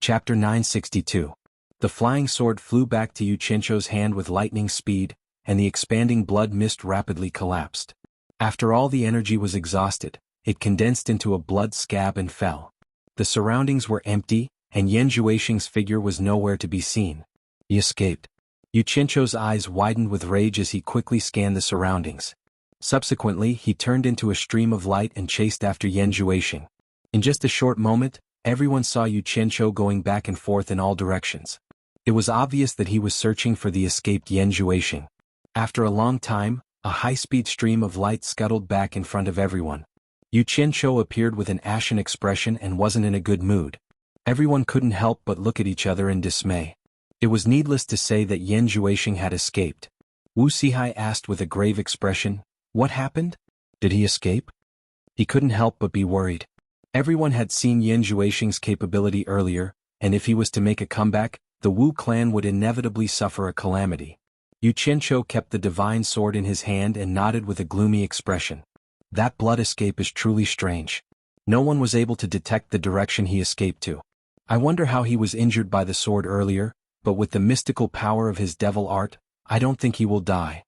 Chapter 962. The flying sword flew back to Xianxia's hand with lightning speed, and the expanding blood mist rapidly collapsed. After all the energy was exhausted, it condensed into a blood scab and fell. The surroundings were empty, and Yan Zhuixing's figure was nowhere to be seen. He escaped. Xianxia's eyes widened with rage as he quickly scanned the surroundings. Subsequently, he turned into a stream of light and chased after Yan Zhuixing. In just a short moment, everyone saw Xianxia going back and forth in all directions. It was obvious that he was searching for the escaped Yan Zhuixing. After a long time, a high-speed stream of light scuttled back in front of everyone. Xianxia appeared with an ashen expression and wasn't in a good mood. Everyone couldn't help but look at each other in dismay. It was needless to say that Yan Zhuixing had escaped. Wu Sihai asked with a grave expression, "What happened? Did he escape?" He couldn't help but be worried. Everyone had seen Yan Zhuixing's capability earlier, and if he was to make a comeback, the Wu clan would inevitably suffer a calamity. Xianxia kept the divine sword in his hand and nodded with a gloomy expression. That blood escape is truly strange. No one was able to detect the direction he escaped to. I wonder how he was injured by the sword earlier, but with the mystical power of his devil art, I don't think he will die.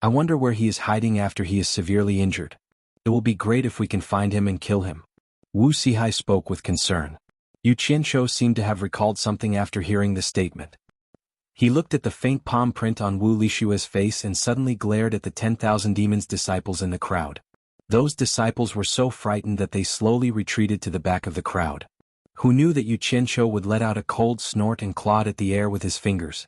I wonder where he is hiding after he is severely injured. It will be great if we can find him and kill him. Wu Sihai spoke with concern. Xianxia seemed to have recalled something after hearing the statement. He looked at the faint palm print on Wu Lishua's face and suddenly glared at the 10,000 demons disciples in the crowd. Those disciples were so frightened that they slowly retreated to the back of the crowd. Who knew that Xianxia would let out a cold snort and clawed at the air with his fingers?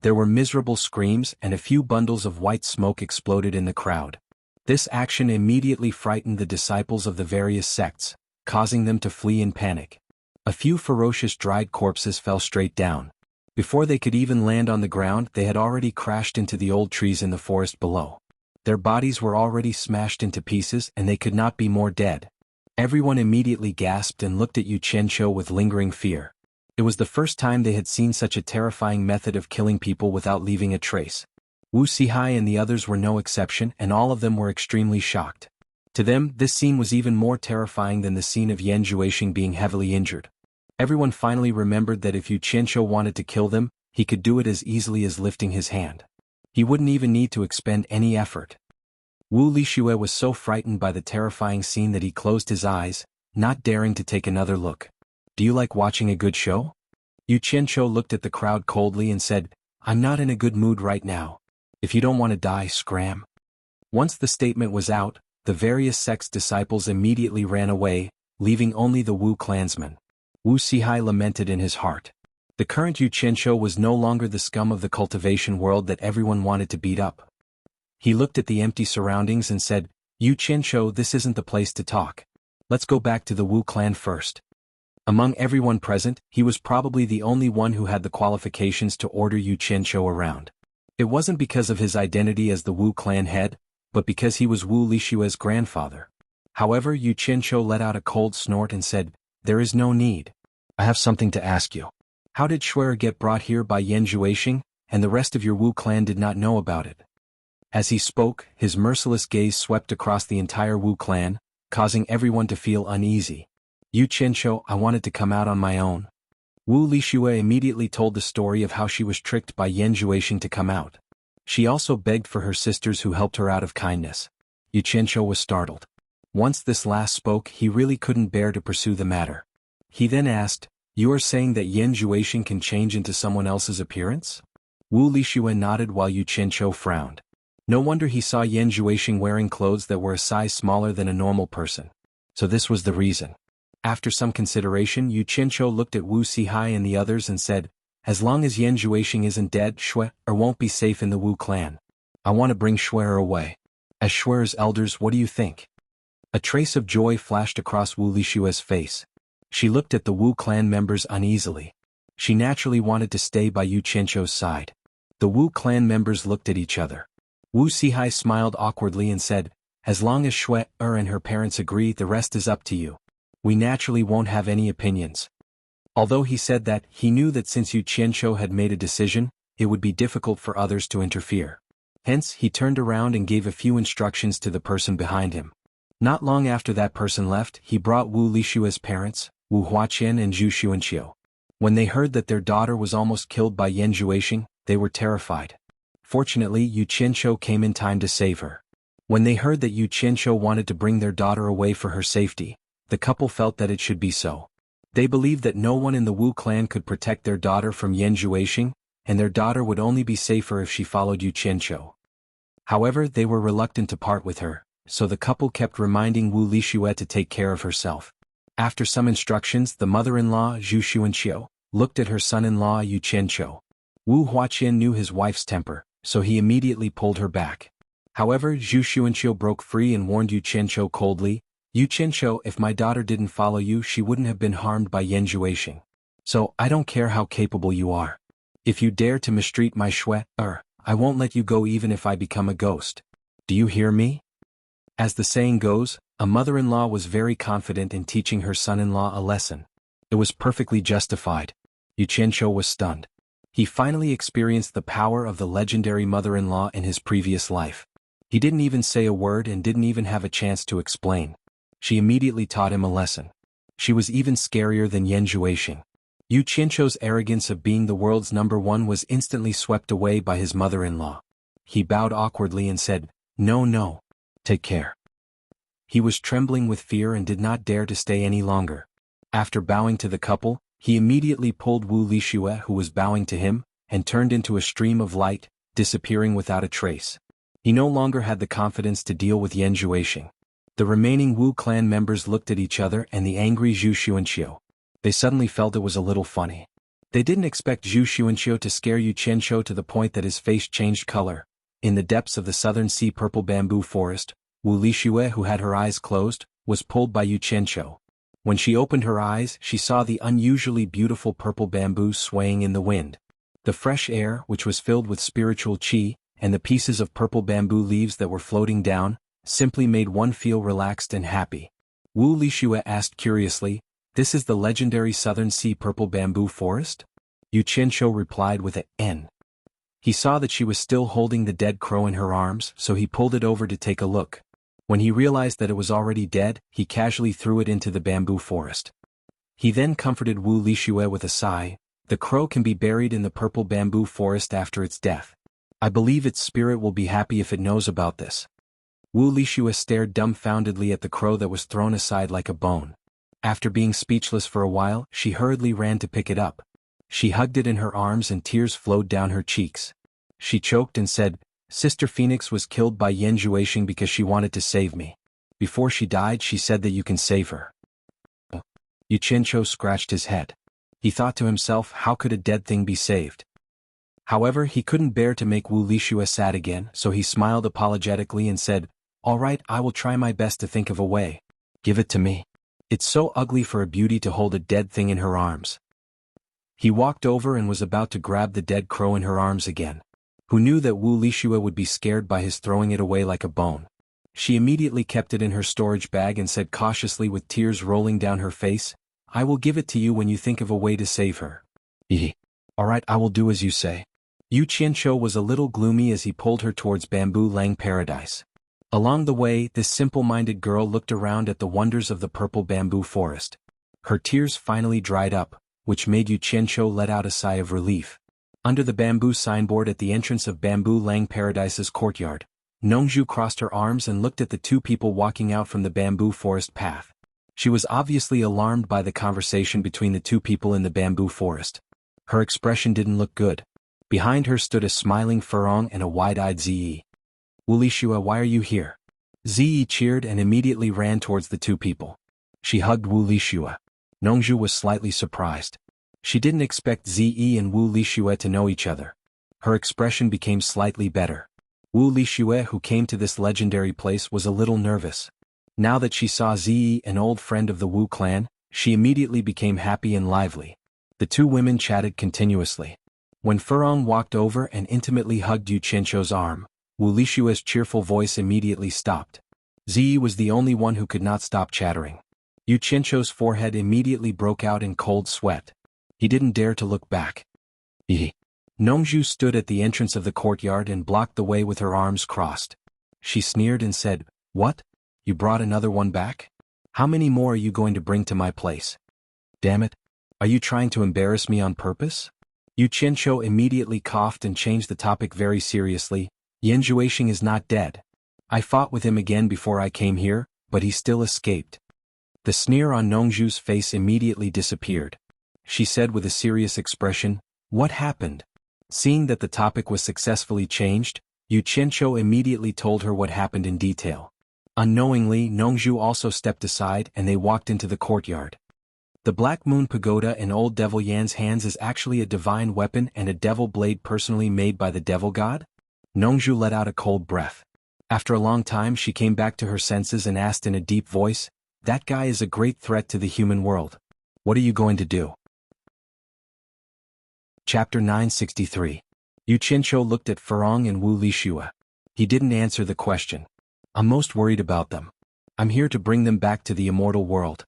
There were miserable screams and a few bundles of white smoke exploded in the crowd. This action immediately frightened the disciples of the various sects, causing them to flee in panic. A few ferocious dried corpses fell straight down. Before they could even land on the ground, they had already crashed into the old trees in the forest below. Their bodies were already smashed into pieces and they could not be more dead. Everyone immediately gasped and looked at Xianxia with lingering fear. It was the first time they had seen such a terrifying method of killing people without leaving a trace. Wu Sihai and the others were no exception, and all of them were extremely shocked. To them, this scene was even more terrifying than the scene of Yan Zhuixing being heavily injured. Everyone finally remembered that if Xianxia wanted to kill them, he could do it as easily as lifting his hand. He wouldn't even need to expend any effort. Wu Lishue was so frightened by the terrifying scene that he closed his eyes, not daring to take another look. "Do you like watching a good show?" Xianxia looked at the crowd coldly and said, "I'm not in a good mood right now. If you don't want to die, scram." Once the statement was out, the various sects' disciples immediately ran away, leaving only the Wu clansmen. Wu Sihai lamented in his heart. The current Xianxia was no longer the scum of the cultivation world that everyone wanted to beat up. He looked at the empty surroundings and said, "Xianxia, this isn't the place to talk. Let's go back to the Wu clan first." Among everyone present, he was probably the only one who had the qualifications to order Xianxia around. It wasn't because of his identity as the Wu clan head, but because he was Wu Lishue's grandfather. However, Xianxia let out a cold snort and said, "There is no need. I have something to ask you. How did Schwer get brought here by Yan Zhuixing, and the rest of your Wu clan did not know about it?" As he spoke, his merciless gaze swept across the entire Wu clan, causing everyone to feel uneasy. "Xianxia, I wanted to come out on my own." Wu Lishue immediately told the story of how she was tricked by Yan Zhuixing to come out. She also begged for her sisters who helped her out of kindness. Xianxia was startled. Once this last spoke, he really couldn't bear to pursue the matter. He then asked, "You are saying that Yan Zhuixing can change into someone else's appearance?" Wu Lishue nodded while Xianxia frowned. No wonder he saw Yan Zhuixing wearing clothes that were a size smaller than a normal person. So this was the reason. After some consideration, Xianxia looked at Wu Sihai and the others and said, "As long as Yan Zhuixing isn't dead, Schwer won't be safe in the Wu clan. I want to bring Schwer away. As Schwer's elders, what do you think?" A trace of joy flashed across Wu Lishue's face. She looked at the Wu clan members uneasily. She naturally wanted to stay by Xianxia's side. The Wu clan members looked at each other. Wu Sihai smiled awkwardly and said, "As long as Schwer and her parents agree, the rest is up to you. We naturally won't have any opinions." Although he said that, he knew that since Xianxia had made a decision, it would be difficult for others to interfere. Hence, he turned around and gave a few instructions to the person behind him. Not long after that person left, he brought Wu Lishue's parents, Wu Huaqian and Zhu Xuanxiu. When they heard that their daughter was almost killed by Yan Zhuixing, they were terrified. Fortunately, Yu Qianqiu came in time to save her. When they heard that Yu Qianqiu wanted to bring their daughter away for her safety, the couple felt that it should be so. They believed that no one in the Wu clan could protect their daughter from Yan Zhuixing, and their daughter would only be safer if she followed Yu Qianqiu. However, they were reluctant to part with her, so the couple kept reminding Wu Lixue to take care of herself. After some instructions, the mother-in-law, Zhu Xuanxiu, looked at her son-in-law Yu Qianqiu. Wu Huaqian knew his wife's temper, so he immediately pulled her back. However, Zhu Xuanxiu broke free and warned Yu Qianqiu coldly, "Yu Qianqiu, if my daughter didn't follow you, she wouldn't have been harmed by Yan Zhuixing. So, I don't care how capable you are. If you dare to mistreat my I won't let you go even if I become a ghost. Do you hear me?" As the saying goes, a mother-in-law was very confident in teaching her son-in-law a lesson. It was perfectly justified. Yu Qianqiu was stunned. He finally experienced the power of the legendary mother-in-law in his previous life. He didn't even say a word and didn't even have a chance to explain. She immediately taught him a lesson. She was even scarier than Yan Zhuixing. Yu Qianqiu's arrogance of being the world's #1 was instantly swept away by his mother-in-law. He bowed awkwardly and said, No, take care." He was trembling with fear and did not dare to stay any longer. After bowing to the couple, he immediately pulled Wu Lixue, who was bowing to him, and turned into a stream of light, disappearing without a trace. He no longer had the confidence to deal with Yan Zhuixing. The remaining Wu clan members looked at each other and the angry Zhu Xuanxiu. They suddenly felt it was a little funny. They didn't expect Zhu Xuanxiu to scare Yu Qianqiu to the point that his face changed color. In the depths of the southern sea purple bamboo forest, Wu Lixue, who had her eyes closed, was pulled by Yu Qianqiu. When she opened her eyes, she saw the unusually beautiful purple bamboo swaying in the wind. The fresh air, which was filled with spiritual qi, and the pieces of purple bamboo leaves that were floating down, simply made one feel relaxed and happy. Wu Lixue asked curiously, "This is the legendary southern sea purple bamboo forest?" Yu Qianqiu replied with a "N." He saw that she was still holding the dead crow in her arms, so he pulled it over to take a look. When he realized that it was already dead, he casually threw it into the bamboo forest. He then comforted Wu Lixue with a sigh, "The crow can be buried in the purple bamboo forest after its death. I believe its spirit will be happy if it knows about this." Wu Lixue stared dumbfoundedly at the crow that was thrown aside like a bone. After being speechless for a while, she hurriedly ran to pick it up. She hugged it in her arms and tears flowed down her cheeks. She choked and said, "Sister Phoenix was killed by Yan Zhuixing because she wanted to save me. Before she died, she said that you can save her." Yu Qianqiu scratched his head. He thought to himself, how could a dead thing be saved? However, he couldn't bear to make Wu Lixue sad again, so he smiled apologetically and said, "All right, I will try my best to think of a way. Give it to me. It's so ugly for a beauty to hold a dead thing in her arms." He walked over and was about to grab the dead crow in her arms again. Who knew that Wu Lixue would be scared by his throwing it away like a bone? She immediately kept it in her storage bag and said cautiously with tears rolling down her face, "I will give it to you when you think of a way to save her." All right, I will do as you say." Yu Qianqiu was a little gloomy as he pulled her towards Bamboo Lang Paradise. Along the way, this simple-minded girl looked around at the wonders of the purple bamboo forest. Her tears finally dried up, which made Yu Qianqiu let out a sigh of relief. Under the bamboo signboard at the entrance of Bamboo Lang Paradise's courtyard, Nongzhu crossed her arms and looked at the two people walking out from the bamboo forest path. She was obviously alarmed by the conversation between the two people in the bamboo forest. Her expression didn't look good. Behind her stood a smiling Furong and a wide-eyed Ziyi. "Wu Lixue, why are you here?" Ziyi cheered and immediately ran towards the two people. She hugged Wu Lixue. Nongzhu was slightly surprised. She didn't expect Ziyi and Wu Lixue to know each other. Her expression became slightly better. Wu Lixue, who came to this legendary place, was a little nervous. Now that she saw Ziyi, an old friend of the Wu clan, she immediately became happy and lively. The two women chatted continuously. When Furong walked over and intimately hugged Yu Qianqiu's arm, Wu Lixue's cheerful voice immediately stopped. Ziyi was the only one who could not stop chattering. Yu Qianqiu's forehead immediately broke out in cold sweat. He didn't dare to look back. Nongzhu stood at the entrance of the courtyard and blocked the way with her arms crossed. She sneered and said, "What? You brought another one back? How many more are you going to bring to my place?" Damn it. Are you trying to embarrass me on purpose? Yu Qianqiu immediately coughed and changed the topic very seriously. Yan Zhuixing is not dead. I fought with him again before I came here, but he still escaped. The sneer on Nongzhu's face immediately disappeared. She said with a serious expression, "What happened?" Seeing that the topic was successfully changed, Yu Qianqiu immediately told her what happened in detail. Unknowingly, Nongzhu also stepped aside and they walked into the courtyard. The Black Moon Pagoda in Old Devil Yan's hands is actually a divine weapon and a devil blade personally made by the devil god? Nongzhu let out a cold breath. After a long time she came back to her senses and asked in a deep voice, "That guy is a great threat to the human world. What are you going to do?" Chapter 963. Yu Qianqiu looked at Furong and Wu Lixue. He didn't answer the question. "I'm most worried about them. I'm here to bring them back to the immortal world."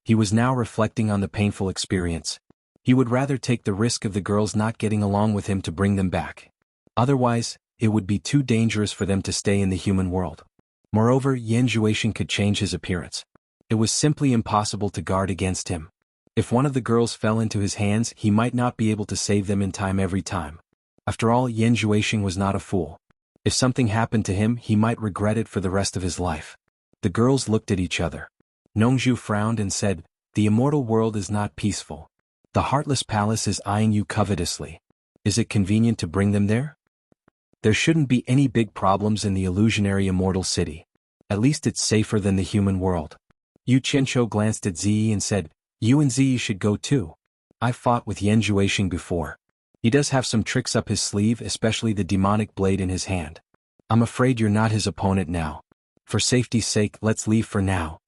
He was now reflecting on the painful experience. He would rather take the risk of the girls not getting along with him to bring them back. Otherwise, it would be too dangerous for them to stay in the human world. Moreover, Yan Zhuixing could change his appearance. It was simply impossible to guard against him. If one of the girls fell into his hands, he might not be able to save them in time every time. After all, Yan Zhuixing was not a fool. If something happened to him, he might regret it for the rest of his life. The girls looked at each other. Nongzhu frowned and said, "The immortal world is not peaceful. The Heartless Palace is eyeing you covetously. Is it convenient to bring them there? There shouldn't be any big problems in the illusionary immortal city. At least it's safer than the human world." Yu Qianqiu glanced at Ziyi and said, "You and Ziyi should go too. I've fought with Yan Zhuixing before. He does have some tricks up his sleeve, especially the demonic blade in his hand. I'm afraid you're not his opponent now. For safety's sake, let's leave for now."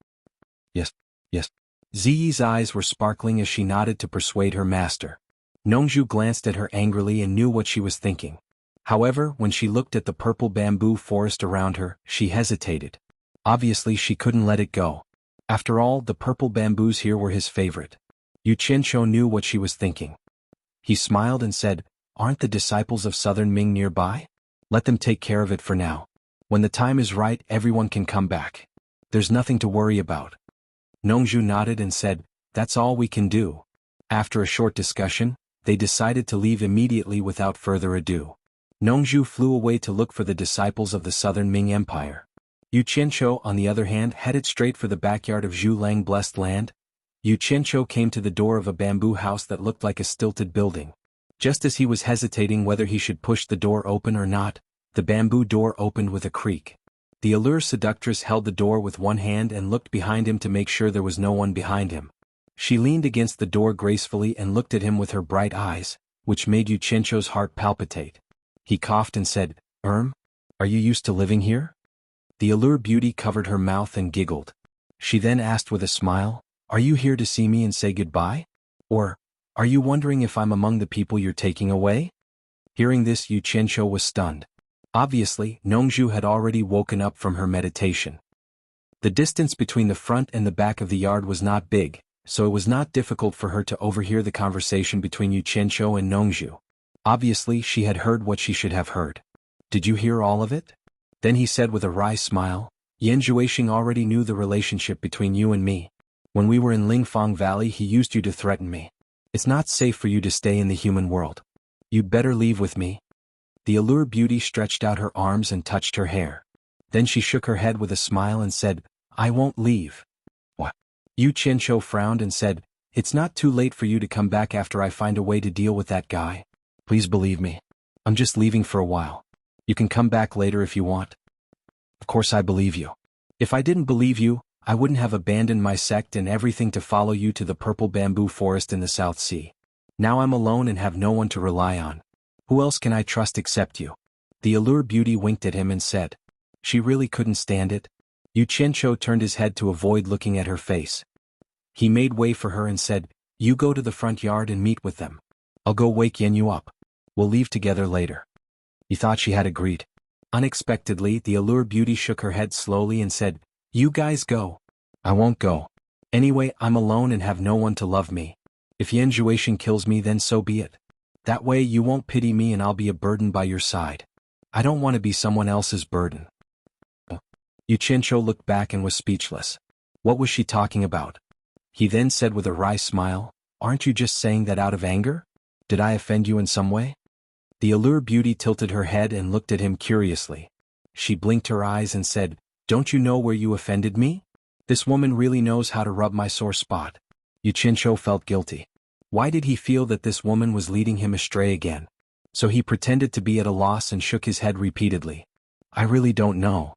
Yes. Ziyi's eyes were sparkling as she nodded to persuade her master. Nongzhu glanced at her angrily and knew what she was thinking. However, when she looked at the purple bamboo forest around her, she hesitated. Obviously she couldn't let it go. After all, the purple bamboos here were his favorite. Yu Qianqiu knew what she was thinking. He smiled and said, "Aren't the disciples of Southern Ming nearby? Let them take care of it for now. When the time is right, everyone can come back. There's nothing to worry about." Nongzhu nodded and said, "That's all we can do." After a short discussion, they decided to leave immediately without further ado. Nongzhu flew away to look for the disciples of the Southern Ming Empire. Yu Qianqiu, on the other hand, headed straight for the backyard of Zhu Lang Blessed Land. Yu Qianqiu came to the door of a bamboo house that looked like a stilted building. Just as he was hesitating whether he should push the door open or not, the bamboo door opened with a creak. The allure seductress held the door with one hand and looked behind him to make sure there was no one behind him. She leaned against the door gracefully and looked at him with her bright eyes, which made Yu Qianqiu's heart palpitate. He coughed and said, Are you used to living here?" The allure beauty covered her mouth and giggled. She then asked with a smile, "Are you here to see me and say goodbye? Or, are you wondering if I'm among the people you're taking away?" Hearing this, Yu Qianqiu was stunned. Obviously, Nongzhu had already woken up from her meditation. The distance between the front and the back of the yard was not big, so it was not difficult for her to overhear the conversation between Yu Qianqiu and Nongzhu. Obviously, she had heard what she should have heard. "Did you hear all of it?" Then he said with a wry smile, "Yan Zhuixing already knew the relationship between you and me. When we were in Lingfang Valley, he used you to threaten me. It's not safe for you to stay in the human world. You'd better leave with me." The allure beauty stretched out her arms and touched her hair. Then she shook her head with a smile and said, "I won't leave." "What?" Yu Qianqiu frowned and said, "It's not too late for you to come back after I find a way to deal with that guy. Please believe me. I'm just leaving for a while. You can come back later if you want." "Of course I believe you. If I didn't believe you, I wouldn't have abandoned my sect and everything to follow you to the purple bamboo forest in the South Sea. Now I'm alone and have no one to rely on. Who else can I trust except you?" The allure beauty winked at him and said. She really couldn't stand it. Yu Qianqiu turned his head to avoid looking at her face. He made way for her and said, "You go to the front yard and meet with them. I'll go wake Yanyu up. We'll leave together later." He thought she had agreed. Unexpectedly, the allure beauty shook her head slowly and said, "You guys go." "I won't go. Anyway, I'm alone and have no one to love me. If Yan Zhuixing kills me, then so be it. That way you won't pity me and I'll be a burden by your side. I don't want to be someone else's burden." Yu Qianqiu looked back and was speechless. What was she talking about? He then said with a wry smile, "Aren't you just saying that out of anger? Did I offend you in some way?" The allure beauty tilted her head and looked at him curiously. She blinked her eyes and said, "Don't you know where you offended me? This woman really knows how to rub my sore spot." Xianxia felt guilty. Why did he feel that this woman was leading him astray again? So he pretended to be at a loss and shook his head repeatedly. "I really don't know."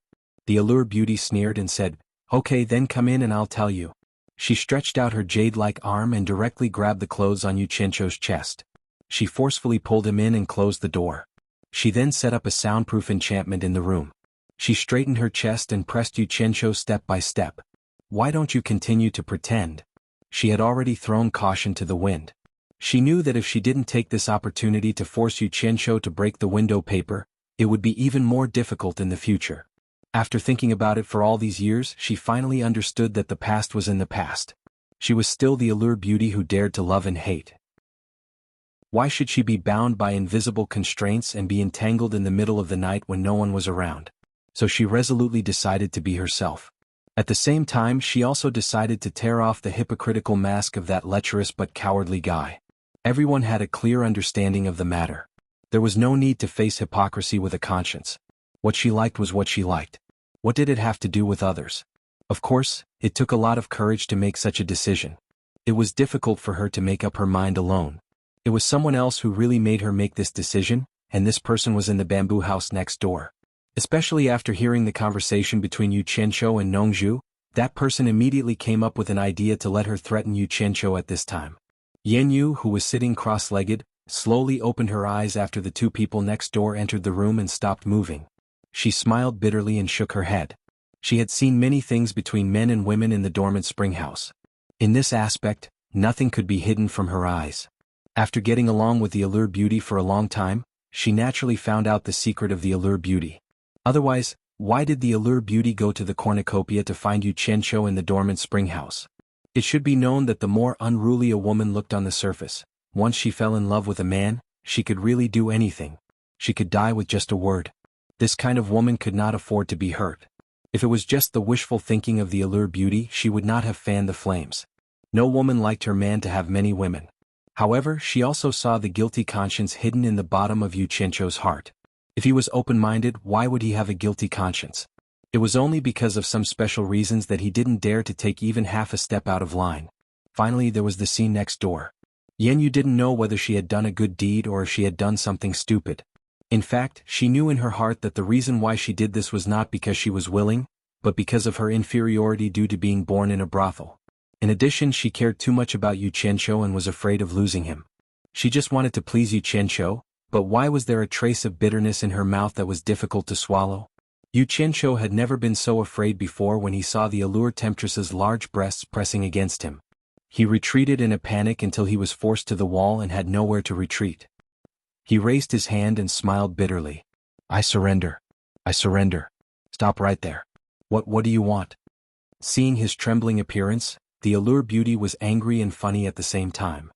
The allure beauty sneered and said, "Okay, then come in and I'll tell you." She stretched out her jade-like arm and directly grabbed the clothes on Xianxia's chest. She forcefully pulled him in and closed the door. She then set up a soundproof enchantment in the room. She straightened her chest and pressed Xianxia step by step. "Why don't you continue to pretend?" She had already thrown caution to the wind. She knew that if she didn't take this opportunity to force Xianxia to break the window paper, it would be even more difficult in the future. After thinking about it for all these years, she finally understood that the past was in the past. She was still the allure beauty who dared to love and hate. Why should she be bound by invisible constraints and be entangled in the middle of the night when no one was around? So she resolutely decided to be herself. At the same time, she also decided to tear off the hypocritical mask of that lecherous but cowardly guy. Everyone had a clear understanding of the matter. There was no need to face hypocrisy with a conscience. What she liked was what she liked. What did it have to do with others? Of course, it took a lot of courage to make such a decision. It was difficult for her to make up her mind alone. It was someone else who really made her make this decision, and this person was in the bamboo house next door. Especially after hearing the conversation between Xianxia and Nongzhu, that person immediately came up with an idea to let her threaten Xianxia at this time. Yanyu, who was sitting cross-legged, slowly opened her eyes after the two people next door entered the room and stopped moving. She smiled bitterly and shook her head. She had seen many things between men and women in the dormant spring house. In this aspect, nothing could be hidden from her eyes. After getting along with the allure beauty for a long time, she naturally found out the secret of the allure beauty. Otherwise, why did the allure beauty go to the cornucopia to find Xianxia in the dormant spring house? It should be known that the more unruly a woman looked on the surface, once she fell in love with a man, she could really do anything. She could die with just a word. This kind of woman could not afford to be hurt. If it was just the wishful thinking of the allure beauty, she would not have fanned the flames. No woman liked her man to have many women. However, she also saw the guilty conscience hidden in the bottom of Xianxia's heart. If he was open-minded, why would he have a guilty conscience? It was only because of some special reasons that he didn't dare to take even half a step out of line. Finally, there was the scene next door. Yanyu didn't know whether she had done a good deed or if she had done something stupid. In fact, she knew in her heart that the reason why she did this was not because she was willing, but because of her inferiority due to being born in a brothel. In addition, she cared too much about Xianxia and was afraid of losing him. She just wanted to please Xianxia, but why was there a trace of bitterness in her mouth that was difficult to swallow? Xianxia had never been so afraid before when he saw the allure temptress's large breasts pressing against him. He retreated in a panic until he was forced to the wall and had nowhere to retreat. He raised his hand and smiled bitterly. "I surrender. I surrender. Stop right there. What do you want?" Seeing his trembling appearance, the allure beauty was angry and funny at the same time.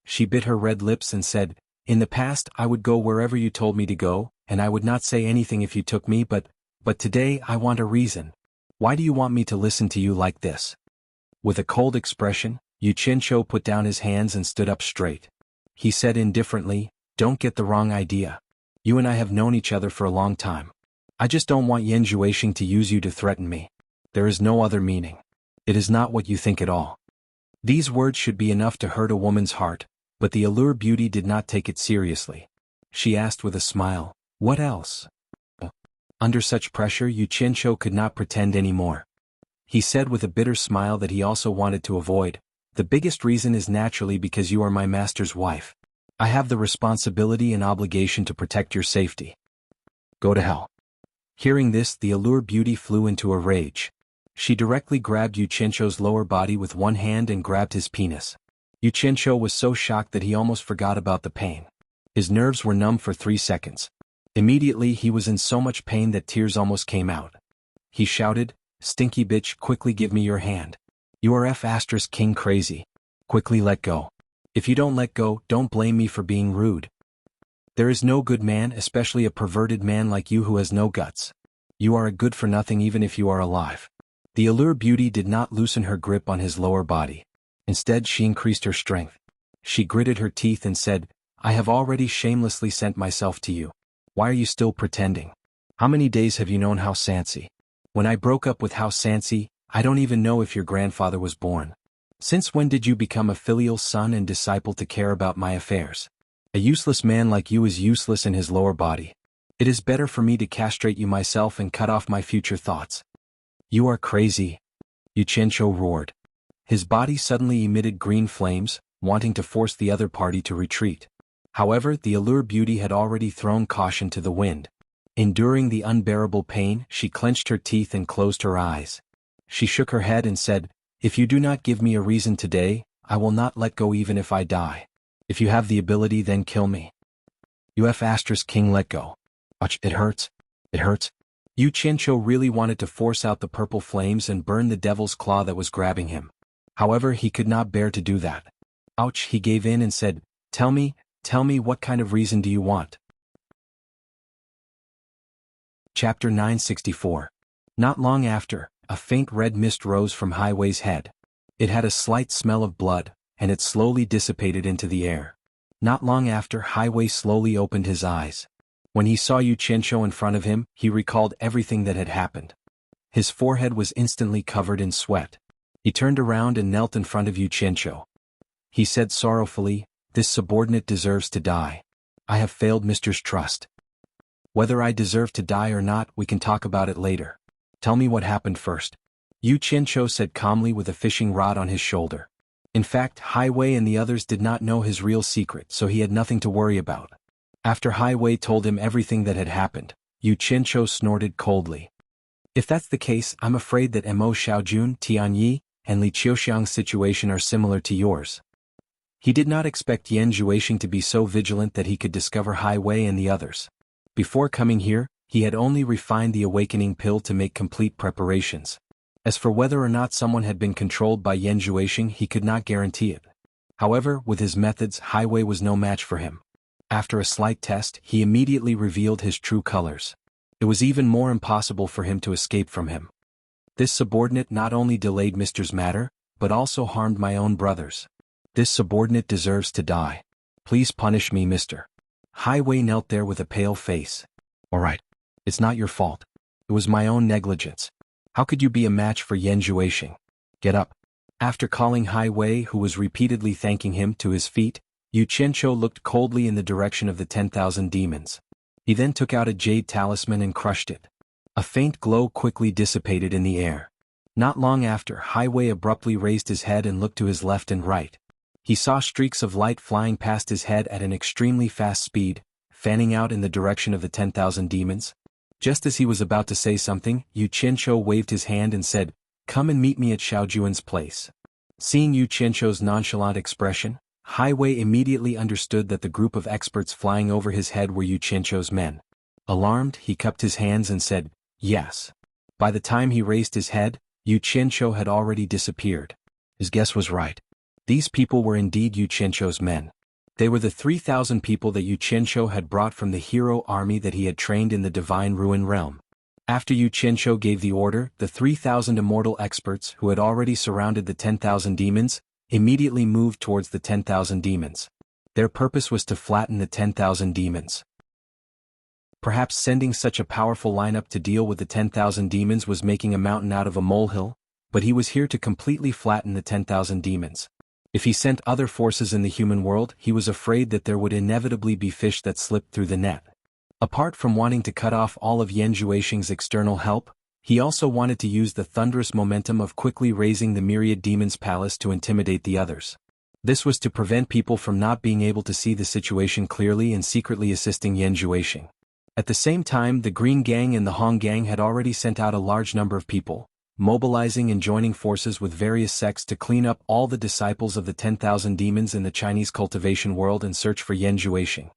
She bit her red lips and said, "In the past I would go wherever you told me to go, and I would not say anything if you took me, but today I want a reason. Why do you want me to listen to you like this?" With a cold expression, Xianxia put down his hands and stood up straight. He said indifferently, "Don't get the wrong idea. You and I have known each other for a long time. I just don't want Yan Zhuixing to use you to threaten me. There is no other meaning. It is not what you think at all." These words should be enough to hurt a woman's heart, but the allure beauty did not take it seriously. She asked with a smile, "What else?" Under such pressure, Xianxia could not pretend anymore. He said with a bitter smile that he also wanted to avoid, "The biggest reason is naturally because you are my master's wife. I have the responsibility and obligation to protect your safety. Go to hell." Hearing this, the allure beauty flew into a rage. She directly grabbed Xianxia's lower body with one hand and grabbed his penis. Xianxia was so shocked that he almost forgot about the pain. His nerves were numb for 3 seconds. Immediately he was in so much pain that tears almost came out. He shouted, "Stinky bitch, quickly give me your hand. You are F***king crazy. Quickly let go. If you don't let go, don't blame me for being rude. There is no good man, especially a perverted man like you who has no guts. You are a good for nothing even if you are alive." The allure beauty did not loosen her grip on his lower body. Instead, she increased her strength. She gritted her teeth and said, "I have already shamelessly sent myself to you. Why are you still pretending? How many days have you known House Sansi? When I broke up with House Sansi, I don't even know if your grandfather was born. Since when did you become a filial son and disciple to care about my affairs? A useless man like you is useless in his lower body. It is better for me to castrate you myself and cut off my future thoughts." "You are crazy," Xianxia roared. His body suddenly emitted green flames, wanting to force the other party to retreat. However, the allure beauty had already thrown caution to the wind. Enduring the unbearable pain, she clenched her teeth and closed her eyes. She shook her head and said, "If you do not give me a reason today, I will not let go even if I die. If you have the ability, then kill me." King let go. "Ouch, it hurts. It hurts." Xianxia really wanted to force out the purple flames and burn the devil's claw that was grabbing him. However, he could not bear to do that. "Ouch," he gave in and said, Tell me, what kind of reason do you want?" Chapter 964. Not long after, a faint red mist rose from Highway's head. It had a slight smell of blood, and it slowly dissipated into the air. Not long after, Highway slowly opened his eyes. When he saw Xianxia in front of him, he recalled everything that had happened. His forehead was instantly covered in sweat. He turned around and knelt in front of Xianxia. He said sorrowfully, "This subordinate deserves to die. I have failed Mister's trust. Whether I deserve to die or not, we can talk about it later. Tell me what happened first." Xianxia said calmly with a fishing rod on his shoulder. In fact, Highway and the others did not know his real secret, so he had nothing to worry about. After Highway told him everything that had happened, Xianxia snorted coldly. "If that's the case, I'm afraid that Mo Xiaojun, Tianyi, and Li Qiuxiang's situation are similar to yours." He did not expect Yan Zhuixing to be so vigilant that he could discover Highway and the others. Before coming here, he had only refined the awakening pill to make complete preparations. As for whether or not someone had been controlled by Yan Zhuixing, he could not guarantee it. However, with his methods, Highway was no match for him. After a slight test, he immediately revealed his true colors. It was even more impossible for him to escape from him. This subordinate not only delayed Mister's matter, but also harmed my own brothers. This subordinate deserves to die. Please punish me, Mister. Highway knelt there with a pale face. "All right. It's not your fault. It was my own negligence. How could you be a match for Yan Zhuixing? Get up." After calling Highway, who was repeatedly thanking him, to his feet, Xianxia looked coldly in the direction of the 10,000 demons. He then took out a jade talisman and crushed it. A faint glow quickly dissipated in the air. Not long after, Highway abruptly raised his head and looked to his left and right. He saw streaks of light flying past his head at an extremely fast speed, fanning out in the direction of the 10,000 demons. Just as he was about to say something, Xianxia waved his hand and said, "Come and meet me at Xiaojuan's place." Seeing Xianxia's nonchalant expression, Highway immediately understood that the group of experts flying over his head were Xianxia's men. Alarmed, he cupped his hands and said, "Yes." By the time he raised his head, Xianxia had already disappeared. His guess was right. These people were indeed Xianxia's men. They were the 3,000 people that Xianxia had brought from the hero army that he had trained in the Divine Ruin realm. After Xianxia gave the order, the 3,000 immortal experts who had already surrounded the 10,000 demons immediately moved towards the 10,000 demons. Their purpose was to flatten the 10,000 demons. Perhaps sending such a powerful lineup to deal with the 10,000 demons was making a mountain out of a molehill, but he was here to completely flatten the 10,000 demons. If he sent other forces in the human world, he was afraid that there would inevitably be fish that slipped through the net. Apart from wanting to cut off all of Yan Zhuixing's external help, he also wanted to use the thunderous momentum of quickly raising the myriad demons' palace to intimidate the others. This was to prevent people from not being able to see the situation clearly and secretly assisting Yan Zhuixing. At the same time, the Green Gang and the Hong Gang had already sent out a large number of people, mobilizing and joining forces with various sects to clean up all the disciples of the 10,000 demons in the Chinese cultivation world and search for Yan Zhuixing.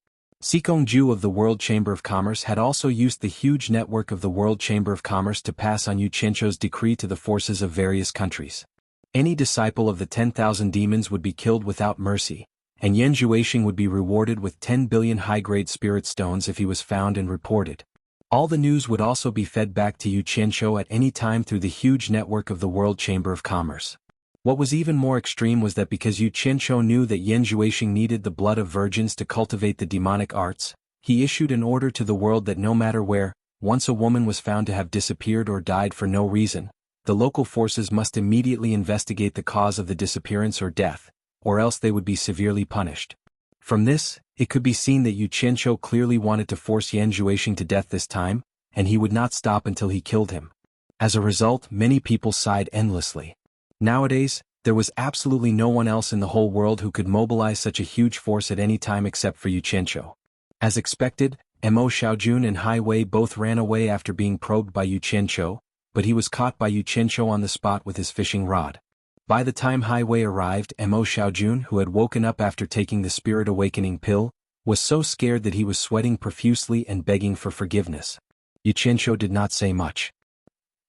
Sikongju of the World Chamber of Commerce had also used the huge network of the World Chamber of Commerce to pass on Xianxia's decree to the forces of various countries. Any disciple of the 10,000 demons would be killed without mercy, and Yan Zhuixing would be rewarded with 10 billion high-grade spirit stones if he was found and reported. All the news would also be fed back to Yu Qianzhou at any time through the huge network of the World Chamber of Commerce. What was even more extreme was that because Yu Qianzhou knew that Yan Zhuixing needed the blood of virgins to cultivate the demonic arts, he issued an order to the world that no matter where, once a woman was found to have disappeared or died for no reason, the local forces must immediately investigate the cause of the disappearance or death, or else they would be severely punished. From this, it could be seen that Yu Qianzhou clearly wanted to force Yan Zhuixing to death this time, and he would not stop until he killed him. As a result, many people sighed endlessly. Nowadays, there was absolutely no one else in the whole world who could mobilize such a huge force at any time except for Yu Qianzhou. As expected, Mo Xiaojun and Hai Wei both ran away after being probed by Yu Qianzhou, but he was caught by Yu Qianzhou on the spot with his fishing rod. By the time Hai Wei arrived, Mo Xiaojun, who had woken up after taking the spirit awakening pill, was so scared that he was sweating profusely and begging for forgiveness. Yu Qianzhou did not say much.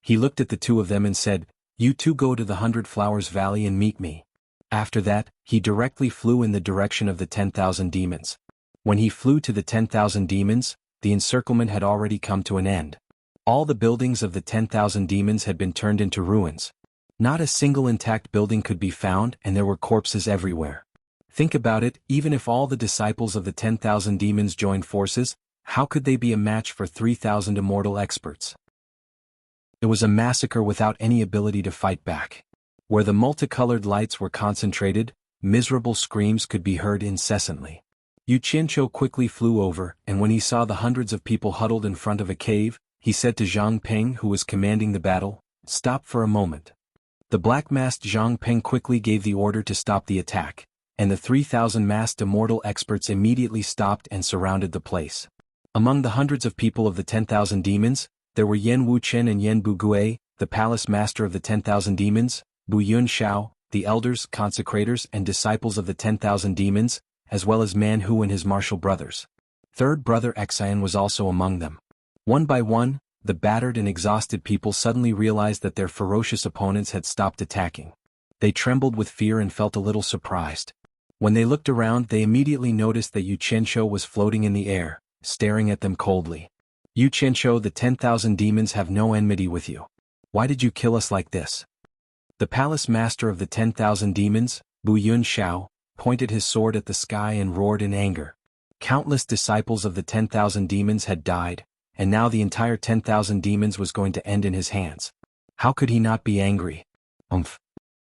He looked at the two of them and said, "You two go to the 100 Flowers Valley and meet me." After that, he directly flew in the direction of the 10,000 demons. When he flew to the 10,000 demons, the encirclement had already come to an end. All the buildings of the 10,000 demons had been turned into ruins. Not a single intact building could be found, and there were corpses everywhere. Think about it, even if all the disciples of the 10,000 demons joined forces, how could they be a match for 3,000 immortal experts? It was a massacre without any ability to fight back. Where the multicolored lights were concentrated, miserable screams could be heard incessantly. Yu Qianzhou quickly flew over, and when he saw the hundreds of people huddled in front of a cave, he said to Zhang Peng, who was commanding the battle, "Stop for a moment." The black-masked Zhang Peng quickly gave the order to stop the attack, and the 3,000 masked immortal experts immediately stopped and surrounded the place. Among the hundreds of people of the 10,000 demons, there were Yan Wuchen and Yan Bugui, the palace master of the 10,000 demons, Bu Yun Xiao, the elders, consecrators and disciples of the 10,000 demons, as well as Man Hu and his martial brothers. Third brother Xian was also among them. One by one, the battered and exhausted people suddenly realized that their ferocious opponents had stopped attacking. They trembled with fear and felt a little surprised. When they looked around, they immediately noticed that Yu Qianzhou was floating in the air, staring at them coldly. "Yu Qianzhou, the 10,000 demons have no enmity with you. Why did you kill us like this?" The palace master of the 10,000 demons, Bu Yun Xiao, pointed his sword at the sky and roared in anger. Countless disciples of the 10,000 demons had died, and now the entire 10,000 demons was going to end in his hands. How could he not be angry?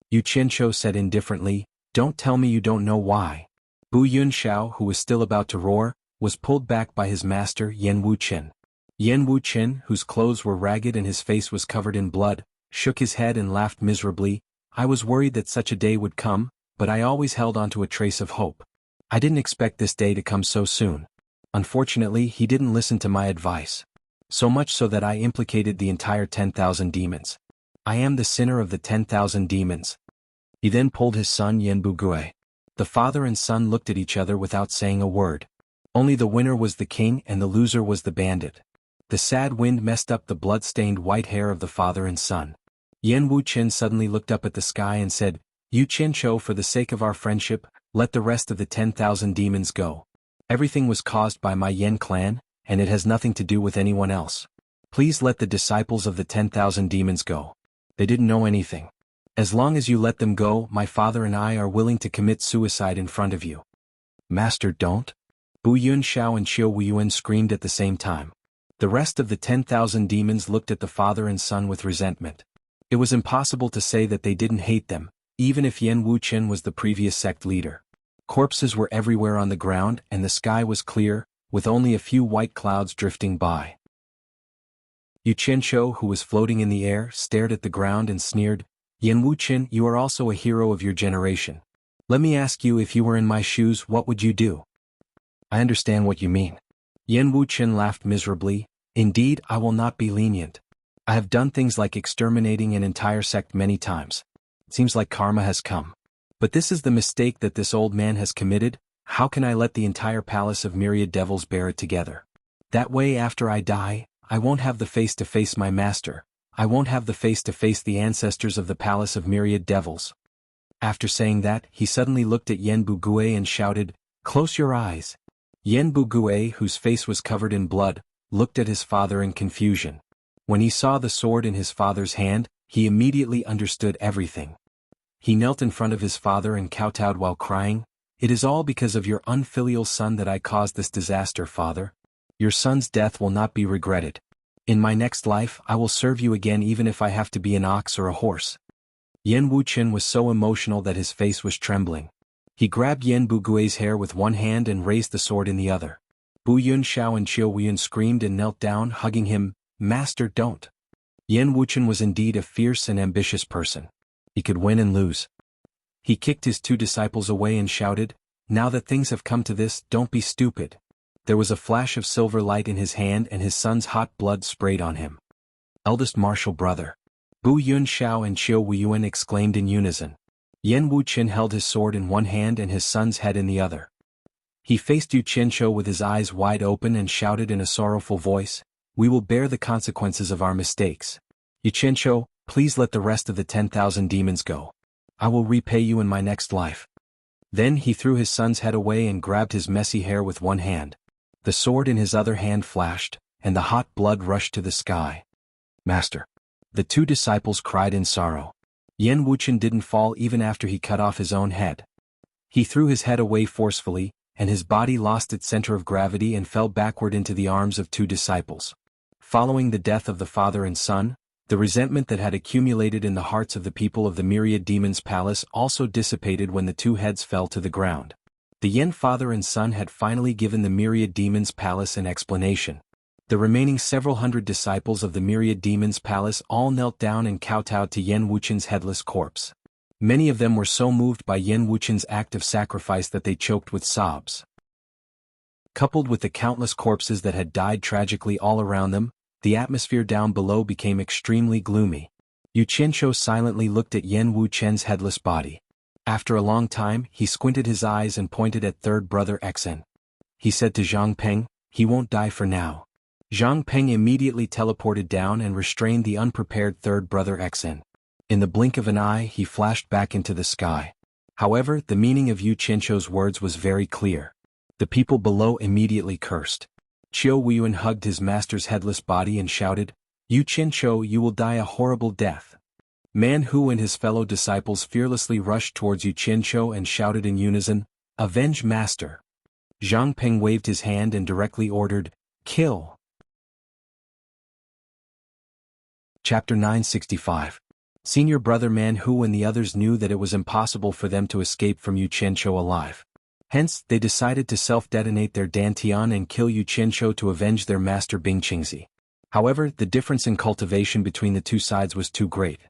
Yu Qianzhou said indifferently, "Don't tell me you don't know why." Bu Yun Xiao, who was still about to roar, was pulled back by his master Yan Wuchen. Yan Wuchen, whose clothes were ragged and his face was covered in blood, shook his head and laughed miserably. "I was worried that such a day would come, but I always held on to a trace of hope. I didn't expect this day to come so soon. Unfortunately, he didn't listen to my advice. So much so that I implicated the entire 10,000 demons. I am the sinner of the 10,000 demons." He then pulled his son Yan Bugui. The father and son looked at each other without saying a word. Only the winner was the king and the loser was the bandit. The sad wind messed up the blood-stained white hair of the father and son. Yan Wuchen suddenly looked up at the sky and said, "Yu Qianzhou, for the sake of our friendship, let the rest of the 10,000 demons go. Everything was caused by my Yan clan, and it has nothing to do with anyone else. Please let the disciples of the 10,000 demons go. They didn't know anything. As long as you let them go, my father and I are willing to commit suicide in front of you." "Master, don't!" Bu Yun Xiao and Qiu Wuyuan screamed at the same time. The rest of the 10,000 demons looked at the father and son with resentment. It was impossible to say that they didn't hate them, even if Yan Wuchen was the previous sect leader. Corpses were everywhere on the ground and the sky was clear, with only a few white clouds drifting by. Yu Qianzhou, who was floating in the air, stared at the ground and sneered, "Yan Wuchen, you are also a hero of your generation. Let me ask you, if you were in my shoes, what would you do?" "I understand what you mean." Yan Wuchen laughed miserably. "Indeed, I will not be lenient. I have done things like exterminating an entire sect many times. It seems like karma has come. But this is the mistake that this old man has committed. How can I let the entire palace of myriad devils bear it together? That way, after I die, I won't have the face to face my master. I won't have the face to face the ancestors of the palace of myriad devils." After saying that, he suddenly looked at Yan Bugui and shouted, "Close your eyes." Yan Bugui, whose face was covered in blood, looked at his father in confusion. When he saw the sword in his father's hand, he immediately understood everything. He knelt in front of his father and kowtowed while crying, "It is all because of your unfilial son that I caused this disaster, father. Your son's death will not be regretted. In my next life I will serve you again even if I have to be an ox or a horse." Yan Wuqian was so emotional that his face was trembling. He grabbed Yan Bugui's hair with one hand and raised the sword in the other. Bu Yunxiao and Qiu Wuyun screamed and knelt down, hugging him. "Master, don't." Yan Wuqian was indeed a fierce and ambitious person. He could win and lose. He kicked his two disciples away and shouted, "Now that things have come to this, don't be stupid." There was a flash of silver light in his hand and his son's hot blood sprayed on him. "Eldest martial brother." Bu Yunxiao and Qiu Wuyuan exclaimed in unison. Yan Wuqian held his sword in one hand and his son's head in the other. He faced Yu Qianzhou with his eyes wide open and shouted in a sorrowful voice, "We will bear the consequences of our mistakes. Yu Qianzhou, please let the rest of the 10,000 demons go. I will repay you in my next life." Then he threw his son's head away and grabbed his messy hair with one hand. The sword in his other hand flashed, and the hot blood rushed to the sky. "Master!" The two disciples cried in sorrow. Yan Wuqian didn't fall even after he cut off his own head. He threw his head away forcefully, and his body lost its center of gravity and fell backward into the arms of two disciples. Following the death of the father and son, the resentment that had accumulated in the hearts of the people of the myriad demons' palace also dissipated when the two heads fell to the ground. The Yan father and son had finally given the myriad demons' palace an explanation. The remaining several hundred disciples of the myriad demons' palace all knelt down and kowtowed to Yan Wuqian's headless corpse. Many of them were so moved by Yan Wuqian's act of sacrifice that they choked with sobs. Coupled with the countless corpses that had died tragically all around them, the atmosphere down below became extremely gloomy. Yu Qianzhou silently looked at Yan Wuqian's headless body. After a long time, he squinted his eyes and pointed at third brother Xen. He said to Zhang Peng, "He won't die for now." Zhang Peng immediately teleported down and restrained the unprepared third brother Xen. In the blink of an eye he flashed back into the sky. However, the meaning of Yu Qianzhou's words was very clear. The people below immediately cursed. Qiu Wuyuan hugged his master's headless body and shouted, "Yu Qianzhou, you will die a horrible death." Man Hu and his fellow disciples fearlessly rushed towards Yu Qianzhou and shouted in unison, "Avenge master!" Zhang Peng waved his hand and directly ordered, "Kill!" Chapter 965. Senior brother Man Hu and the others knew that it was impossible for them to escape from Yu Qianzhou alive. Hence, they decided to self-detonate their dantian and kill Yu Qianzhou to avenge their master Bing Qingzi. However, the difference in cultivation between the two sides was too great.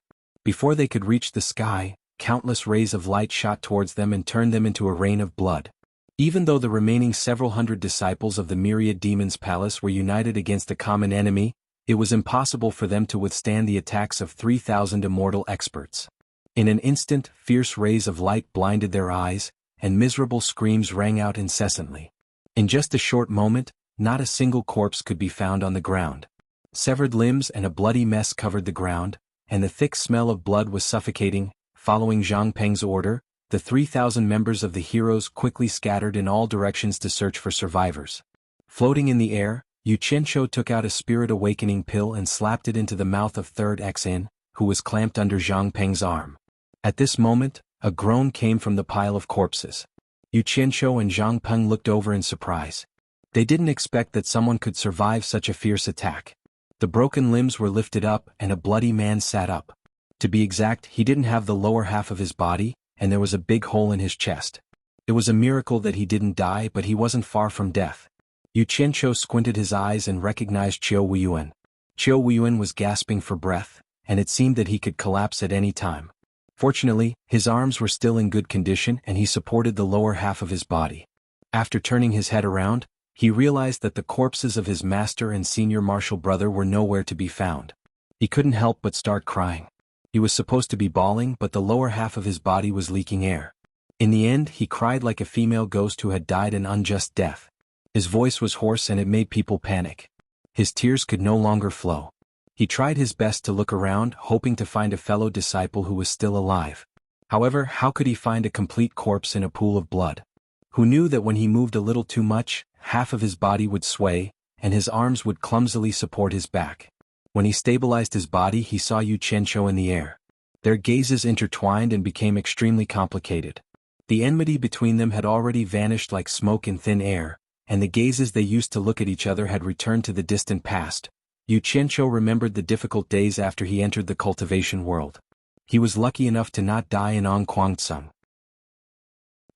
Before they could reach the sky, countless rays of light shot towards them and turned them into a rain of blood. Even though the remaining several hundred disciples of the myriad demons' palace were united against a common enemy, it was impossible for them to withstand the attacks of 3,000 immortal experts. In an instant, fierce rays of light blinded their eyes, and miserable screams rang out incessantly. In just a short moment, not a single corpse could be found on the ground. Severed limbs and a bloody mess covered the ground, and the thick smell of blood was suffocating. Following Zhang Peng's order, the 3,000 members of the heroes quickly scattered in all directions to search for survivors. Floating in the air, Yu Qianzhou took out a spirit awakening pill and slapped it into the mouth of third Xen, who was clamped under Zhang Peng's arm. At this moment, a groan came from the pile of corpses. Yu Qianzhou and Zhang Peng looked over in surprise. They didn't expect that someone could survive such a fierce attack. The broken limbs were lifted up and a bloody man sat up. To be exact, he didn't have the lower half of his body, and there was a big hole in his chest. It was a miracle that he didn't die, but he wasn't far from death. Yu Qianzhou squinted his eyes and recognized Qiu Wuyuan. Qiu Wuyuan was gasping for breath, and it seemed that he could collapse at any time. Fortunately, his arms were still in good condition and he supported the lower half of his body. After turning his head around, he realized that the corpses of his master and senior martial brother were nowhere to be found. He couldn't help but start crying. He was supposed to be bawling, but the lower half of his body was leaking air. In the end, he cried like a female ghost who had died an unjust death. His voice was hoarse and it made people panic. His tears could no longer flow. He tried his best to look around, hoping to find a fellow disciple who was still alive. However, how could he find a complete corpse in a pool of blood? Who knew that when he moved a little too much, half of his body would sway, and his arms would clumsily support his back. When he stabilized his body, he saw Yu Qianqiu in the air. Their gazes intertwined and became extremely complicated. The enmity between them had already vanished like smoke in thin air, and the gazes they used to look at each other had returned to the distant past. Yu Qianqiu remembered the difficult days after he entered the cultivation world. He was lucky enough to not die in Ongquangsung.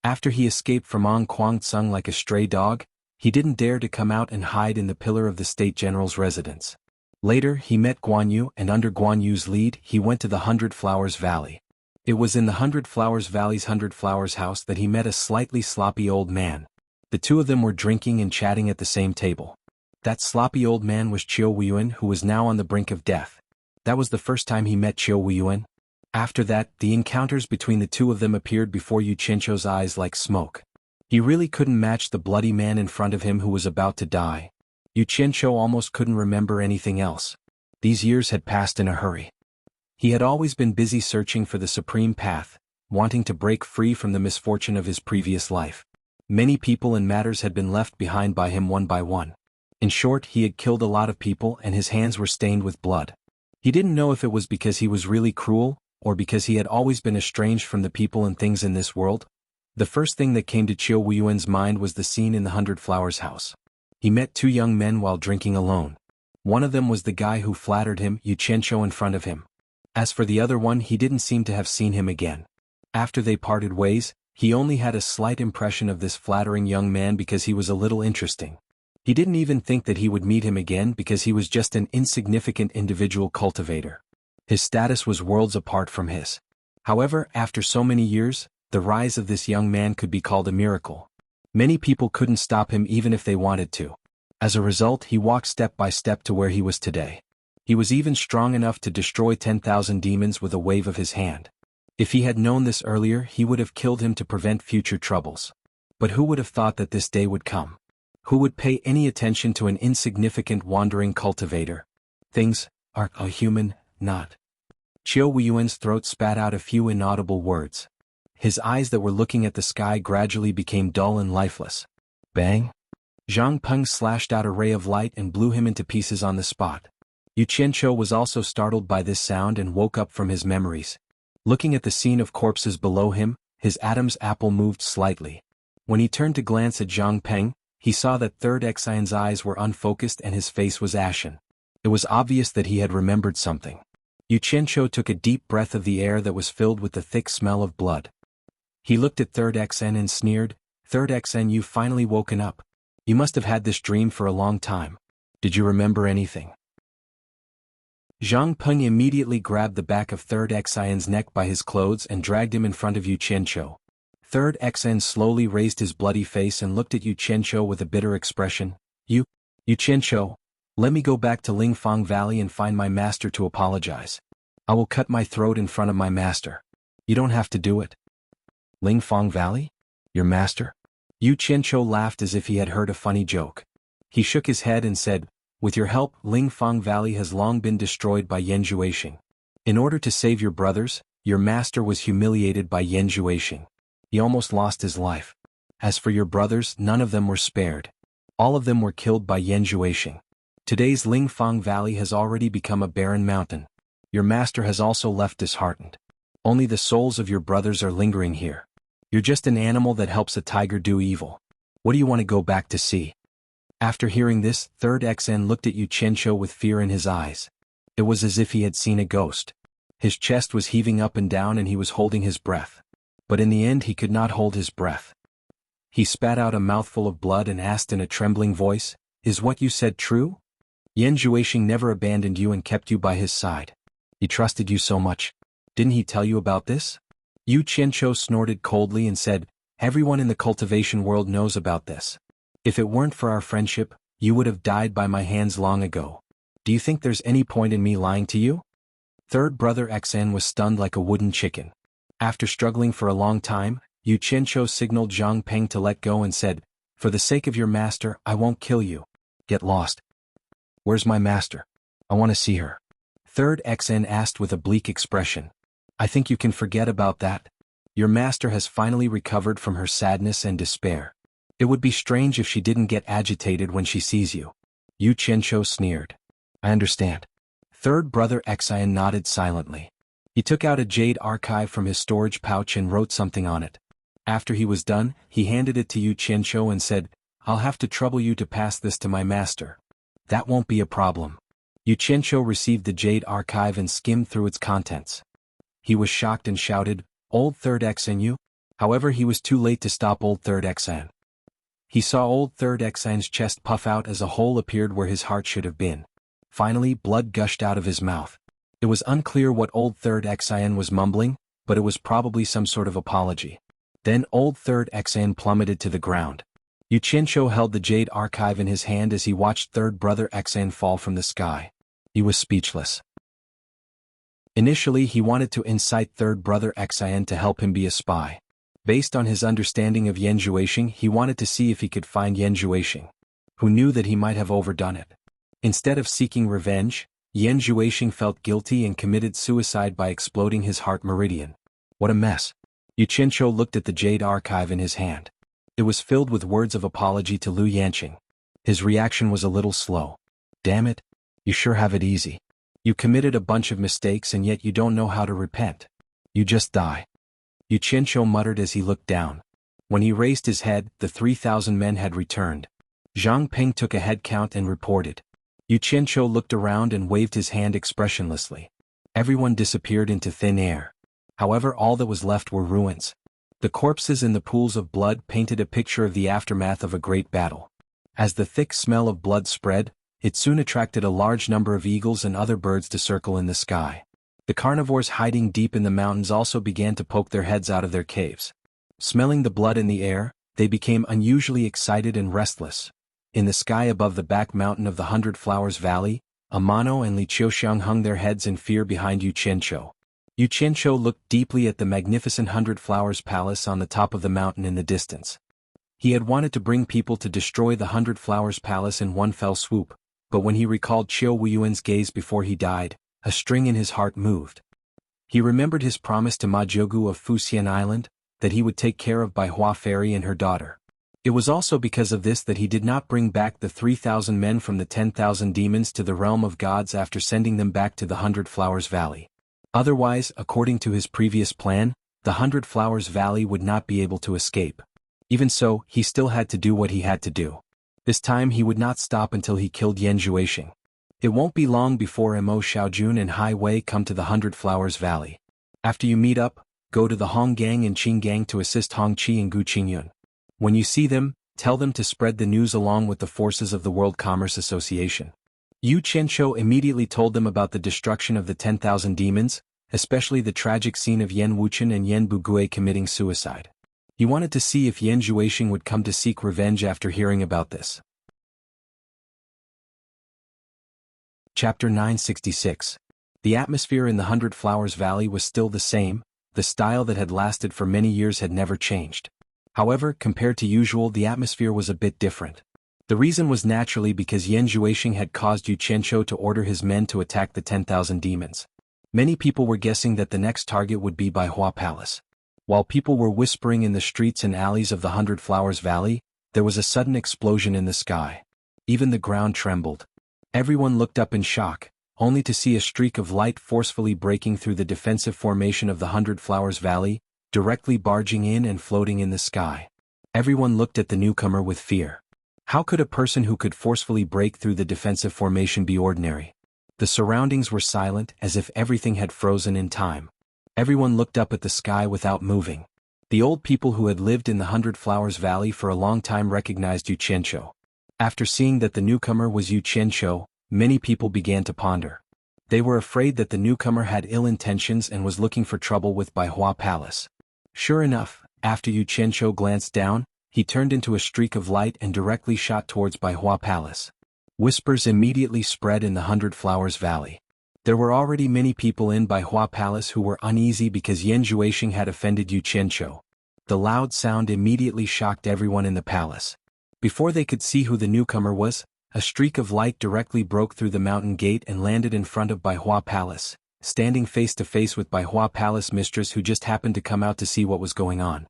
After he escaped from Ongquangsung like a stray dog, he didn't dare to come out and hide in the pillar of the state general's residence. Later, he met Guan Yu, and under Guan Yu's lead, he went to the Hundred Flowers Valley. It was in the Hundred Flowers Valley's Hundred Flowers house that he met a slightly sloppy old man. The two of them were drinking and chatting at the same table. That sloppy old man was Qiu Weiyuan, who was now on the brink of death. That was the first time he met Qiu Weiyuan. After that, the encounters between the two of them appeared before Yu Qianqiu's eyes like smoke. He really couldn't match the bloody man in front of him who was about to die. Yu Qianqiu almost couldn't remember anything else. These years had passed in a hurry. He had always been busy searching for the supreme path, wanting to break free from the misfortune of his previous life. Many people and matters had been left behind by him one by one. In short, he had killed a lot of people and his hands were stained with blood. He didn't know if it was because he was really cruel, or because he had always been estranged from the people and things in this world. The first thing that came to Qiu Weiyuan's mind was the scene in the Hundred Flowers house. He met two young men while drinking alone. One of them was the guy who flattered him, Yu Qianqiu, in front of him. As for the other one, he didn't seem to have seen him again. After they parted ways, he only had a slight impression of this flattering young man because he was a little interesting. He didn't even think that he would meet him again because he was just an insignificant individual cultivator. His status was worlds apart from his. However, after so many years, the rise of this young man could be called a miracle. Many people couldn't stop him even if they wanted to. As a result, he walked step by step to where he was today. He was even strong enough to destroy 10,000 demons with a wave of his hand. If he had known this earlier, he would have killed him to prevent future troubles. But who would have thought that this day would come? Who would pay any attention to an insignificant wandering cultivator? Things are a human, not. Qiu Weiyuan's throat spat out a few inaudible words. His eyes that were looking at the sky gradually became dull and lifeless. Bang! Zhang Peng slashed out a ray of light and blew him into pieces on the spot. Yu Qianqiu was also startled by this sound and woke up from his memories. Looking at the scene of corpses below him, his Adam's apple moved slightly. When he turned to glance at Zhang Peng, he saw that Third Xian's eyes were unfocused and his face was ashen. It was obvious that he had remembered something. Yu Qianqiu took a deep breath of the air that was filled with the thick smell of blood. He looked at Third Xian and sneered, "Third Xian, you've finally woken up. You must have had this dream for a long time. Did you remember anything?" Zhang Peng immediately grabbed the back of Third Xian's neck by his clothes and dragged him in front of Yu Qianqiu. Third Xian slowly raised his bloody face and looked at Yu Qianqiu with a bitter expression. Yu Qianqiu, let me go back to Lingfang Valley and find my master to apologize. I will cut my throat in front of my master. You don't have to do it." "Lingfang Valley? Your master?" Yu Qianqiu laughed as if he had heard a funny joke. He shook his head and said, "With your help, Lingfang Valley has long been destroyed by Yan Zhuixing. In order to save your brothers, your master was humiliated by Yan Zhuixing. He almost lost his life. As for your brothers, none of them were spared. All of them were killed by Yan Zhuixing. Today's Lingfang Valley has already become a barren mountain. Your master has also left disheartened. Only the souls of your brothers are lingering here. You're just an animal that helps a tiger do evil. What do you want to go back to see?" After hearing this, Third Xian looked at Yu Qianqiu with fear in his eyes. It was as if he had seen a ghost. His chest was heaving up and down and he was holding his breath. But in the end he could not hold his breath. He spat out a mouthful of blood and asked in a trembling voice, "Is what you said true? Yan Zhuixing never abandoned you and kept you by his side. He trusted you so much. Didn't he tell you about this?" Yu Qianqiu snorted coldly and said, "Everyone in the cultivation world knows about this. If it weren't for our friendship, you would have died by my hands long ago. Do you think there's any point in me lying to you?" Third brother Xian was stunned like a wooden chicken. After struggling for a long time, Yu Qianqiu signaled Zhang Peng to let go and said, "For the sake of your master, I won't kill you. Get lost." "Where's my master? I want to see her." Third Xian asked with a bleak expression. "I think you can forget about that. Your master has finally recovered from her sadness and despair. It would be strange if she didn't get agitated when she sees you. Yu Qianzhou sneered. I understand. Third brother Xian nodded silently. He took out a jade archive from his storage pouch and wrote something on it. After he was done, he handed it to Yu Qianzhou and said, I'll have to trouble you to pass this to my master. That won't be a problem. Yu Qianzhou received the jade archive and skimmed through its contents. He was shocked and shouted, Old Third Xian Yu? However, he was too late to stop Old Third Xian. He saw Old Third Xian's chest puff out as a hole appeared where his heart should have been. Finally, blood gushed out of his mouth. It was unclear what Old Third Xian was mumbling, but it was probably some sort of apology. Then Old Third Xian plummeted to the ground. Yu Qianzhou held the jade archive in his hand as he watched Third Brother Xian fall from the sky. He was speechless. Initially, he wanted to incite Third Brother Xian to help him be a spy. Based on his understanding of Yan Zhuixing, he wanted to see if he could find Yan Zhuixing, who knew that he might have overdone it. Instead of seeking revenge, Yan Zhuixing felt guilty and committed suicide by exploding his heart meridian. What a mess. Yu Qianzhou looked at the jade archive in his hand. It was filled with words of apology to Lu Yanqing. His reaction was a little slow. Damn it. You sure have it easy. You committed a bunch of mistakes and yet you don't know how to repent. You just die. Yu Qianzhou muttered as he looked down. When he raised his head, the 3,000 men had returned. Zhang Peng took a head count and reported. Yu Qianzhou looked around and waved his hand expressionlessly. Everyone disappeared into thin air. However, all that was left were ruins. The corpses in the pools of blood painted a picture of the aftermath of a great battle. As the thick smell of blood spread, it soon attracted a large number of eagles and other birds to circle in the sky. The carnivores hiding deep in the mountains also began to poke their heads out of their caves. Smelling the blood in the air, they became unusually excited and restless. In the sky above the back mountain of the 100 Flowers Valley, Amano and Li Qiuxiang hung their heads in fear behind Yu Qianzhou. Yu Qianzhou looked deeply at the magnificent 100 Flowers Palace on the top of the mountain in the distance. He had wanted to bring people to destroy the 100 Flowers Palace in one fell swoop, but when he recalled Qiu Wuyuan's gaze before he died, a string in his heart moved. He remembered his promise to Ma Jiugu of Fuxian Island, that he would take care of Bai Hua Fairy and her daughter. It was also because of this that he did not bring back the 3,000 men from the 10,000 demons to the realm of gods after sending them back to the 100 Flowers Valley. Otherwise, according to his previous plan, the 100 Flowers Valley would not be able to escape. Even so, he still had to do what he had to do. This time he would not stop until he killed Yan Zhuixing. It won't be long before Mo Xiaojun and Hai Wei come to the 100 Flowers Valley. After you meet up, go to the Hong Gang and Qing Gang to assist Hong Qi and Gu Qingyun. When you see them, tell them to spread the news along with the forces of the World Commerce Association. Yu Qianzhou immediately told them about the destruction of the 10,000 demons, especially the tragic scene of Yan Wuchen and Yan Bugui committing suicide. He wanted to see if Yan Zhuixing would come to seek revenge after hearing about this. Chapter 966. The atmosphere in the 100 Flowers Valley was still the same, the style that had lasted for many years had never changed. However, compared to usual, the atmosphere was a bit different. The reason was naturally because Yan Zhuixing had caused Yu Qianzhou to order his men to attack the 10,000 demons. Many people were guessing that the next target would be Bai Hua Palace. While people were whispering in the streets and alleys of the 100 Flowers Valley, there was a sudden explosion in the sky. Even the ground trembled. Everyone looked up in shock, only to see a streak of light forcefully breaking through the defensive formation of the 100 Flowers Valley, directly barging in and floating in the sky. Everyone looked at the newcomer with fear. How could a person who could forcefully break through the defensive formation be ordinary? The surroundings were silent, as if everything had frozen in time. Everyone looked up at the sky without moving. The old people who had lived in the 100 Flowers Valley for a long time recognized Yu Qianzhou. After seeing that the newcomer was Yu Qianzhou, many people began to ponder. They were afraid that the newcomer had ill intentions and was looking for trouble with Bai Hua Palace. Sure enough, after Yu Qianzhou glanced down, he turned into a streak of light and directly shot towards Bai Hua Palace. Whispers immediately spread in the 100 Flowers Valley. There were already many people in Bai Hua Palace who were uneasy because Yan Zhuixing had offended Yu Qianzhou. The loud sound immediately shocked everyone in the palace. Before they could see who the newcomer was, a streak of light directly broke through the mountain gate and landed in front of Bai Hua Palace, standing face to face with Bai Hua Palace mistress who just happened to come out to see what was going on.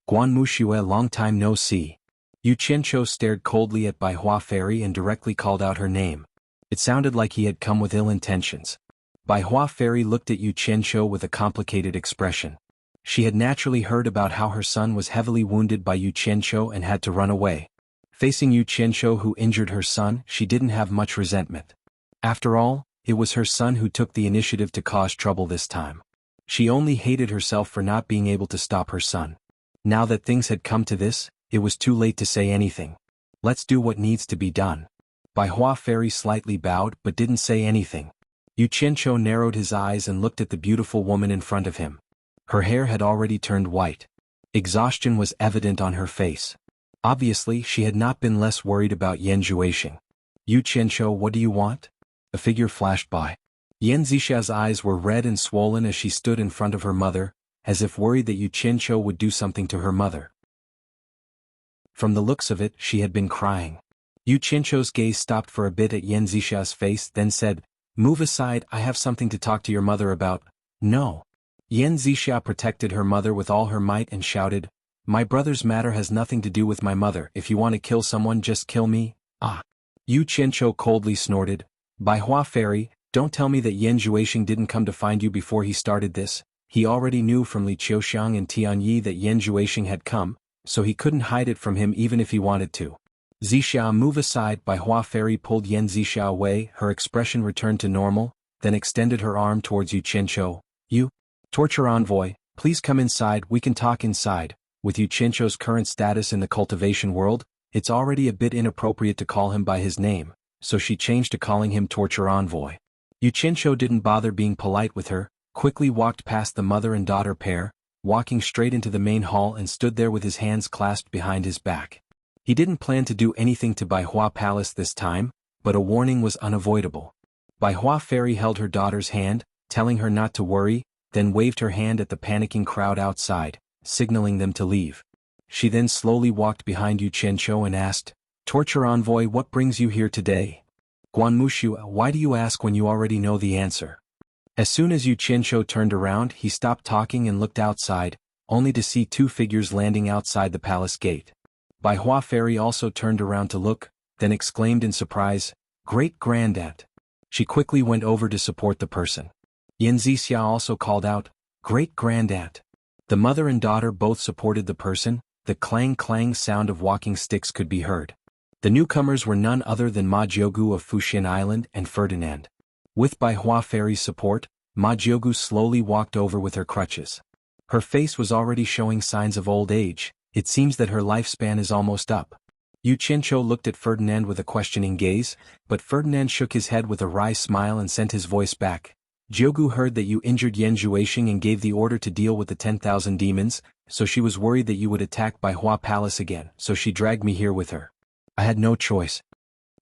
Guan Muxue, long time no see. Yu Qianqiu stared coldly at Bai Hua Fairy and directly called out her name. It sounded like he had come with ill intentions. Bai Hua Fairy looked at Yu Qianqiu with a complicated expression. She had naturally heard about how her son was heavily wounded by Yu Qianqiu and had to run away. Facing Yu Qianqiu who injured her son, she didn't have much resentment. After all, it was her son who took the initiative to cause trouble this time. She only hated herself for not being able to stop her son. Now that things had come to this, it was too late to say anything. Let's do what needs to be done. Bai Hua Fairy slightly bowed but didn't say anything. Yu Qianqiu narrowed his eyes and looked at the beautiful woman in front of him. Her hair had already turned white. Exhaustion was evident on her face. Obviously, she had not been less worried about Yan Zhuixing. Yu Qianqiu, what do you want? A figure flashed by. Yan Zixia's eyes were red and swollen as she stood in front of her mother, as if worried that Yu Qianqiu would do something to her mother. From the looks of it, she had been crying. Yu Qianqiu's gaze stopped for a bit at Yan Zixia's face, then said, "Move aside, I have something to talk to your mother about." "No." Yan Zixia protected her mother with all her might and shouted, "My brother's matter has nothing to do with my mother. If you want to kill someone, just kill me." "Ah." Yu Qianqiu coldly snorted, "Bai Hua Fairy, don't tell me that Yan Zhuixing didn't come to find you before he started this. He already knew from Li Qiuxiang and Tianyi that Yan Zhuixing had come, so he couldn't hide it from him even if he wanted to." "Zixia, move aside." Bai Hua Fairy pulled Yan Zixia away, her expression returned to normal, then extended her arm towards Yu Qianqiu. "You, Torture Envoy, please come inside, we can talk inside." With Yu Qianqiu's current status in the cultivation world, it's already a bit inappropriate to call him by his name, so she changed to calling him Torture Envoy. Yu Qianqiu didn't bother being polite with her, quickly walked past the mother and daughter pair, walking straight into the main hall and stood there with his hands clasped behind his back. He didn't plan to do anything to Bai Hua Palace this time, but a warning was unavoidable. Bai Hua Fairy held her daughter's hand, telling her not to worry, then waved her hand at the panicking crowd outside, signaling them to leave. She then slowly walked behind Yu Qianqiu and asked, "Torture Envoy, what brings you here today?" "Guanmushu, why do you ask when you already know the answer?" As soon as Yu Qianqiu turned around, he stopped talking and looked outside, only to see two figures landing outside the palace gate. Bai Hua Fairy also turned around to look, then exclaimed in surprise, "Great-Granddad." She quickly went over to support the person. Yan Zixia also called out, "Great-Granddad." The mother and daughter both supported the person, the clang-clang sound of walking sticks could be heard. The newcomers were none other than Ma Jianghu of Fuxian Island and Ferdinand. With Bai Hua Fairy's support, Ma Jianghu slowly walked over with her crutches. Her face was already showing signs of old age, it seems that her lifespan is almost up. Yu Qianqiu looked at Ferdinand with a questioning gaze, but Ferdinand shook his head with a wry smile and sent his voice back. "Jianghu heard that you injured Yan Zhuixing and gave the order to deal with the 10,000 demons, so she was worried that you would attack Bai Hua Palace again, so she dragged me here with her. I had no choice."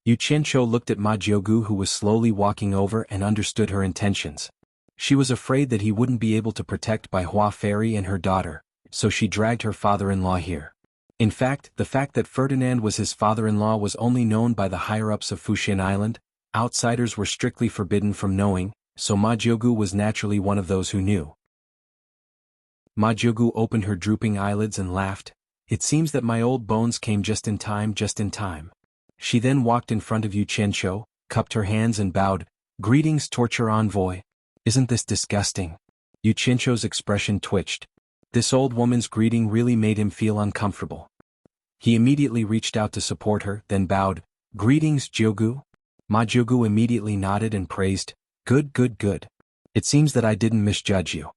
Yu Qianqiu looked at Ma Jianghu who was slowly walking over and understood her intentions. She was afraid that he wouldn't be able to protect Bai Hua Fairy and her daughter, so she dragged her father-in-law here. In fact, the fact that Ferdinand was his father-in-law was only known by the higher-ups of Fuxian Island. Outsiders were strictly forbidden from knowing, so Ma Jianghu was naturally one of those who knew. Ma Jianghu opened her drooping eyelids and laughed. "It seems that my old bones came just in time, just in time." She then walked in front of Yu Qianqiu, cupped her hands and bowed, "Greetings, Torture Envoy." "Isn't this disgusting?" Yu Qianqiu's expression twitched. This old woman's greeting really made him feel uncomfortable. He immediately reached out to support her, then bowed, "Greetings, Jianghu." Ma Jianghu immediately nodded and praised, "Good, good, good. It seems that I didn't misjudge you."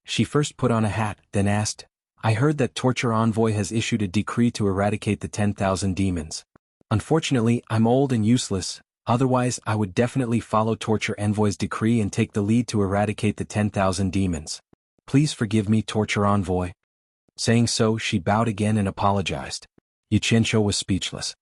She first put on a hat, then asked, "I heard that Torture Envoy has issued a decree to eradicate the 10,000 demons. Unfortunately, I'm old and useless, otherwise I would definitely follow Torture Envoy's decree and take the lead to eradicate the 10,000 demons. Please forgive me, Torture Envoy." Saying so, she bowed again and apologized. Yu Qianqiu was speechless.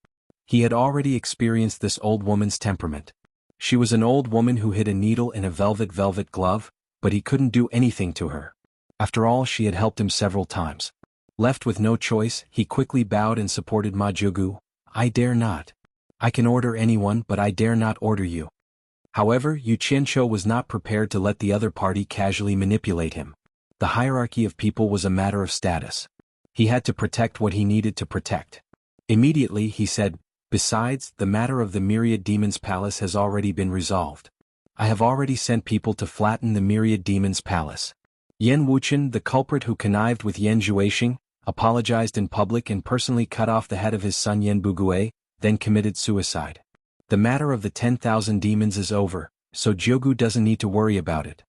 He had already experienced this old woman's temperament. She was an old woman who hid a needle in a velvet glove, but he couldn't do anything to her. After all, she had helped him several times. Left with no choice, he quickly bowed and supported Ma Jianghu. "I dare not. I can order anyone, but I dare not order you." However, Yu Qianqiu was not prepared to let the other party casually manipulate him. The hierarchy of people was a matter of status. He had to protect what he needed to protect. Immediately he said, "Besides, the matter of the myriad demons' palace has already been resolved. I have already sent people to flatten the myriad demons' palace." Yan Wuchen, the culprit who connived with Yan Zhuixing, apologized in public and personally cut off the head of his son Yan Bugui, then committed suicide. The matter of the 10,000 demons is over, so Jianghu doesn't need to worry about it.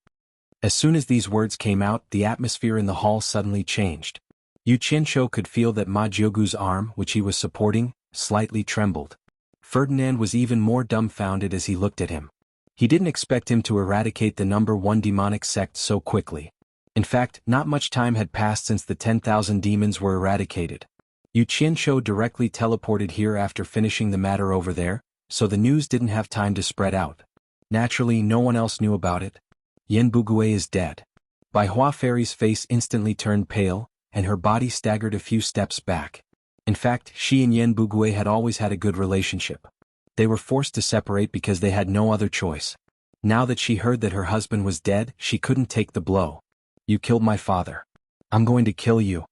As soon as these words came out, the atmosphere in the hall suddenly changed. Yu Qianqiu could feel that Ma Jianghu's arm, which he was supporting, slightly trembled. Ferdinand was even more dumbfounded as he looked at him. He didn't expect him to eradicate the number one demonic sect so quickly. In fact, not much time had passed since the 10,000 demons were eradicated. Yu Qianqiu directly teleported here after finishing the matter over there, so the news didn't have time to spread out. Naturally, no one else knew about it. Yan Bugui is dead. Bai Hua Fairy's face instantly turned pale, and her body staggered a few steps back. In fact, she and Yan Bugui had always had a good relationship. They were forced to separate because they had no other choice. Now that she heard that her husband was dead, she couldn't take the blow. "You killed my father. I'm going to kill you."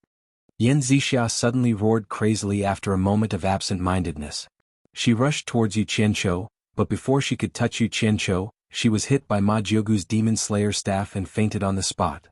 Yan Zixia suddenly roared crazily after a moment of absent-mindedness. She rushed towards Yu Qianqiu, but before she could touch Yu Qianqiu, she was hit by Ma Jianghu's demon slayer staff and fainted on the spot.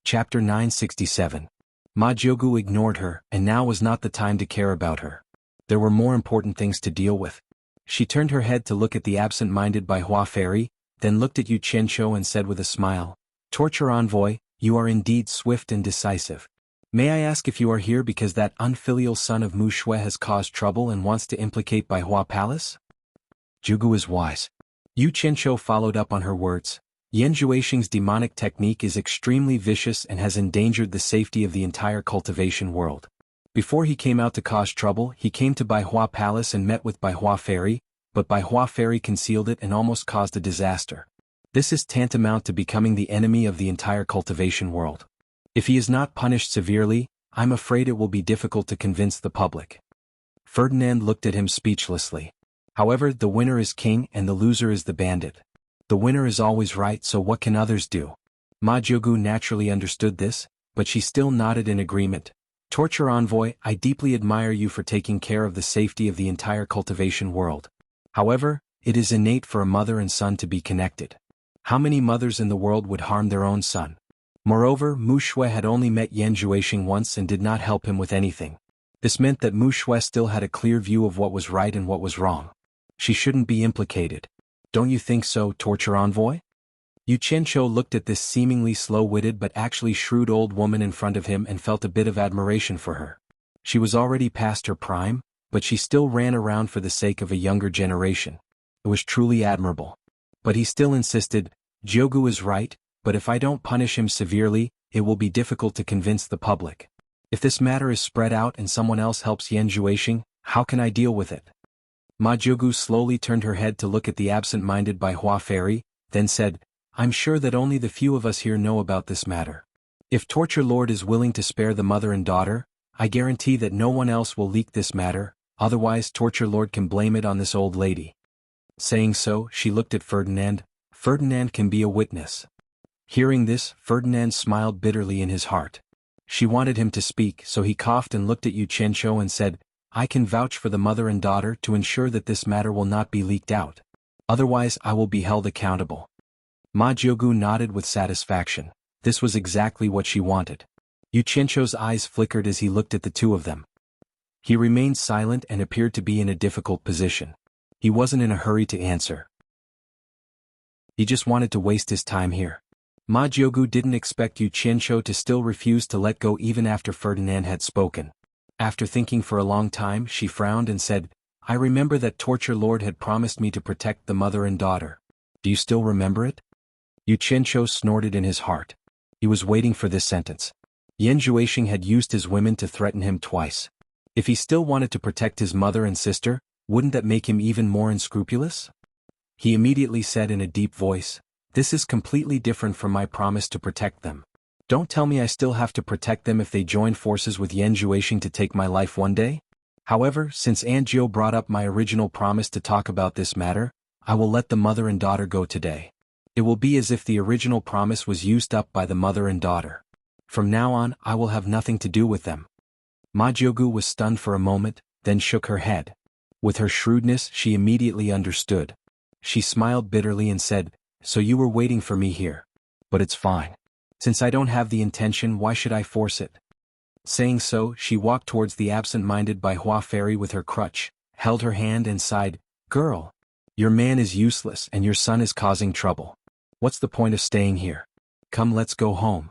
Chapter 967. Ma Jianghu ignored her, and now was not the time to care about her. There were more important things to deal with. She turned her head to look at the absent-minded Bai Hua Fairy, then looked at Yu Qianqiu and said with a smile, "Torture envoy, you are indeed swift and decisive. May I ask if you are here because that unfilial son of Mu Shui has caused trouble and wants to implicate Bai Hua Palace?" Jianghu is wise. Yu Qianqiu followed up on her words. Yan Zhuixing's demonic technique is extremely vicious and has endangered the safety of the entire cultivation world. Before he came out to cause trouble, he came to Bai Hua Palace and met with Bai Hua Fairy, but Bai Hua Fairy concealed it and almost caused a disaster. This is tantamount to becoming the enemy of the entire cultivation world. If he is not punished severely, I'm afraid it will be difficult to convince the public. Ferdinand looked at him speechlessly. However, the winner is king and the loser is the bandit. The winner is always right, so what can others do? Ma Jianghu naturally understood this, but she still nodded in agreement. "Torture envoy, I deeply admire you for taking care of the safety of the entire cultivation world. However, it is innate for a mother and son to be connected. How many mothers in the world would harm their own son? Moreover, Mu Shui had only met Yan Zhuixing once and did not help him with anything. This meant that Mu Shui still had a clear view of what was right and what was wrong. She shouldn't be implicated. Don't you think so, torture envoy?" Yu Qianqiu looked at this seemingly slow-witted but actually shrewd old woman in front of him and felt a bit of admiration for her. She was already past her prime, but she still ran around for the sake of a younger generation. It was truly admirable. But he still insisted, "Jianghu is right, but if I don't punish him severely, it will be difficult to convince the public. If this matter is spread out and someone else helps Yan Zhuixing, how can I deal with it?" Ma Jianghu slowly turned her head to look at the absent-minded Bai Hua Fairy, then said, "I'm sure that only the few of us here know about this matter. If Torture Lord is willing to spare the mother and daughter, I guarantee that no one else will leak this matter, otherwise Torture Lord can blame it on this old lady." Saying so, she looked at Ferdinand. "Ferdinand can be a witness." Hearing this, Ferdinand smiled bitterly in his heart. She wanted him to speak, so he coughed and looked at Yu Qianqiu and said, "I can vouch for the mother and daughter to ensure that this matter will not be leaked out. Otherwise I will be held accountable." Ma Jianghu nodded with satisfaction. This was exactly what she wanted. Yu Qianqiu's eyes flickered as he looked at the two of them. He remained silent and appeared to be in a difficult position. He wasn't in a hurry to answer. He just wanted to waste his time here. Ma Jianghu didn't expect Yu Qianqiu to still refuse to let go even after Ferdinand had spoken. After thinking for a long time, she frowned and said, "I remember that Torture Lord had promised me to protect the mother and daughter. Do you still remember it?" Yu Qianqiu snorted in his heart. He was waiting for this sentence. Yan Zhuixing had used his women to threaten him twice. If he still wanted to protect his mother and sister, wouldn't that make him even more unscrupulous? He immediately said in a deep voice, "This is completely different from my promise to protect them. Don't tell me I still have to protect them if they join forces with Yan Zhuixing to take my life one day? However, since Aunt Jiao brought up my original promise to talk about this matter, I will let the mother and daughter go today. It will be as if the original promise was used up by the mother and daughter." From now on, I will have nothing to do with them. Ma Jiugu was stunned for a moment, then shook her head. With her shrewdness, she immediately understood. She smiled bitterly and said, "So you were waiting for me here. But it's fine. Since I don't have the intention, why should I force it?" Saying so, she walked towards the absent-minded Bai Hua fairy with her crutch, held her hand and sighed, "Girl, your man is useless and your son is causing trouble. What's the point of staying here? Come, let's go home."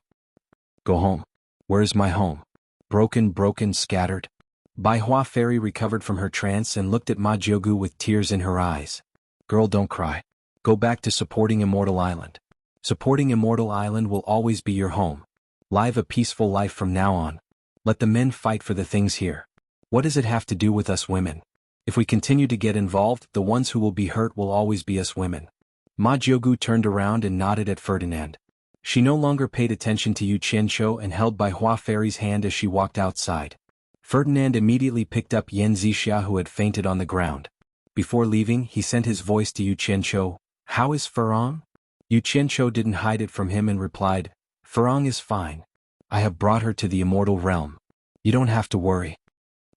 "Go home? Where is my home? Broken, scattered." Bai Hua fairy recovered from her trance and looked at Ma Jiugu with tears in her eyes. "Girl, don't cry. Go back to supporting Immortal Island. Supporting Immortal Island will always be your home. Live a peaceful life from now on. Let the men fight for the things here. What does it have to do with us women? If we continue to get involved, the ones who will be hurt will always be us women." Ma Jiugu turned around and nodded at Ferdinand. She no longer paid attention to Yu Qianqiu and held Bai Hua fairy's hand as she walked outside. Ferdinand immediately picked up xianxia who had fainted on the ground. Before leaving, he sent his voice to Yu Qianqiu, "How is Ferrong?" Yu Qianqiu didn't hide it from him and replied, "Ferrong is fine. I have brought her to the immortal realm. You don't have to worry."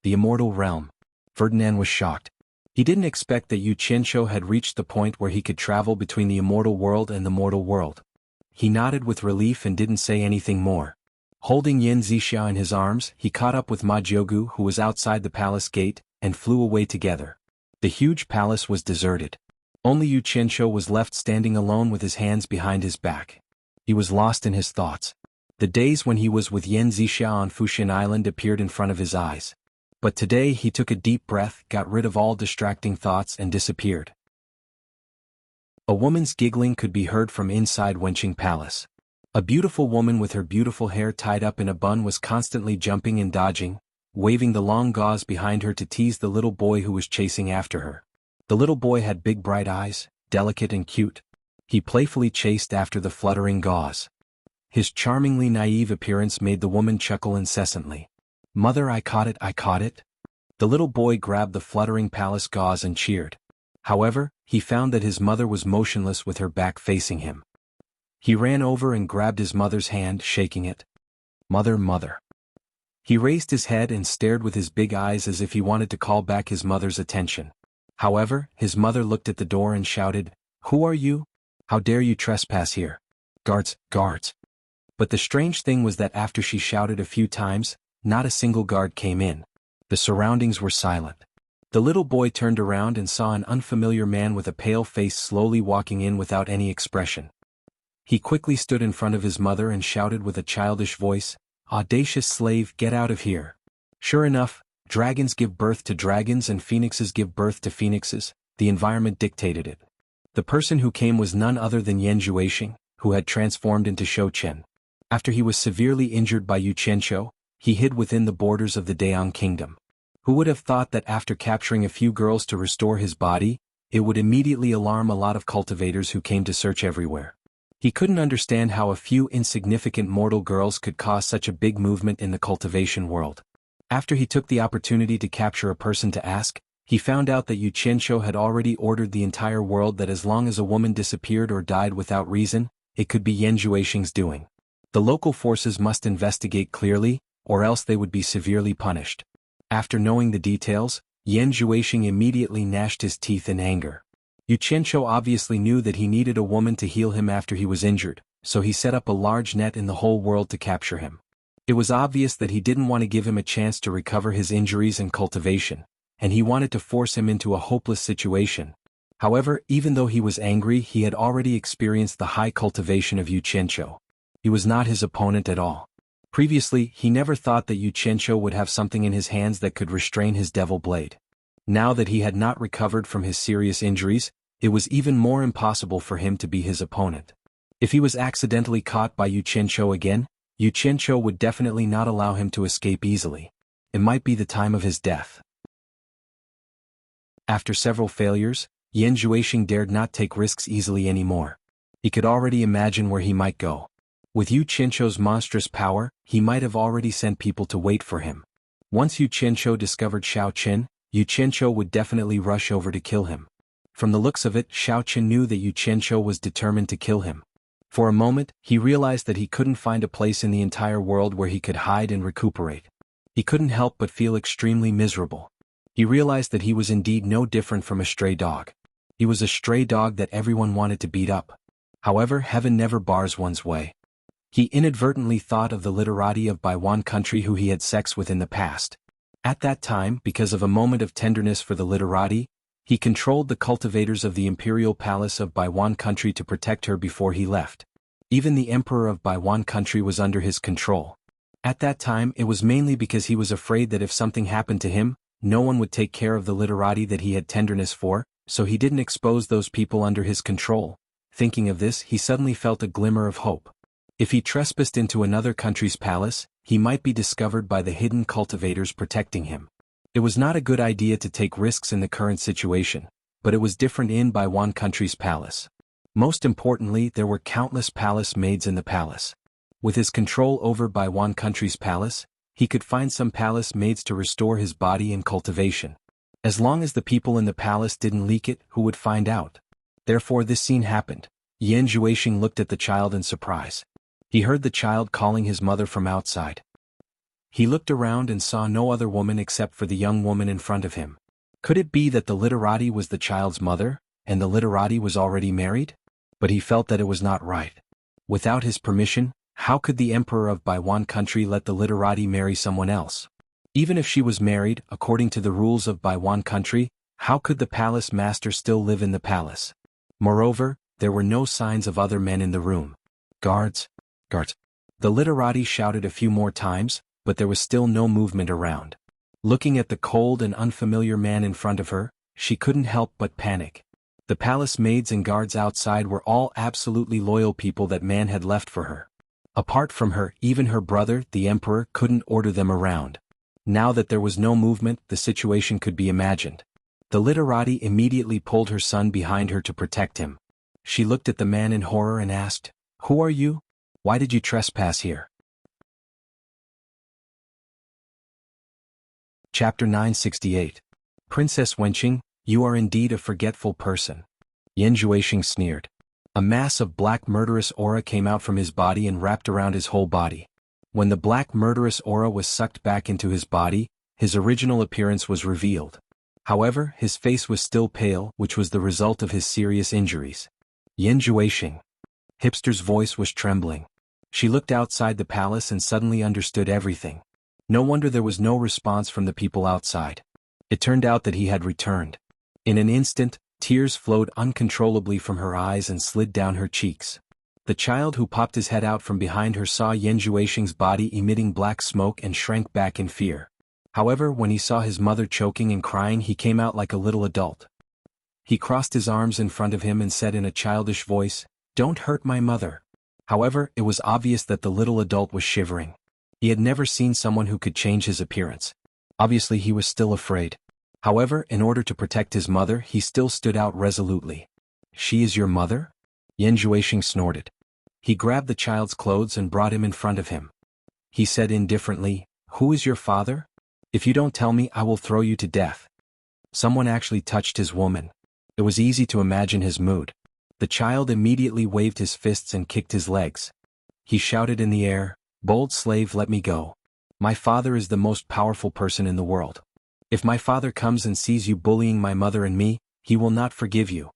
The immortal realm. Ferdinand was shocked. He didn't expect that Yu Qianqiu had reached the point where he could travel between the immortal world and the mortal world. He nodded with relief and didn't say anything more. Holding Yin Zixia in his arms, he caught up with Ma Jiugu who was outside the palace gate, and flew away together. The huge palace was deserted. Only Yu Qianqiu was left standing alone with his hands behind his back. He was lost in his thoughts. The days when he was with Yin Zixia on Fuxian Island appeared in front of his eyes. But today he took a deep breath, got rid of all distracting thoughts and disappeared. A woman's giggling could be heard from inside Wenqing Palace. A beautiful woman with her beautiful hair tied up in a bun was constantly jumping and dodging, waving the long gauze behind her to tease the little boy who was chasing after her. The little boy had big bright eyes, delicate and cute. He playfully chased after the fluttering gauze. His charmingly naive appearance made the woman chuckle incessantly. "Mother, I caught it, I caught it." The little boy grabbed the fluttering palace gauze and cheered. However, he found that his mother was motionless with her back facing him. He ran over and grabbed his mother's hand, shaking it. "Mother, mother." He raised his head and stared with his big eyes as if he wanted to call back his mother's attention. However, his mother looked at the door and shouted, "Who are you? How dare you trespass here? Guards, guards." But the strange thing was that after she shouted a few times, not a single guard came in. The surroundings were silent. The little boy turned around and saw an unfamiliar man with a pale face slowly walking in without any expression. He quickly stood in front of his mother and shouted with a childish voice, "Audacious slave, get out of here." Sure enough, dragons give birth to dragons and phoenixes give birth to phoenixes. The environment dictated it. The person who came was none other than Yan Zhuixing, who had transformed into Shou Chen. After he was severely injured by Yu Qianqiu, he hid within the borders of the Dayang kingdom. Who would have thought that after capturing a few girls to restore his body, it would immediately alarm a lot of cultivators who came to search everywhere. He couldn't understand how a few insignificant mortal girls could cause such a big movement in the cultivation world. After he took the opportunity to capture a person to ask, he found out that Yu Qianqiu had already ordered the entire world that as long as a woman disappeared or died without reason, it could be Yan Zhuixing's doing. The local forces must investigate clearly, or else they would be severely punished. After knowing the details, Yan Zhuixing immediately gnashed his teeth in anger. Yu Qianqiu obviously knew that he needed a woman to heal him after he was injured, so he set up a large net in the whole world to capture him. It was obvious that he didn't want to give him a chance to recover his injuries and cultivation, and he wanted to force him into a hopeless situation. However, even though he was angry, he had already experienced the high cultivation of Yu Qianqiu. He was not his opponent at all. Previously, he never thought that Yu Qianqiu would have something in his hands that could restrain his devil blade. Now that he had not recovered from his serious injuries, it was even more impossible for him to be his opponent. If he was accidentally caught by Yu Qianqiu again, Yu Qianqiu would definitely not allow him to escape easily. It might be the time of his death. After several failures, Yan Zhuixing dared not take risks easily anymore. He could already imagine where he might go. With Yu Qianqiu's monstrous power, he might have already sent people to wait for him. Once Yu Qianqiu discovered Shao Qin, Yu Qianqiu would definitely rush over to kill him. From the looks of it, Shao Qin knew that Yu Qianqiu was determined to kill him. For a moment, he realized that he couldn't find a place in the entire world where he could hide and recuperate. He couldn't help but feel extremely miserable. He realized that he was indeed no different from a stray dog. He was a stray dog that everyone wanted to beat up. However, heaven never bars one's way. He inadvertently thought of the literati of Baiwan country who he had sex with in the past. At that time, because of a moment of tenderness for the literati, he controlled the cultivators of the imperial palace of Baiwan country to protect her before he left. Even the emperor of Baiwan country was under his control. At that time it was mainly because he was afraid that if something happened to him, no one would take care of the literati that he had tenderness for, so he didn't expose those people under his control. Thinking of this, he suddenly felt a glimmer of hope. If he trespassed into another country's palace, he might be discovered by the hidden cultivators protecting him. It was not a good idea to take risks in the current situation, but it was different in Baiwan country's palace. Most importantly, there were countless palace maids in the palace. With his control over Baiwan country's palace, he could find some palace maids to restore his body in cultivation. As long as the people in the palace didn't leak it, who would find out? Therefore this scene happened. Yan Zhuixing looked at the child in surprise. He heard the child calling his mother from outside. He looked around and saw no other woman except for the young woman in front of him. Could it be that the literati was the child's mother, and the literati was already married? But he felt that it was not right. Without his permission, how could the emperor of Baiwan country let the literati marry someone else? Even if she was married, according to the rules of Baiwan country, how could the palace master still live in the palace? Moreover, there were no signs of other men in the room. Guards! Guards! The literati shouted a few more times, but there was still no movement around. Looking at the cold and unfamiliar man in front of her, she couldn't help but panic. The palace maids and guards outside were all absolutely loyal people that man had left for her. Apart from her, even her brother, the emperor, couldn't order them around. Now that there was no movement, the situation could be imagined. The literati immediately pulled her son behind her to protect him. She looked at the man in horror and asked, "Who are you? Why did you trespass here?" Chapter 968. Princess Wenqing, you are indeed a forgetful person. Yan Zhuixing sneered. A mass of black murderous aura came out from his body and wrapped around his whole body. When the black murderous aura was sucked back into his body, his original appearance was revealed. However, his face was still pale, which was the result of his serious injuries. Yan Zhuixing. Hipster's voice was trembling. She looked outside the palace and suddenly understood everything. No wonder there was no response from the people outside. It turned out that he had returned. In an instant, tears flowed uncontrollably from her eyes and slid down her cheeks. The child who popped his head out from behind her saw Yan Zhuixing's body emitting black smoke and shrank back in fear. However, when he saw his mother choking and crying, he came out like a little adult. He crossed his arms in front of him and said in a childish voice, "Don't hurt my mother." However, it was obvious that the little adult was shivering. He had never seen someone who could change his appearance. Obviously he was still afraid. However, in order to protect his mother, he still stood out resolutely. "She is your mother?" Yan Zhuixing snorted. He grabbed the child's clothes and brought him in front of him. He said indifferently, "Who is your father? If you don't tell me, I will throw you to death." Someone actually touched his woman. It was easy to imagine his mood. The child immediately waved his fists and kicked his legs. He shouted in the air, "Bold slave, let me go. My father is the most powerful person in the world. If my father comes and sees you bullying my mother and me, he will not forgive you."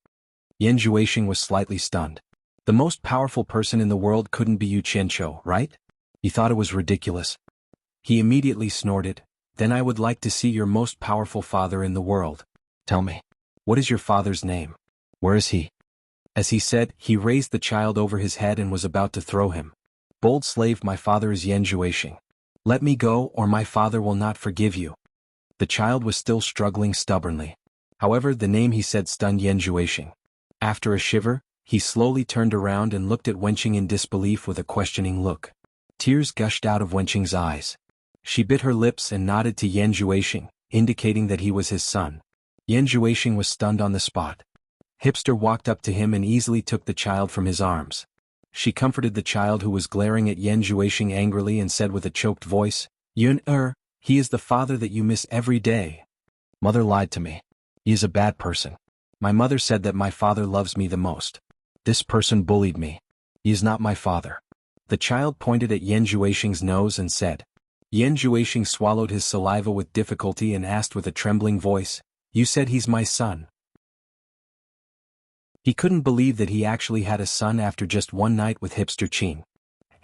Yan Zhuixing was slightly stunned. The most powerful person in the world couldn't be Yu Qianqiu, right? He thought it was ridiculous. He immediately snorted, "Then I would like to see your most powerful father in the world. Tell me, what is your father's name? Where is he?" As he said, he raised the child over his head and was about to throw him. "Bold slave, my father is Yan Zhuixing. Let me go or my father will not forgive you." The child was still struggling stubbornly. However, the name he said stunned Yan Zhuixing. After a shiver, he slowly turned around and looked at Wenqing in disbelief with a questioning look. Tears gushed out of Wenqing's eyes. She bit her lips and nodded to Yan Zhuixing, indicating that he was his son. Yan Zhuixing was stunned on the spot. Hipster walked up to him and easily took the child from his arms. She comforted the child who was glaring at Yan Zhuixing angrily and said with a choked voice, He is the father that you miss every day." "Mother lied to me. He is a bad person. My mother said that my father loves me the most. This person bullied me. He is not my father. The child pointed at Yan Zhuixing's nose and said. Yan Zhuixing swallowed his saliva with difficulty and asked with a trembling voice, "You said he's my son?" He couldn't believe that he actually had a son after just one night with Hipster Qing.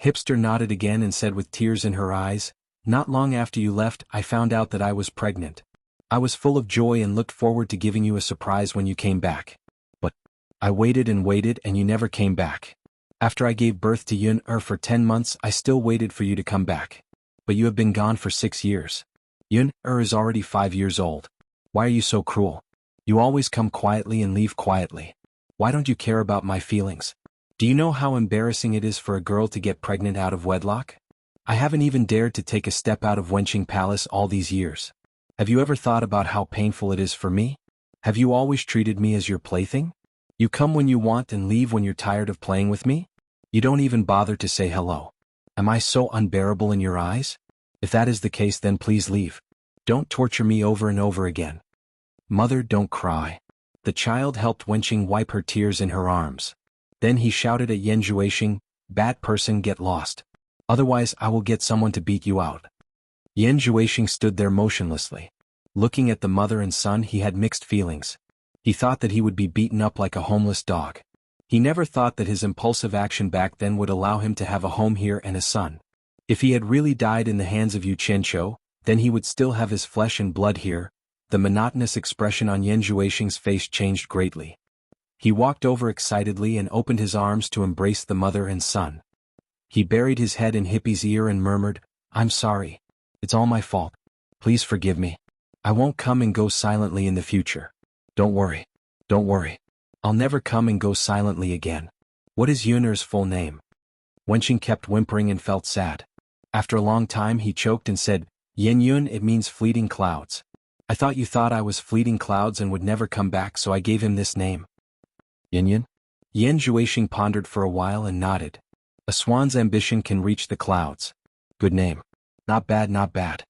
Hipster nodded again and said with tears in her eyes, "Not long after you left, I found out that I was pregnant. I was full of joy and looked forward to giving you a surprise when you came back. But I waited and waited and you never came back. After I gave birth to Yun for 10 months I still waited for you to come back. But you have been gone for 6 years. Yun is already 5 years old. Why are you so cruel? You always come quietly and leave quietly. Why don't you care about my feelings? Do you know how embarrassing it is for a girl to get pregnant out of wedlock? I haven't even dared to take a step out of Wenqing Palace all these years. Have you ever thought about how painful it is for me? Have you always treated me as your plaything? You come when you want and leave when you're tired of playing with me? You don't even bother to say hello. Am I so unbearable in your eyes? If that is the case, then please leave. Don't torture me over and over again." "Mother, don't cry." The child helped Wenqing wipe her tears in her arms. Then he shouted at Yan Zhuixing, "Bad person, get lost. Otherwise I will get someone to beat you out." Yan Zhuixing stood there motionlessly. Looking at the mother and son, he had mixed feelings. He thought that he would be beaten up like a homeless dog. He never thought that his impulsive action back then would allow him to have a home here and a son. If he had really died in the hands of Yu Qianqiu, then he would still have his flesh and blood here. The monotonous expression on Yan Zhuixing's face changed greatly. He walked over excitedly and opened his arms to embrace the mother and son. He buried his head in Hippie's ear and murmured, "I'm sorry. It's all my fault. Please forgive me. I won't come and go silently in the future. Don't worry. Don't worry. I'll never come and go silently again." "What is Yun'er's full name?" Wenqing kept whimpering and felt sad. After a long time he choked and said, "Yen Yun, it means fleeting clouds. I thought you thought I was fleeting clouds and would never come back, so I gave him this name." "Yen Yun?" Yan Zhuixing pondered for a while and nodded. "A swan's ambition can reach the clouds. Good name. Not bad, not bad."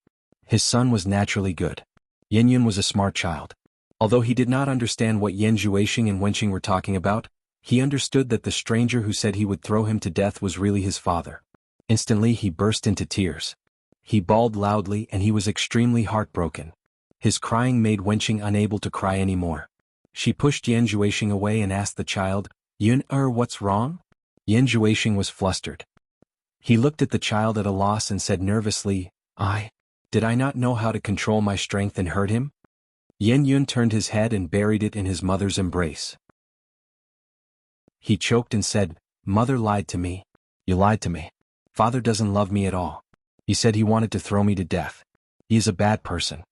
His son was naturally good. Yen Yun was a smart child. Although he did not understand what Yan Zhuixing and Wenqing were talking about, he understood that the stranger who said he would throw him to death was really his father. Instantly he burst into tears. He bawled loudly and he was extremely heartbroken. His crying made Wenqing unable to cry anymore. She pushed Yan Zhuixing away and asked the child, "Yun, what's wrong?" Yan Zhuixing was flustered. He looked at the child at a loss and said nervously, Did I not know how to control my strength and hurt him?" Yen Yun turned his head and buried it in his mother's embrace. He choked and said, "Mother lied to me. You lied to me. Father doesn't love me at all. He said he wanted to throw me to death. He is a bad person."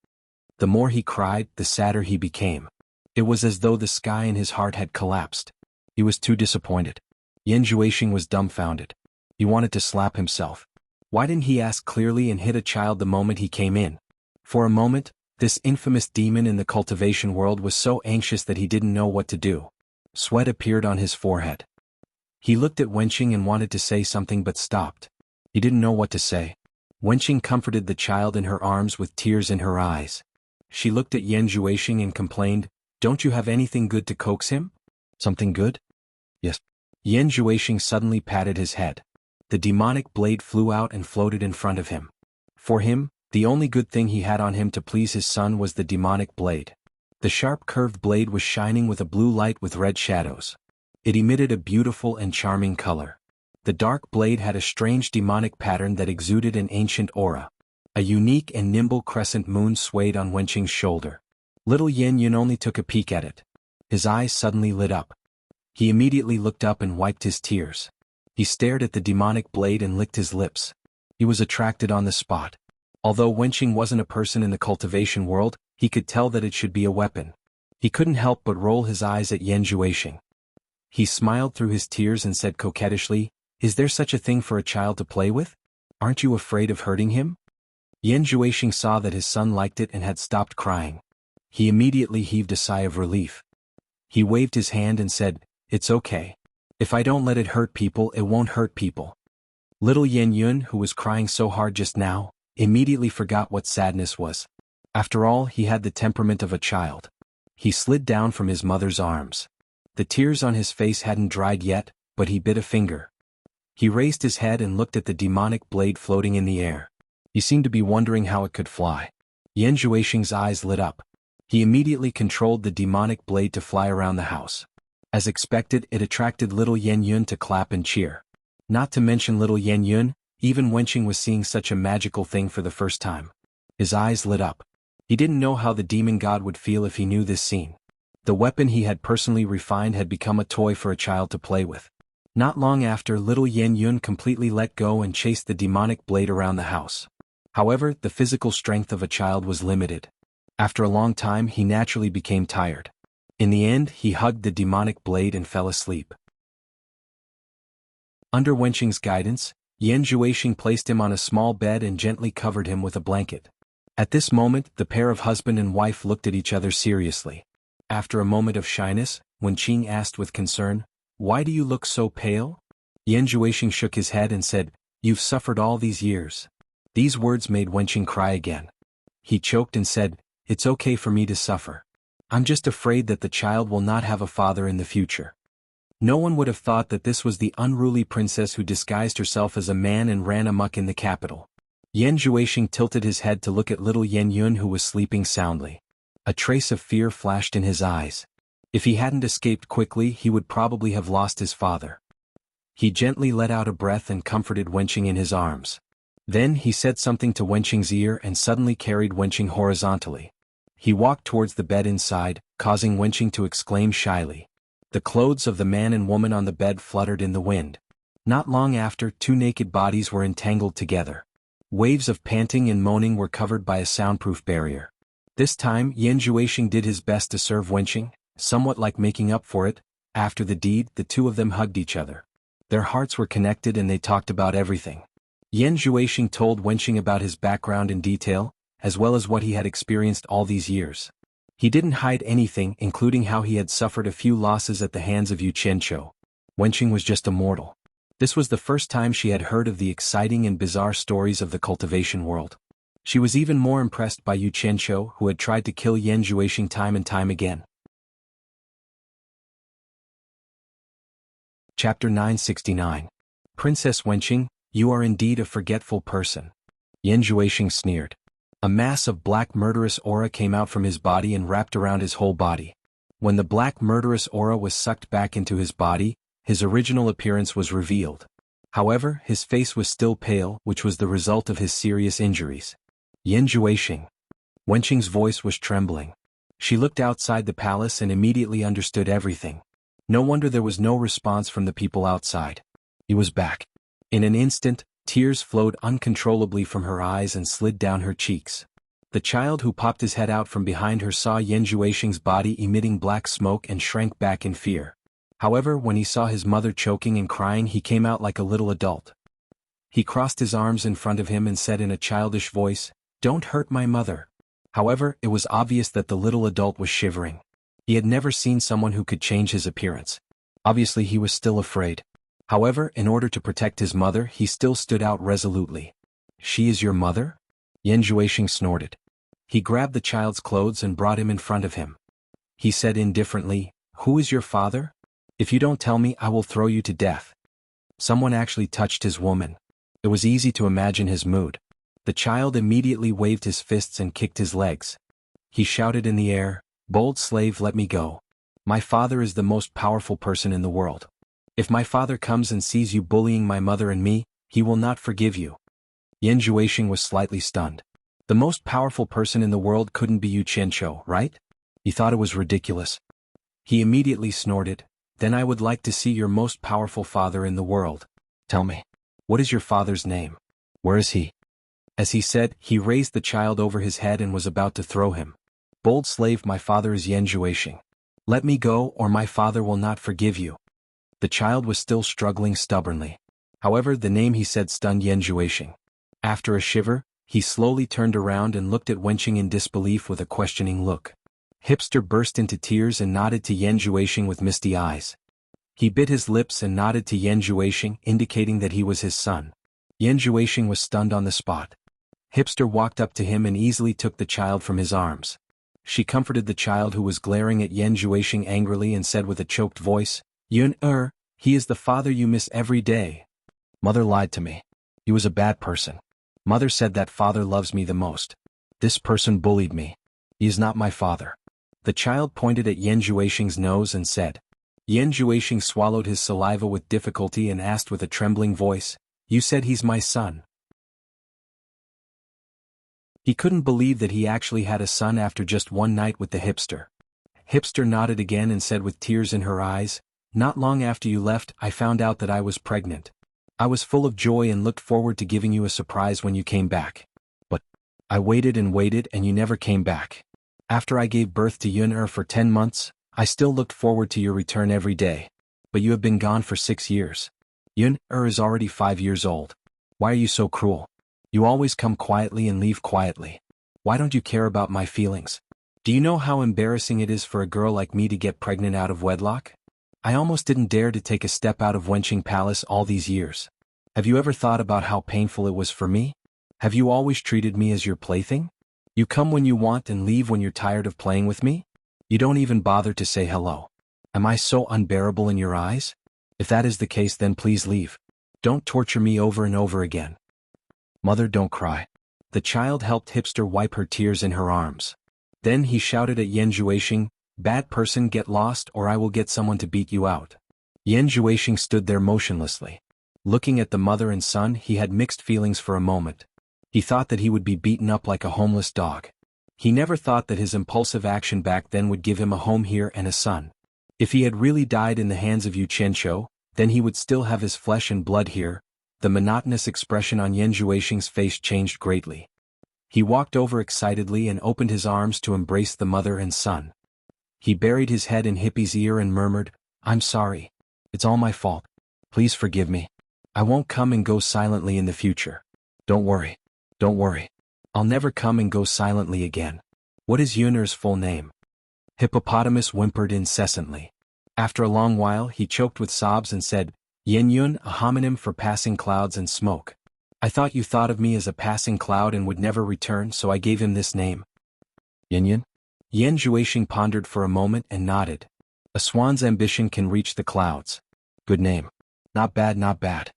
The more he cried, the sadder he became. It was as though the sky in his heart had collapsed. He was too disappointed. Yan Zhuixing was dumbfounded. He wanted to slap himself. Why didn't he ask clearly and hit a child the moment he came in? For a moment, this infamous demon in the cultivation world was so anxious that he didn't know what to do. Sweat appeared on his forehead. He looked at Wenqing and wanted to say something but stopped. He didn't know what to say. Wenqing comforted the child in her arms with tears in her eyes. She looked at Yan Zhuixing and complained, "Don't you have anything good to coax him?" "Something good?" "Yes." Yan Zhuixing suddenly patted his head. The demonic blade flew out and floated in front of him. For him, the only good thing he had on him to please his son was the demonic blade. The sharp curved blade was shining with a blue light with red shadows. It emitted a beautiful and charming color. The dark blade had a strange demonic pattern that exuded an ancient aura. A unique and nimble crescent moon swayed on Wenqing's shoulder. Little Yen Yun only took a peek at it. His eyes suddenly lit up. He immediately looked up and wiped his tears. He stared at the demonic blade and licked his lips. He was attracted on the spot. Although Wenqing wasn't a person in the cultivation world, he could tell that it should be a weapon. He couldn't help but roll his eyes at Yan Zhuixing. He smiled through his tears and said coquettishly, "Is there such a thing for a child to play with? Aren't you afraid of hurting him?" Yan Zhuixing saw that his son liked it and had stopped crying. He immediately heaved a sigh of relief. He waved his hand and said, "It's okay. If I don't let it hurt people, it won't hurt people." Little Yen Yun, who was crying so hard just now, immediately forgot what sadness was. After all, he had the temperament of a child. He slid down from his mother's arms. The tears on his face hadn't dried yet, but he bit a finger. He raised his head and looked at the demonic blade floating in the air. He seemed to be wondering how it could fly. Yan Zhuixing's eyes lit up. He immediately controlled the demonic blade to fly around the house. As expected, it attracted little Yan Yun to clap and cheer. Not to mention little Yan Yun, even Wenqing was seeing such a magical thing for the first time. His eyes lit up. He didn't know how the demon god would feel if he knew this scene. The weapon he had personally refined had become a toy for a child to play with. Not long after, little Yan Yun completely let go and chased the demonic blade around the house. However, the physical strength of a child was limited. After a long time, he naturally became tired. In the end, he hugged the demonic blade and fell asleep. Under Wenqing's guidance, Yan Zhuixing placed him on a small bed and gently covered him with a blanket. At this moment, the pair of husband and wife looked at each other seriously. After a moment of shyness, Wenqing asked with concern, "Why do you look so pale?" Yan Zhuixing shook his head and said, "You've suffered all these years." These words made Wenqing cry again. He choked and said, "It's okay for me to suffer. I'm just afraid that the child will not have a father in the future." No one would have thought that this was the unruly princess who disguised herself as a man and ran amok in the capital. Yan Zhuixing tilted his head to look at little Yan Yun, who was sleeping soundly. A trace of fear flashed in his eyes. If he hadn't escaped quickly, he would probably have lost his father. He gently let out a breath and comforted Wenqing in his arms. Then he said something to Wenqing's ear and suddenly carried Wenqing horizontally. He walked towards the bed inside, causing Wenqing to exclaim shyly. The clothes of the man and woman on the bed fluttered in the wind. Not long after, two naked bodies were entangled together. Waves of panting and moaning were covered by a soundproof barrier. This time, Yan Zhuixing did his best to serve Wenqing, somewhat like making up for it. After the deed, the two of them hugged each other. Their hearts were connected and they talked about everything. Yan Zhuixing told Wenqing about his background in detail, as well as what he had experienced all these years. He didn't hide anything, including how he had suffered a few losses at the hands of Yu Qianqiu. Wenqing was just a mortal. This was the first time she had heard of the exciting and bizarre stories of the cultivation world. She was even more impressed by Yu Qianqiu, who had tried to kill Yan Zhuixing time and time again. Chapter 969. Princess Wenqing, you are indeed a forgetful person. Yan Zhuixing sneered. A mass of black murderous aura came out from his body and wrapped around his whole body. When the black murderous aura was sucked back into his body, his original appearance was revealed. However, his face was still pale, which was the result of his serious injuries. Yan Zhuixing. Wenqing's voice was trembling. She looked outside the palace and immediately understood everything. No wonder there was no response from the people outside. He was back. In an instant, tears flowed uncontrollably from her eyes and slid down her cheeks. The child who popped his head out from behind her saw Yan Zhuixing's body emitting black smoke and shrank back in fear. However, when he saw his mother choking and crying, he came out like a little adult. He crossed his arms in front of him and said in a childish voice, "Don't hurt my mother." However, it was obvious that the little adult was shivering. He had never seen someone who could change his appearance. Obviously, he was still afraid. However, in order to protect his mother, he still stood out resolutely. "She is your mother?" Yan Zhuixing snorted. He grabbed the child's clothes and brought him in front of him. He said indifferently, "Who is your father? If you don't tell me, I will throw you to death." Someone actually touched his woman. It was easy to imagine his mood. The child immediately waved his fists and kicked his legs. He shouted in the air, "Bold slave, let me go. My father is the most powerful person in the world. If my father comes and sees you bullying my mother and me, he will not forgive you." Yan Zhuixing was slightly stunned. The most powerful person in the world couldn't be Yu Qianqiu, right? He thought it was ridiculous. He immediately snorted, "Then I would like to see your most powerful father in the world. Tell me, what is your father's name? Where is he?" As he said, he raised the child over his head and was about to throw him. "Bold slave, my father is Yan Zhuixing. Let me go or my father will not forgive you." The child was still struggling stubbornly. However, the name he said stunned Yan Zhuixing. After a shiver, he slowly turned around and looked at Wenqing in disbelief with a questioning look. Hipster burst into tears and nodded to Yan Zhuixing with misty eyes. He bit his lips and nodded to Yan Zhuixing, indicating that he was his son. Yan Zhuixing was stunned on the spot. Hipster walked up to him and easily took the child from his arms. She comforted the child, who was glaring at Yan Zhuixing angrily, and said with a choked voice, "Yun, he is the father you miss every day." Mother lied to me. He was a bad person. Mother said that father loves me the most. This person bullied me. He is not my father. The child pointed at Yan Zhuixing's nose and said. Yan Zhuixing swallowed his saliva with difficulty and asked with a trembling voice, "You said he's my son." He couldn't believe that he actually had a son after just one night with the hipster. Hipster nodded again and said with tears in her eyes, "Not long after you left, I found out that I was pregnant. I was full of joy and looked forward to giving you a surprise when you came back. But I waited and waited and you never came back. After I gave birth to Yun for 10 months, I still looked forward to your return every day. But you have been gone for 6 years. Yun is already 5 years old. Why are you so cruel? You always come quietly and leave quietly. Why don't you care about my feelings? Do you know how embarrassing it is for a girl like me to get pregnant out of wedlock? I almost didn't dare to take a step out of Wenqing Palace all these years. Have you ever thought about how painful it was for me? Have you always treated me as your plaything? You come when you want and leave when you're tired of playing with me? You don't even bother to say hello. Am I so unbearable in your eyes? If that is the case, then please leave. Don't torture me over and over again." "Mother, don't cry." The child helped Hipster wipe her tears in her arms. Then he shouted at Yan Zhuixing, "Bad person, get lost or I will get someone to beat you out." Yan Zhuixing stood there motionlessly. Looking at the mother and son, he had mixed feelings for a moment. He thought that he would be beaten up like a homeless dog. He never thought that his impulsive action back then would give him a home here and a son. If he had really died in the hands of Yu Qianqiu, then he would still have his flesh and blood here. The monotonous expression on Yan Zhuixing's face changed greatly. He walked over excitedly and opened his arms to embrace the mother and son. He buried his head in Hippie's ear and murmured, "I'm sorry. It's all my fault. Please forgive me. I won't come and go silently in the future. Don't worry. Don't worry. I'll never come and go silently again." "What is Yun'er's full name?" Hippopotamus whimpered incessantly. After a long while he choked with sobs and said, "Yen Yun, a homonym for passing clouds and smoke. I thought you thought of me as a passing cloud and would never return, so I gave him this name." "Yen Yun?" Yan Zhuixing pondered for a moment and nodded. "A swan's ambition can reach the clouds. Good name. Not bad, not bad."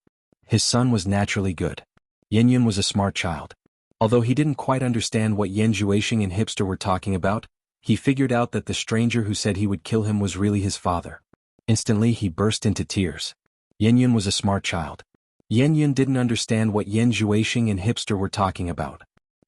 His son was naturally good. Yen Yun was a smart child. Although he didn't quite understand what Yan Zhuixing and Hipster were talking about, he figured out that the stranger who said he would kill him was really his father. Instantly he burst into tears. Yen Yun was a smart child. Yen Yun didn't understand what Yan Zhuixing and Hipster were talking about.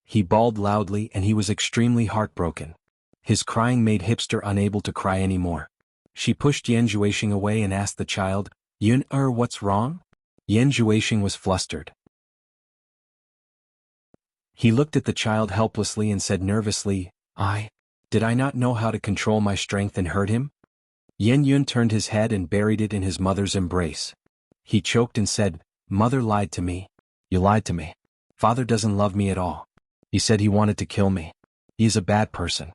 He bawled loudly and he was extremely heartbroken. His crying made Hipster unable to cry anymore. She pushed Yan Zhuixing away and asked the child, "Yun, what's wrong?" Yan Zhuixing was flustered. He looked at the child helplessly and said nervously, Did I not know how to control my strength and hurt him?" Yen Yun turned his head and buried it in his mother's embrace. He choked and said, "Mother lied to me. You lied to me. Father doesn't love me at all. He said he wanted to kill me. He is a bad person."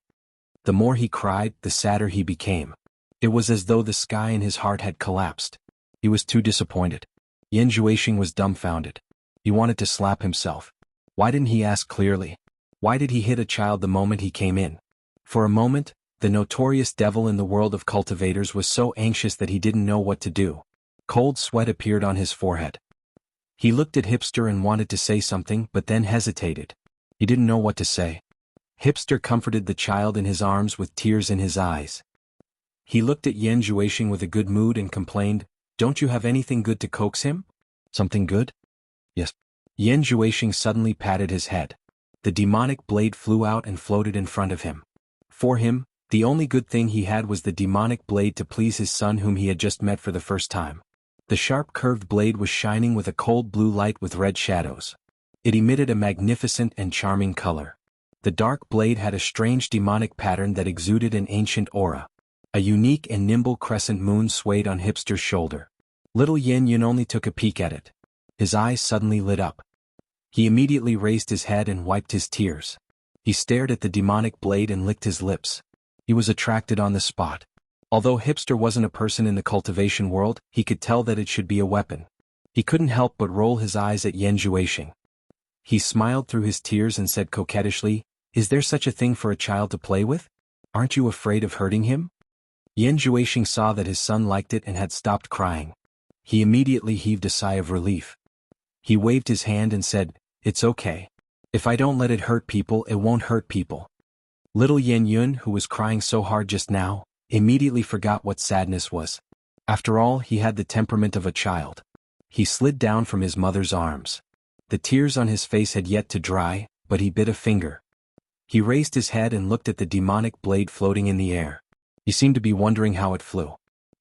The more he cried, the sadder he became. It was as though the sky in his heart had collapsed. He was too disappointed. Yan Zhuixing was dumbfounded. He wanted to slap himself. Why didn't he ask clearly? Why did he hit a child the moment he came in? For a moment, the notorious devil in the world of cultivators was so anxious that he didn't know what to do. Cold sweat appeared on his forehead. He looked at Hipster and wanted to say something but then hesitated. He didn't know what to say. Hipster comforted the child in his arms with tears in his eyes. He looked at Yan Zhuixing with a good mood and complained, "Don't you have anything good to coax him?" "Something good?" "Yes." Yan Zhuixing suddenly patted his head. The demonic blade flew out and floated in front of him. For him, the only good thing he had was the demonic blade to please his son whom he had just met for the first time. The sharp curved blade was shining with a cold blue light with red shadows. It emitted a magnificent and charming color. The dark blade had a strange demonic pattern that exuded an ancient aura. A unique and nimble crescent moon swayed on Hipster's shoulder. Little Yen Yun only took a peek at it. His eyes suddenly lit up. He immediately raised his head and wiped his tears. He stared at the demonic blade and licked his lips. He was attracted on the spot. Although Hipster wasn't a person in the cultivation world, he could tell that it should be a weapon. He couldn't help but roll his eyes at Yan Zhuixing. He smiled through his tears and said coquettishly, "Is there such a thing for a child to play with? Aren't you afraid of hurting him?" Yan Zhuixing saw that his son liked it and had stopped crying. He immediately heaved a sigh of relief. He waved his hand and said, "It's okay. If I don't let it hurt people, it won't hurt people." Little Xuanhuan, who was crying so hard just now, immediately forgot what sadness was. After all, he had the temperament of a child. He slid down from his mother's arms. The tears on his face had yet to dry, but he bit a finger. He raised his head and looked at the demonic blade floating in the air. He seemed to be wondering how it flew.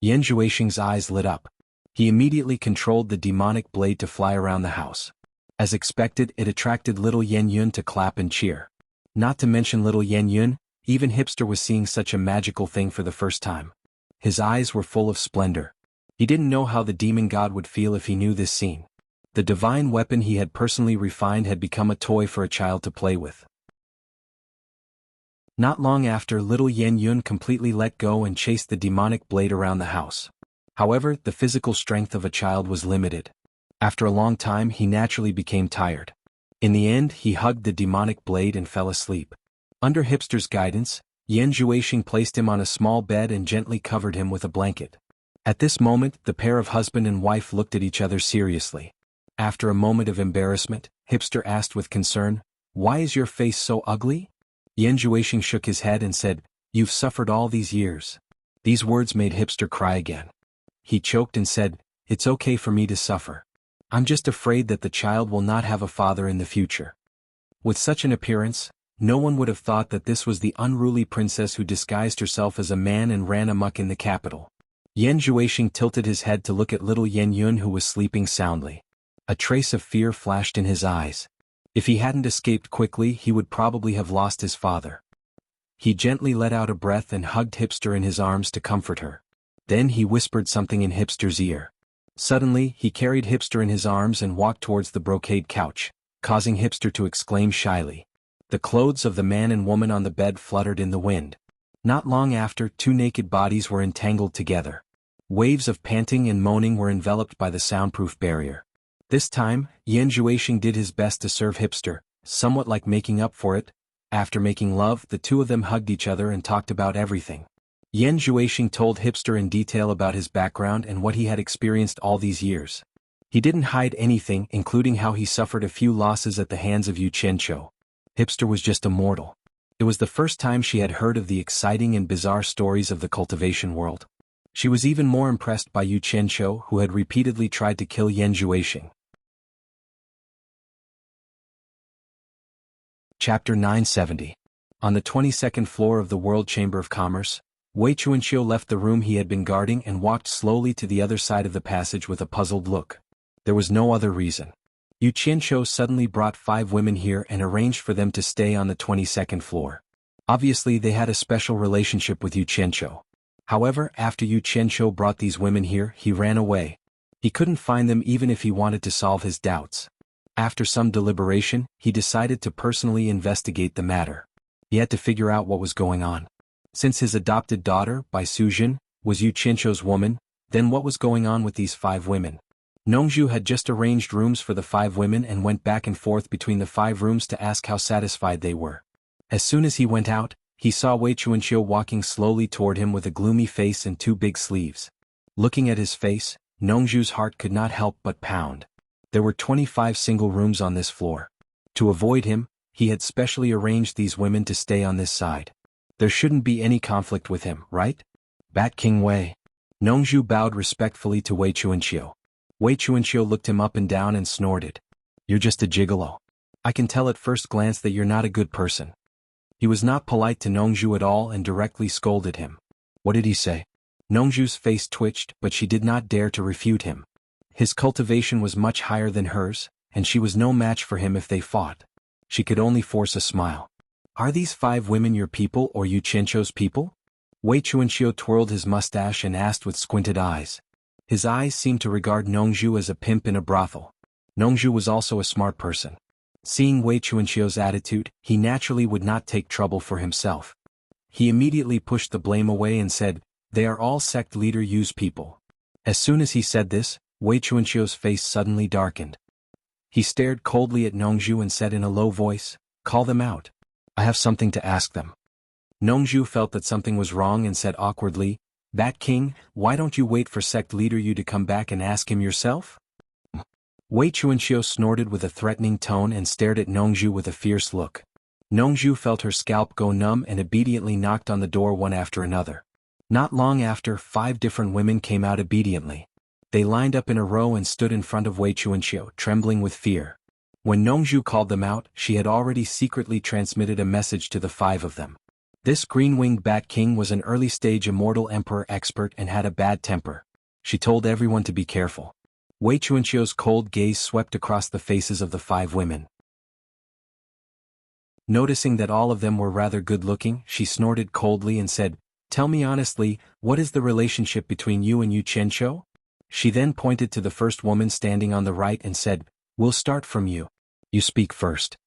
Xuanhuan's eyes lit up. He immediately controlled the demonic blade to fly around the house. As expected, it attracted little Xuanhuan to clap and cheer. Not to mention little Xuanhuan, even Hipster was seeing such a magical thing for the first time. His eyes were full of splendor. He didn't know how the demon god would feel if he knew this scene. The divine weapon he had personally refined had become a toy for a child to play with. Not long after, little Xuanhuan completely let go and chased the demonic blade around the house. However, the physical strength of a child was limited. After a long time, he naturally became tired. In the end, he hugged the demonic blade and fell asleep. Under Hipster's guidance, Xuanhuan placed him on a small bed and gently covered him with a blanket. At this moment, the pair of husband and wife looked at each other seriously. After a moment of embarrassment, Hipster asked with concern, "Why is your face so ugly?" Xuanhuan shook his head and said, "You've suffered all these years." These words made Hipster cry again. He choked and said, "It's okay for me to suffer. I'm just afraid that the child will not have a father in the future." With such an appearance, no one would have thought that this was the unruly princess who disguised herself as a man and ran amok in the capital. Xuanhuan tilted his head to look at little Xuanhuan, who was sleeping soundly. A trace of fear flashed in his eyes. If he hadn't escaped quickly, he would probably have lost his father. He gently let out a breath and hugged Hipster in his arms to comfort her. Then he whispered something in Hipster's ear. Suddenly, he carried Hipster in his arms and walked towards the brocade couch, causing Hipster to exclaim shyly. The clothes of the man and woman on the bed fluttered in the wind. Not long after, two naked bodies were entangled together. Waves of panting and moaning were enveloped by the soundproof barrier. This time, Xuanhuan did his best to serve Hipster, somewhat like making up for it. After making love, the two of them hugged each other and talked about everything. Xuanhuan told Hipster in detail about his background and what he had experienced all these years. He didn't hide anything, including how he suffered a few losses at the hands of Xianxia. Hipster was just a mortal. It was the first time she had heard of the exciting and bizarre stories of the cultivation world. She was even more impressed by Xianxia, who had repeatedly tried to kill Xuanhuan. Chapter 970. On the 22nd floor of the World Chamber of Commerce, Xianxia left the room he had been guarding and walked slowly to the other side of the passage with a puzzled look. There was no other reason. Xianxia suddenly brought 5 women here and arranged for them to stay on the 22nd floor. Obviously, they had a special relationship with Xianxia. However, after Xianxia brought these women here, he ran away. He couldn't find them even if he wanted to solve his doubts. After some deliberation, he decided to personally investigate the matter. He had to figure out what was going on. Since his adopted daughter, Bai Sujin, was Xianxia's woman, then what was going on with these 5 women? Nongzhu had just arranged rooms for the 5 women and went back and forth between the 5 rooms to ask how satisfied they were. As soon as he went out, he saw Xianxia walking slowly toward him with a gloomy face and 2 big sleeves. Looking at his face, Nongzhu's heart could not help but pound. There were 25 single rooms on this floor. To avoid him, he had specially arranged these women to stay on this side. There shouldn't be any conflict with him, right? Bat King Wei. Nongzhu bowed respectfully to Xianxia. Xianxia looked him up and down and snorted. "You're just a gigolo. I can tell at first glance that you're not a good person." He was not polite to Nongzhu at all and directly scolded him. What did he say? Nongzhu's face twitched, but she did not dare to refute him. His cultivation was much higher than hers, and she was no match for him if they fought. She could only force a smile. "Are these 5 women your people or Xianxia's people?" Xianxia twirled his mustache and asked with squinted eyes. His eyes seemed to regard Nongzhu as a pimp in a brothel. Nongzhu was also a smart person. Seeing Xianxia's attitude, he naturally would not take trouble for himself. He immediately pushed the blame away and said, "They are all sect leader Yu's people." As soon as he said this, Xianxia's face suddenly darkened. He stared coldly at Nongzhu and said in a low voice, "Call them out. I have something to ask them." Nongzhu felt that something was wrong and said awkwardly, "Bat King, why don't you wait for sect leader Yu to come back and ask him yourself?" Wei Chuanxiu snorted with a threatening tone and stared at Nongzhu with a fierce look. Nongzhu felt her scalp go numb and obediently knocked on the door one after another. Not long after, 5 different women came out obediently. They lined up in a row and stood in front of Wei Chuanxiu, trembling with fear. When Nongzhu called them out, she had already secretly transmitted a message to the 5 of them. This green-winged bat king was an early-stage immortal emperor expert and had a bad temper. She told everyone to be careful. Wei Chuanxiu's cold gaze swept across the faces of the 5 women. Noticing that all of them were rather good-looking, she snorted coldly and said, "Tell me honestly, what is the relationship between you and Yu Qianqiu?" She then pointed to the first woman standing on the right and said, "We'll start from you. You speak first."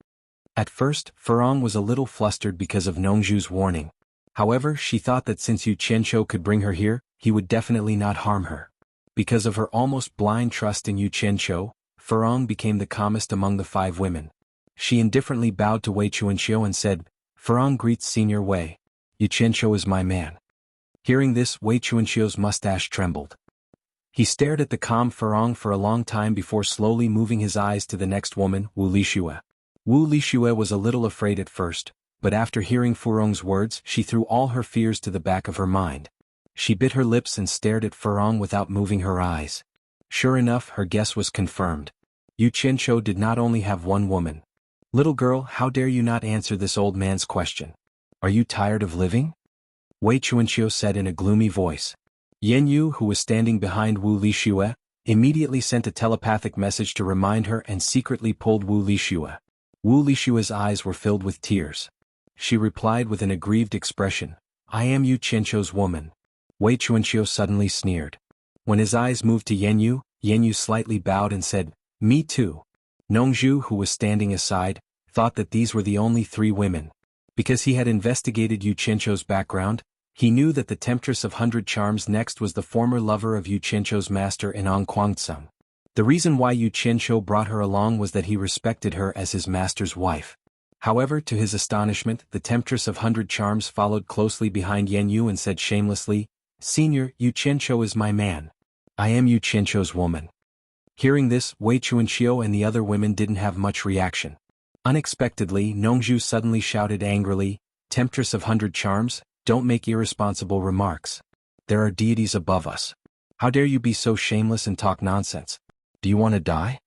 At first, Furong was a little flustered because of Nongzhu's warning. However, she thought that since Yu Qianqiu could bring her here, he would definitely not harm her. Because of her almost blind trust in Yu Qianqiu, Furong became the calmest among the 5 women. She indifferently bowed to Wei Chuanxiu and said, "Furong greets Senior Wei. Yu Qianqiu is my man." Hearing this, Wei Chuanxiu's mustache trembled. He stared at the calm Furong for a long time before slowly moving his eyes to the next woman, Wu Lixue. Wu Lixue was a little afraid at first, but after hearing Furong's words, she threw all her fears to the back of her mind. She bit her lips and stared at Furong without moving her eyes. Sure enough, her guess was confirmed. Yu Qianqiu did not only have one woman. "Little girl, how dare you not answer this old man's question? Are you tired of living?" Wei Chuanqiu said in a gloomy voice. Yan Yu, who was standing behind Wu Lixue, immediately sent a telepathic message to remind her and secretly pulled Wu Lixue. Wu Lixue's eyes were filled with tears. She replied with an aggrieved expression, "I am Yu Qianqiu's woman." Wei Chuanqiu suddenly sneered. When his eyes moved to Yan Yu slightly bowed and said, "Me too." Nongzhu, who was standing aside, thought that these were the only 3 women. Because he had investigated Yu Qianqiu's background, he knew that the Temptress of 100 Charms next was the former lover of Yu Qianqiu's master in Kuangtsung. The reason why Yu Qianqiu brought her along was that he respected her as his master's wife. However, to his astonishment, the Temptress of 100 Charms followed closely behind Yan Yu and said shamelessly, "Senior, Yu Qianqiu is my man. I am Yu Qianqiu's woman." Hearing this, Wei Chuanqiu and the other women didn't have much reaction. Unexpectedly, Nongzhu suddenly shouted angrily, "Temptress of 100 Charms, don't make irresponsible remarks. There are deities above us. How dare you be so shameless and talk nonsense? Do you want to die?"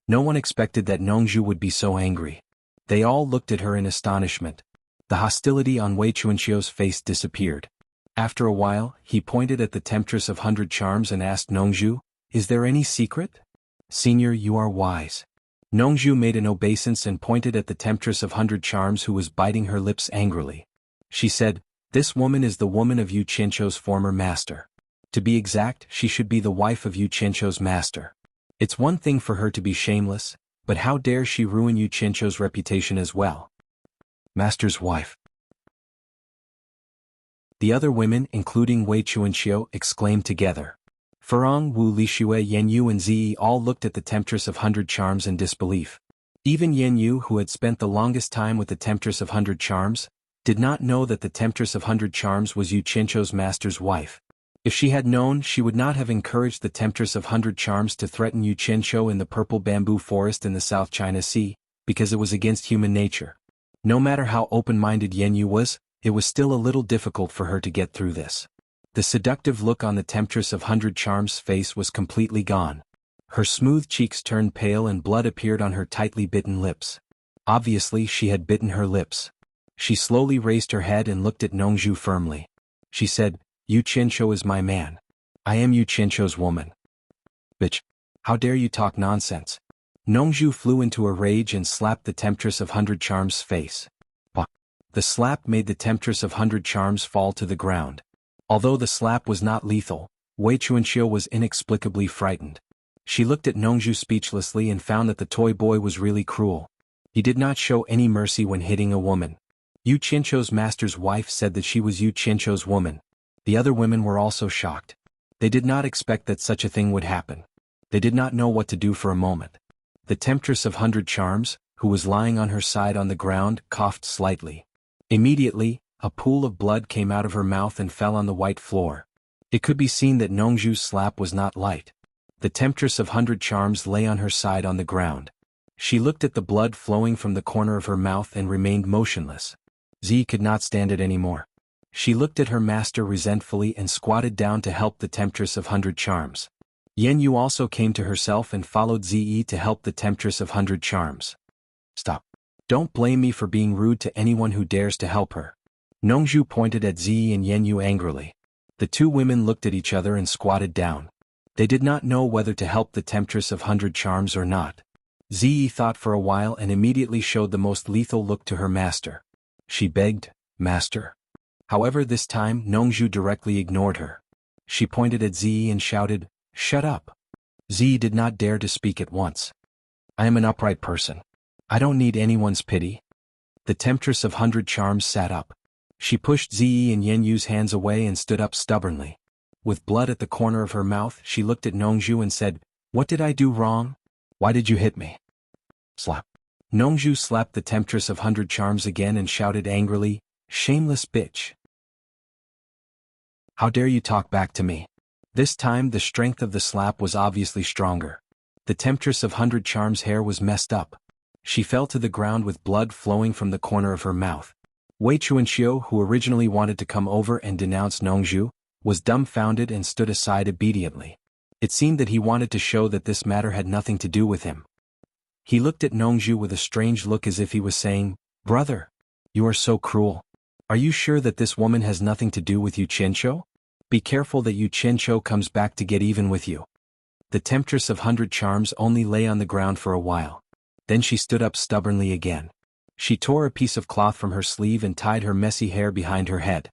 No one expected that Nongzhu would be so angry. They all looked at her in astonishment. The hostility on Wei Chuanqiu's face disappeared. After a while, he pointed at the Temptress of 100 Charms and asked Nongzhu, "Is there any secret?" "Senior, you are wise." Nongzhu made an obeisance and pointed at the Temptress of 100 Charms who was biting her lips angrily. She said, "This woman is the woman of Yu Qianqiu's former master. To be exact, she should be the wife of Yu Qianqiu's master. It's one thing for her to be shameless, but how dare she ruin Yu Qianqiu's reputation as well? Master's wife." The other women, including Wei Chuanqiu, exclaimed together. Furong, Wu Lixue, Yan Yu and Ziyi all looked at the Temptress of 100 Charms in disbelief. Even Yan Yu, who had spent the longest time with the Temptress of 100 Charms, did not know that the Temptress of 100 Charms was Yu Qianqiu's master's wife. If she had known, she would not have encouraged the Temptress of 100 Charms to threaten Yu Qianqiu in the purple bamboo forest in the South China Sea, because it was against human nature. No matter how open-minded Yan Yu was, it was still a little difficult for her to get through this. The seductive look on the Temptress of 100 Charms' face was completely gone. Her smooth cheeks turned pale and blood appeared on her tightly bitten lips. Obviously, she had bitten her lips. She slowly raised her head and looked at Nongzhu firmly. She said, "Yu Qianqiu is my man. I am Yu Qianqiu's woman." "Bitch! How dare you talk nonsense?" Nongzhu flew into a rage and slapped the Temptress of 100 Charms' face. The slap made the Temptress of 100 Charms fall to the ground. Although the slap was not lethal, Wei Chuanqiu was inexplicably frightened. She looked at Nongzhu speechlessly and found that the toy boy was really cruel. He did not show any mercy when hitting a woman. Yu Qianqiu's master's wife said that she was Yu Qianqiu's woman. The other women were also shocked. They did not expect that such a thing would happen. They did not know what to do for a moment. The Temptress of 100 Charms, who was lying on her side on the ground, coughed slightly. Immediately, a pool of blood came out of her mouth and fell on the white floor. It could be seen that Nongzhu's slap was not light. The temptress of 100 charms lay on her side on the ground. She looked at the blood flowing from the corner of her mouth and remained motionless. Z could not stand it anymore. She looked at her master resentfully and squatted down to help the temptress of 100 charms. Xianyu also came to herself and followed Ze to help the temptress of 100 charms. Stop. Don't blame me for being rude to anyone who dares to help her. Nongzhu pointed at Ze and Xianyu angrily. The two women looked at each other and squatted down. They did not know whether to help the temptress of 100 charms or not. Ze thought for a while and immediately showed the most lethal look to her master. She begged, "Master." However, this time Nongzhu directly ignored her. She pointed at Z and shouted, "Shut up." Z did not dare to speak at once. "I am an upright person. I don't need anyone's pity." The temptress of 100 charms sat up. She pushed Z and Yenyu's hands away and stood up stubbornly. With blood at the corner of her mouth, she looked at Nongzhu and said, "What did I do wrong? Why did you hit me?" Slap. Nongzhu slapped the temptress of 100 charms again and shouted angrily, "Shameless bitch. How dare you talk back to me?" This time the strength of the slap was obviously stronger. The temptress of 100 charms' hair was messed up. She fell to the ground with blood flowing from the corner of her mouth. Wei Chuanxiu, who originally wanted to come over and denounce Nongzhu, was dumbfounded and stood aside obediently. It seemed that he wanted to show that this matter had nothing to do with him. He looked at Nongzhu with a strange look as if he was saying, "Brother, you are so cruel. Are you sure that this woman has nothing to do with you, Qianqiu? Be careful that you Qianqiu comes back to get even with you." The temptress of 100 charms only lay on the ground for a while. Then she stood up stubbornly again. She tore a piece of cloth from her sleeve and tied her messy hair behind her head.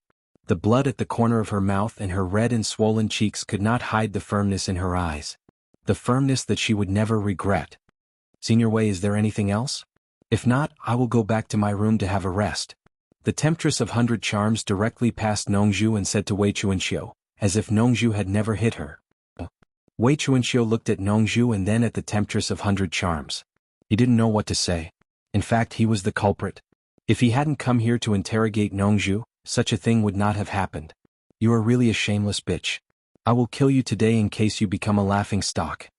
The blood at the corner of her mouth and her red and swollen cheeks could not hide the firmness in her eyes. The firmness that she would never regret. "Senior Wei, is there anything else? If not, I will go back to my room to have a rest." The temptress of 100 charms directly passed Nongzhu and said to Wei Chuanxiu, as if Nongzhu had never hit her. Wei Chuanxiu looked at Nongzhu and then at the temptress of 100 charms. He didn't know what to say. In fact, he was the culprit. If he hadn't come here to interrogate Nongzhu, such a thing would not have happened. "You are really a shameless bitch. I will kill you today in case you become a laughing stock."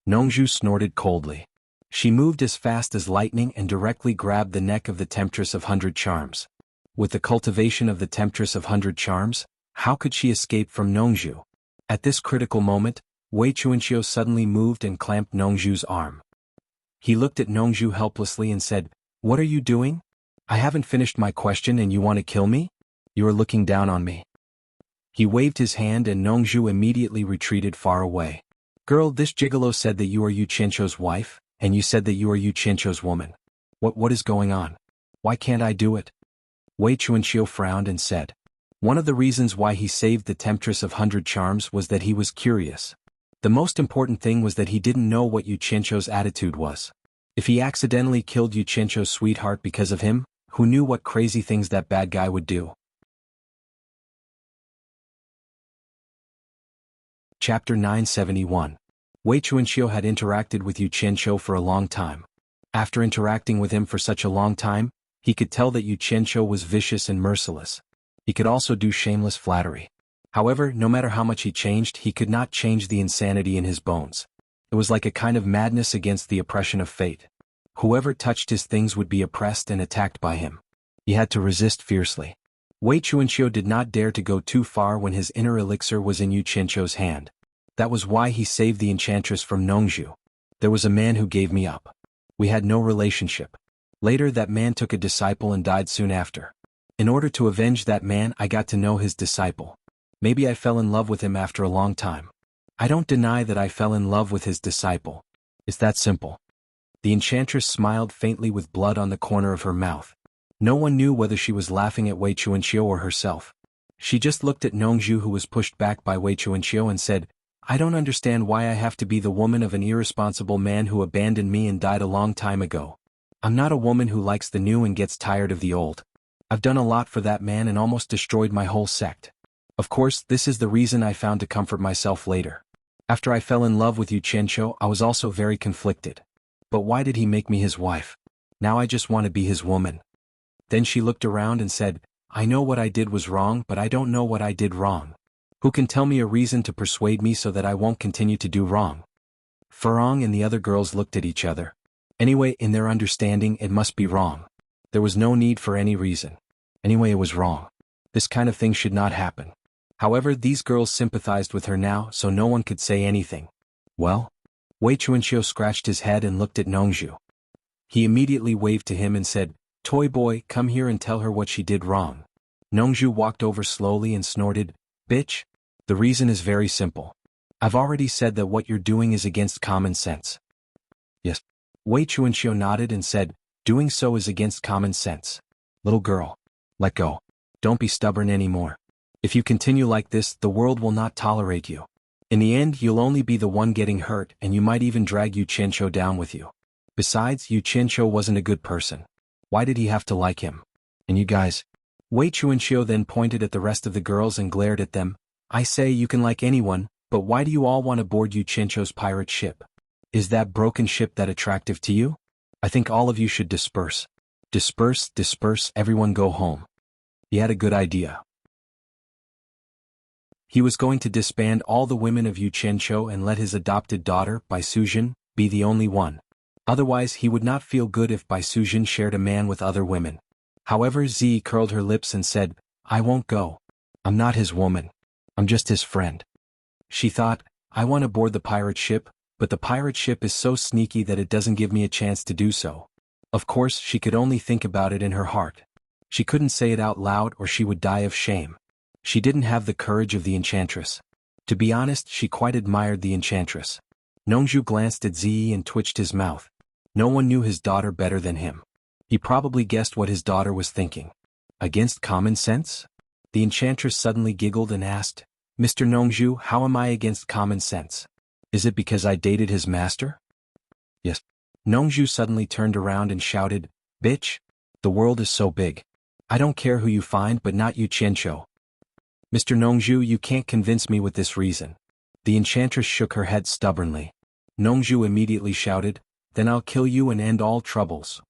Nongzhu snorted coldly. She moved as fast as lightning and directly grabbed the neck of the temptress of 100 charms. With the cultivation of the temptress of 100 charms, how could she escape from Nongzhu? At this critical moment, Wei Chuanxiu suddenly moved and clamped Nongzhu's arm. He looked at Nongzhu helplessly and said, "What are you doing? I haven't finished my question and you want to kill me? You are looking down on me." He waved his hand and Nongzhu immediately retreated far away. "Girl, this gigolo said that you are Yu Qianqiu's wife, and you said that you are Yu Qianqiu's woman. What is going on? Why can't I do it?" Wei Chuanxiu frowned and said. One of the reasons why he saved the temptress of 100 charms was that he was curious. The most important thing was that he didn't know what Yu Qianqiu's attitude was. If he accidentally killed Yu Qianqiu's sweetheart because of him, who knew what crazy things that bad guy would do? Chapter 971. Wei Chuanxiu had interacted with Yu Qianqiu for a long time. After interacting with him for such a long time, he could tell that Yu Qianqiu was vicious and merciless. He could also do shameless flattery. However, no matter how much he changed, he could not change the insanity in his bones. It was like a kind of madness against the oppression of fate. Whoever touched his things would be oppressed and attacked by him. He had to resist fiercely. Wei Chuanxiu did not dare to go too far when his inner elixir was in Yu Qianqiu's hand. That was why he saved the enchantress from Nongzhu. "There was a man who gave me up. We had no relationship. Later that man took a disciple and died soon after. In order to avenge that man, I got to know his disciple. Maybe I fell in love with him after a long time. I don't deny that I fell in love with his disciple. It's that simple." The enchantress smiled faintly with blood on the corner of her mouth. No one knew whether she was laughing at Wei Chuanxiu or herself. She just looked at Nongzhu, who was pushed back by Wei Chuanxiu, and said, "I don't understand why I have to be the woman of an irresponsible man who abandoned me and died a long time ago. I'm not a woman who likes the new and gets tired of the old. I've done a lot for that man and almost destroyed my whole sect. Of course, this is the reason I found to comfort myself later. After I fell in love with Yu Qianqiu, I was also very conflicted. But why did he make me his wife? Now I just want to be his woman." Then she looked around and said, "I know what I did was wrong, but I don't know what I did wrong. Who can tell me a reason to persuade me so that I won't continue to do wrong? Furong and the other girls looked at each other. Anyway, in their understanding, it must be wrong. There was no need for any reason. Anyway, it was wrong. This kind of thing should not happen. However, these girls sympathized with her now, so no one could say anything. Well? Wei Chuanxiu scratched his head and looked at Nongzhu. He immediately waved to him and said, "Toy boy, come here and tell her what she did wrong." Nongzhu walked over slowly and snorted, "Bitch? The reason is very simple. I've already said that what you're doing is against common sense." "Yes." Wei Chuanxiu nodded and said, "Doing so is against common sense. Little girl, let go. Don't be stubborn anymore. If you continue like this, the world will not tolerate you. In the end, you'll only be the one getting hurt, and you might even drag Yu Qianqiu down with you. Besides, Yu Qianqiu wasn't a good person. Why did he have to like him? And you guys?" Wei Chuanxiu then pointed at the rest of the girls and glared at them. "I say you can like anyone, but why do you all want to board Yu Qianqiu's pirate ship? Is that broken ship that attractive to you? I think all of you should disperse. Disperse, disperse, everyone go home." He had a good idea. He was going to disband all the women of Yu Qianqiu and let his adopted daughter, Bai Suzhen, be the only one. Otherwise he would not feel good if Bai Suzhen shared a man with other women. However, Zi curled her lips and said, "I won't go. I'm not his woman. I'm just his friend." She thought, "I want to board the pirate ship, but the pirate ship is so sneaky that it doesn't give me a chance to do so." Of course, she could only think about it in her heart. She couldn't say it out loud or she would die of shame. She didn't have the courage of the enchantress. To be honest, she quite admired the enchantress. Nongzhu glanced at Zi and twitched his mouth. No one knew his daughter better than him. He probably guessed what his daughter was thinking. Against common sense? The enchantress suddenly giggled and asked, "Mr. Nongzhu, how am I against common sense? Is it because I dated his master?" "Yes." Nongzhu suddenly turned around and shouted, "Bitch! The world is so big. I don't care who you find but not Yu Qianqiu." "Mr. Nongzhu, you can't convince me with this reason." The enchantress shook her head stubbornly. Nongzhu immediately shouted, "Then I'll kill you and end all troubles."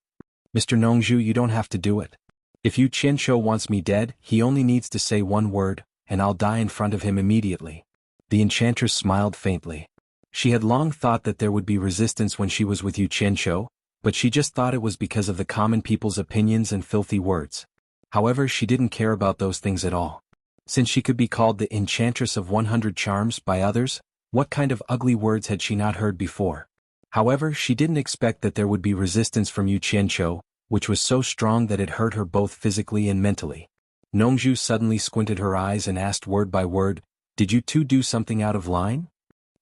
"Mr. Nongzhu, you don't have to do it. If Yu Qianqiu wants me dead, he only needs to say one word, and I'll die in front of him immediately." The enchantress smiled faintly. She had long thought that there would be resistance when she was with Yu Qianqiu, but she just thought it was because of the common people's opinions and filthy words. However, she didn't care about those things at all. Since she could be called the Enchantress of 100 Charms by others, what kind of ugly words had she not heard before? However, she didn't expect that there would be resistance from Yu Qianqiu, which was so strong that it hurt her both physically and mentally. Nongzhu suddenly squinted her eyes and asked word by word, "Did you two do something out of line?"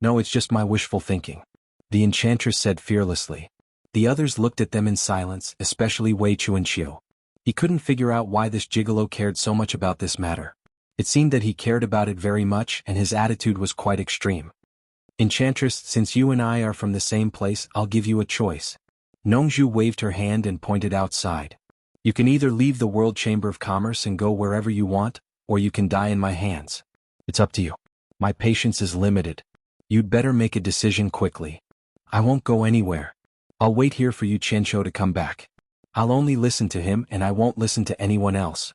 "No, it's just my wishful thinking," the enchantress said fearlessly. The others looked at them in silence, especially Wei Chuanxiu. He couldn't figure out why this gigolo cared so much about this matter. It seemed that he cared about it very much and his attitude was quite extreme. "Enchantress, since you and I are from the same place, I'll give you a choice." Nongzhu waved her hand and pointed outside. "You can either leave the World Chamber of Commerce and go wherever you want, or you can die in my hands. It's up to you. My patience is limited. You'd better make a decision quickly." "I won't go anywhere. I'll wait here for Yu Qianqiu to come back. I'll only listen to him and I won't listen to anyone else."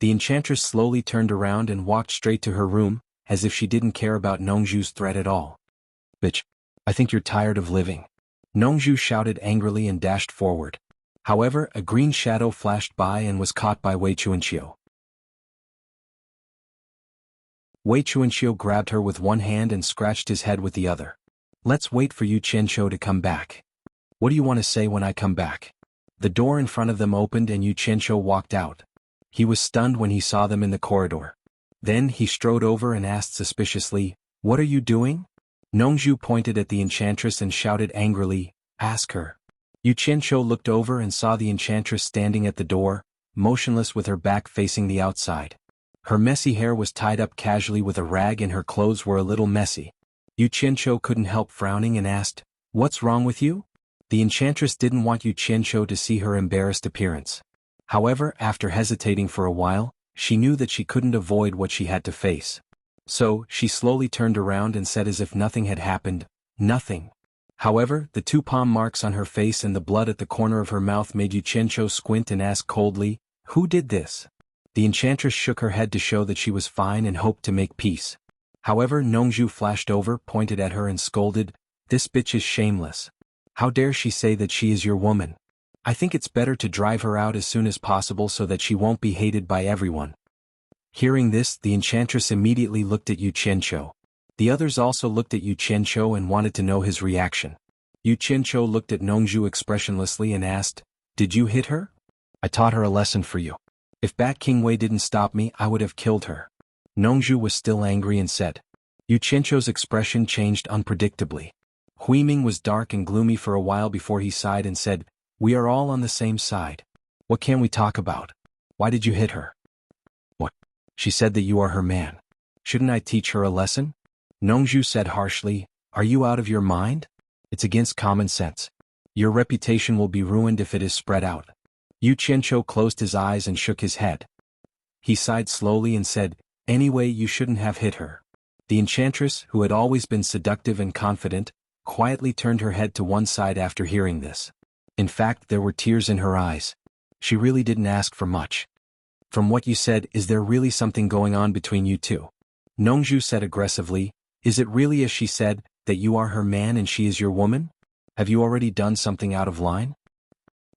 The enchantress slowly turned around and walked straight to her room, as if she didn't care about Nongzhu's threat at all. "Bitch! I think you're tired of living." Nongzhu shouted angrily and dashed forward. However, a green shadow flashed by and was caught by Wei Chuanxiu. Wei Chuanxiu grabbed her with one hand and scratched his head with the other. "Let's wait for Yu Qianqiu to come back. What do you want to say when I come back?" The door in front of them opened and Yu Qianqiu walked out. He was stunned when he saw them in the corridor. Then he strode over and asked suspiciously, "What are you doing?" Nongzhu pointed at the enchantress and shouted angrily, "Ask her." Yu Qianqiu looked over and saw the enchantress standing at the door, motionless with her back facing the outside. Her messy hair was tied up casually with a rag and her clothes were a little messy. Yu Qianqiu couldn't help frowning and asked, "What's wrong with you?" The enchantress didn't want Yu Qianqiu to see her embarrassed appearance. However, after hesitating for a while, she knew that she couldn't avoid what she had to face. So, she slowly turned around and said as if nothing had happened, "Nothing." However, the two palm marks on her face and the blood at the corner of her mouth made Yu Qianqiu squint and ask coldly, "Who did this?" The enchantress shook her head to show that she was fine and hoped to make peace. However, Nongju flashed over, pointed at her and scolded, "This bitch is shameless. How dare she say that she is your woman? I think it's better to drive her out as soon as possible so that she won't be hated by everyone." Hearing this, the enchantress immediately looked at Yu Qianqiu. The others also looked at Yu Qianqiu and wanted to know his reaction. Yu Qianqiu looked at Nongju expressionlessly and asked, "Did you hit her?" "I taught her a lesson for you. If Bat King Wei didn't stop me, I would have killed her." Nongju was still angry and said. Yu Qianqiu's expression changed unpredictably. Huiming was dark and gloomy for a while before he sighed and said, "We are all on the same side. What can we talk about? Why did you hit her?" "What? She said that you are her man. Shouldn't I teach her a lesson?" Nongju said harshly, "Are you out of your mind? It's against common sense. Your reputation will be ruined if it is spread out." Yu Qianqiu closed his eyes and shook his head. He sighed slowly and said, "Anyway, you shouldn't have hit her." The enchantress, who had always been seductive and confident, quietly turned her head to one side after hearing this. In fact, there were tears in her eyes. She really didn't ask for much. "From what you said, is there really something going on between you two?" Nongju said aggressively, "Is it really as she said, that you are her man and she is your woman? Have you already done something out of line?"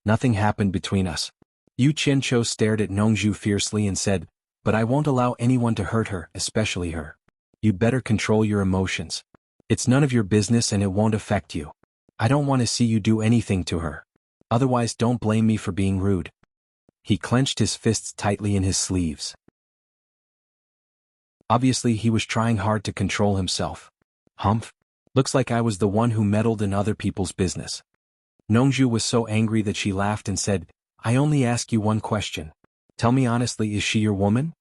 "Nothing happened between us." Yu Qianqiu stared at Nongju fiercely and said, "But I won't allow anyone to hurt her, especially her. You better control your emotions. It's none of your business and it won't affect you. I don't want to see you do anything to her. Otherwise, don't blame me for being rude." He clenched his fists tightly in his sleeves. Obviously, he was trying hard to control himself. "Humph. Looks like I was the one who meddled in other people's business." Nongju was so angry that she laughed and said, "I only ask you one question. Tell me honestly, is she your woman?"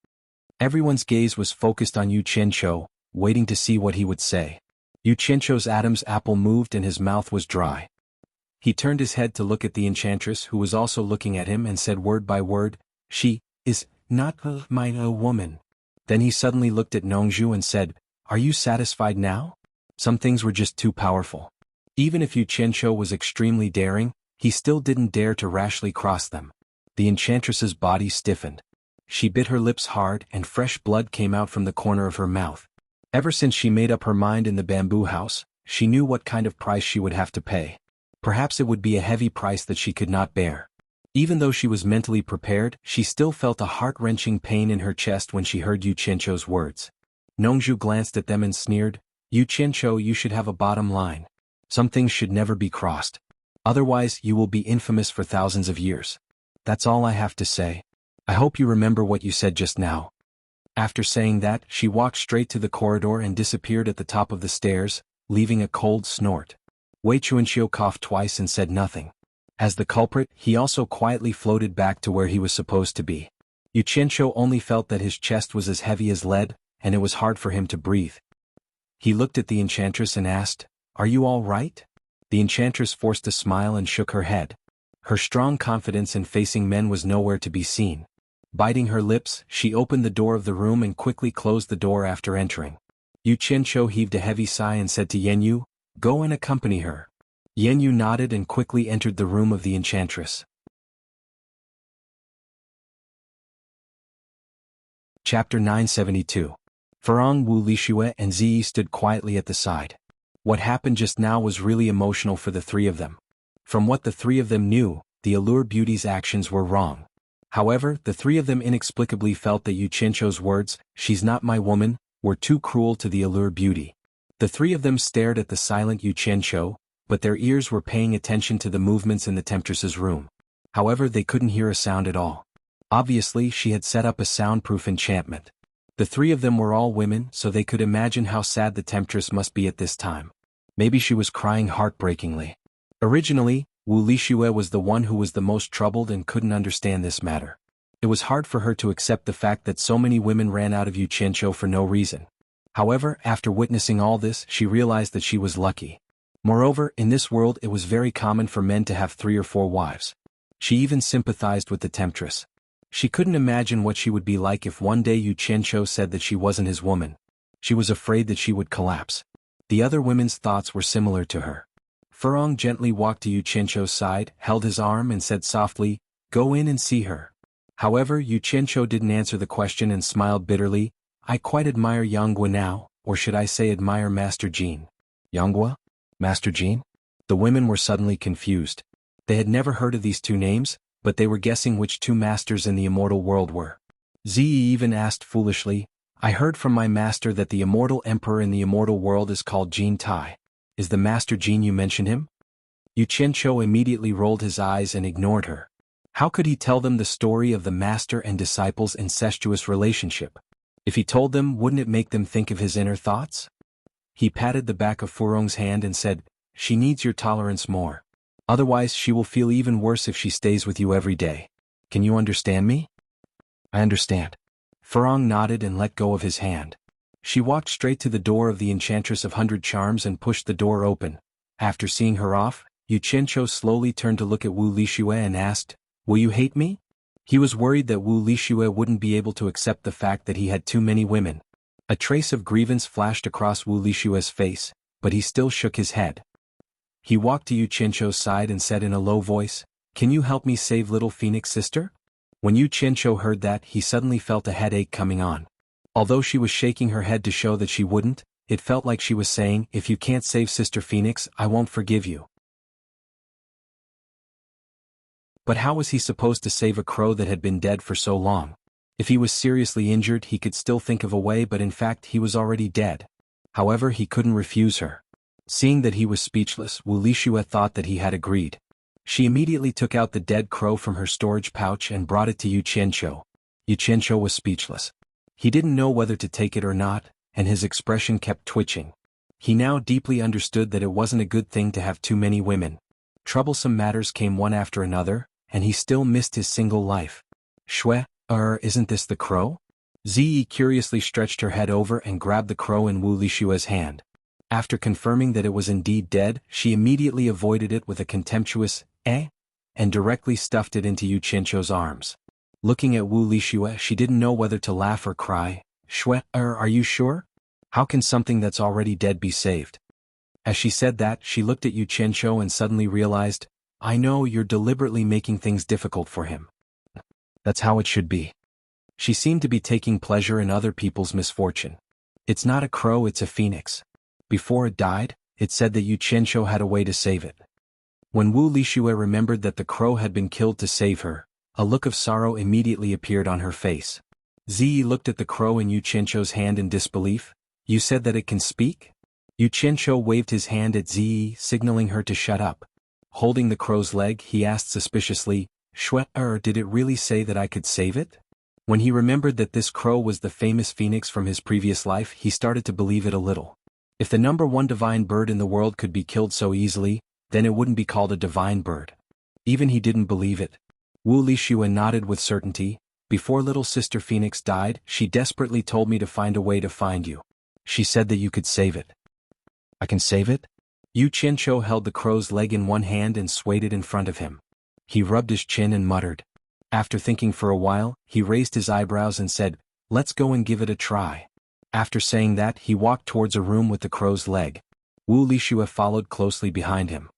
Everyone's gaze was focused on Yu Qianqiu, waiting to see what he would say. Yu Qianqiu's Adam's apple moved and his mouth was dry. He turned his head to look at the enchantress, who was also looking at him, and said word by word, "She is not my woman." Then he suddenly looked at Nongju and said, "Are you satisfied now?" Some things were just too powerful. Even if Yu Qianqiu was extremely daring, he still didn't dare to rashly cross them. The enchantress's body stiffened. She bit her lips hard and fresh blood came out from the corner of her mouth. Ever since she made up her mind in the bamboo house, she knew what kind of price she would have to pay. Perhaps it would be a heavy price that she could not bear. Even though she was mentally prepared, she still felt a heart-wrenching pain in her chest when she heard Yu Qianqiu's words. Nongju glanced at them and sneered, "Yu Qianqiu, you should have a bottom line. Some things should never be crossed. Otherwise, you will be infamous for thousands of years. That's all I have to say. I hope you remember what you said just now." After saying that, she walked straight to the corridor and disappeared at the top of the stairs, leaving a cold snort. Wei Chuanqiu coughed twice and said nothing. As the culprit, he also quietly floated back to where he was supposed to be. Yu Qianqiu only felt that his chest was as heavy as lead, and it was hard for him to breathe. He looked at the enchantress and asked, "Are you all right?" The enchantress forced a smile and shook her head. Her strong confidence in facing men was nowhere to be seen. Biting her lips, she opened the door of the room and quickly closed the door after entering. Yu Qianqiu heaved a heavy sigh and said to Yanyu, "Go and accompany her." Yanyu nodded and quickly entered the room of the enchantress. Chapter 972. Furong, Wu Lixue and Ziyi stood quietly at the side. What happened just now was really emotional for the three of them. From what the three of them knew, the Allure Beauty's actions were wrong. However, the three of them inexplicably felt that Yu Qianqiu's words, "She's not my woman," were too cruel to the Allure Beauty. The three of them stared at the silent Yu Qianqiu, but their ears were paying attention to the movements in the temptress's room. However, they couldn't hear a sound at all. Obviously, she had set up a soundproof enchantment. The three of them were all women, so they could imagine how sad the temptress must be at this time. Maybe she was crying heartbreakingly. Originally, Wu Lixue was the one who was the most troubled and couldn't understand this matter. It was hard for her to accept the fact that so many women ran out of Yu Qianqiu for no reason. However, after witnessing all this, she realized that she was lucky. Moreover, in this world it was very common for men to have 3 or 4 wives. She even sympathized with the temptress. She couldn't imagine what she would be like if one day Yu Qianqiu said that she wasn't his woman. She was afraid that she would collapse. The other women's thoughts were similar to her. Furong gently walked to Yu Qianqiu's side, held his arm and said softly, "Go in and see her." However, Yu Qianqiu didn't answer the question and smiled bitterly. I quite admire Yanghua now, or should I say admire Master Jean. Yanghua? Master Jean? The women were suddenly confused. They had never heard of these two names, but they were guessing which two masters in the immortal world were. Ziyi even asked foolishly, I heard from my master that the immortal emperor in the immortal world is called Jean Tai. Is the Master Jean you mentioned him? Yu Qianqiu immediately rolled his eyes and ignored her. How could he tell them the story of the master and disciple's incestuous relationship? If he told them, wouldn't it make them think of his inner thoughts? He patted the back of Furong's hand and said, she needs your tolerance more. Otherwise she will feel even worse if she stays with you every day. Can you understand me? I understand. Furong nodded and let go of his hand. She walked straight to the door of the Enchantress of 100 Charms and pushed the door open. After seeing her off, Yu Qianqiu slowly turned to look at Wu Lixue and asked, will you hate me? He was worried that Wu Lixue wouldn't be able to accept the fact that he had too many women. A trace of grievance flashed across Wu Lixue's face, but he still shook his head. He walked to Yu Qianqiu's side and said in a low voice, can you help me save little Phoenix sister? When Yu Qianqiu heard that, he suddenly felt a headache coming on. Although she was shaking her head to show that she wouldn't, it felt like she was saying, if you can't save Sister Phoenix, I won't forgive you. But how was he supposed to save a crow that had been dead for so long? If he was seriously injured, he could still think of a way, but in fact he was already dead. However, he couldn't refuse her. Seeing that he was speechless, Wu Lixue thought that he had agreed. She immediately took out the dead crow from her storage pouch and brought it to Yu Qianqiu. Yu Qianqiu was speechless. He didn't know whether to take it or not, and his expression kept twitching. He now deeply understood that it wasn't a good thing to have too many women. Troublesome matters came one after another, and he still missed his single life. Isn't this the crow? Ziyi curiously stretched her head over and grabbed the crow in Wu Lixue's hand. After confirming that it was indeed dead, she immediately avoided it with a contemptuous, and directly stuffed it into Yu Qianqiu's arms. Looking at Wu Lixue, she didn't know whether to laugh or cry. Are you sure? How can something that's already dead be saved? As she said that, she looked at Yu Qianqiu and suddenly realized, I know you're deliberately making things difficult for him. That's how it should be. She seemed to be taking pleasure in other people's misfortune. It's not a crow, it's a phoenix. Before it died, it said that Yu Qianqiu had a way to save it. When Wu Lixue remembered that the crow had been killed to save her, a look of sorrow immediately appeared on her face. Ziyi looked at the crow in Yu Qianqiu's hand in disbelief. You said that it can speak? Yu Qianqiu waved his hand at Ziyi, signaling her to shut up. Holding the crow's leg, he asked suspiciously, did it really say that I could save it? When he remembered that this crow was the famous phoenix from his previous life, he started to believe it a little. If the #1 divine bird in the world could be killed so easily, then it wouldn't be called a divine bird. Even he didn't believe it. Wu Lixue nodded with certainty. Before little sister Phoenix died, she desperately told me to find a way to find you. She said that you could save it. I can save it? Yu Qianqiu held the crow's leg in one hand and swayed it in front of him. He rubbed his chin and muttered. After thinking for a while, he raised his eyebrows and said, let's go and give it a try. After saying that, he walked towards a room with the crow's leg. Wu Lixue followed closely behind him.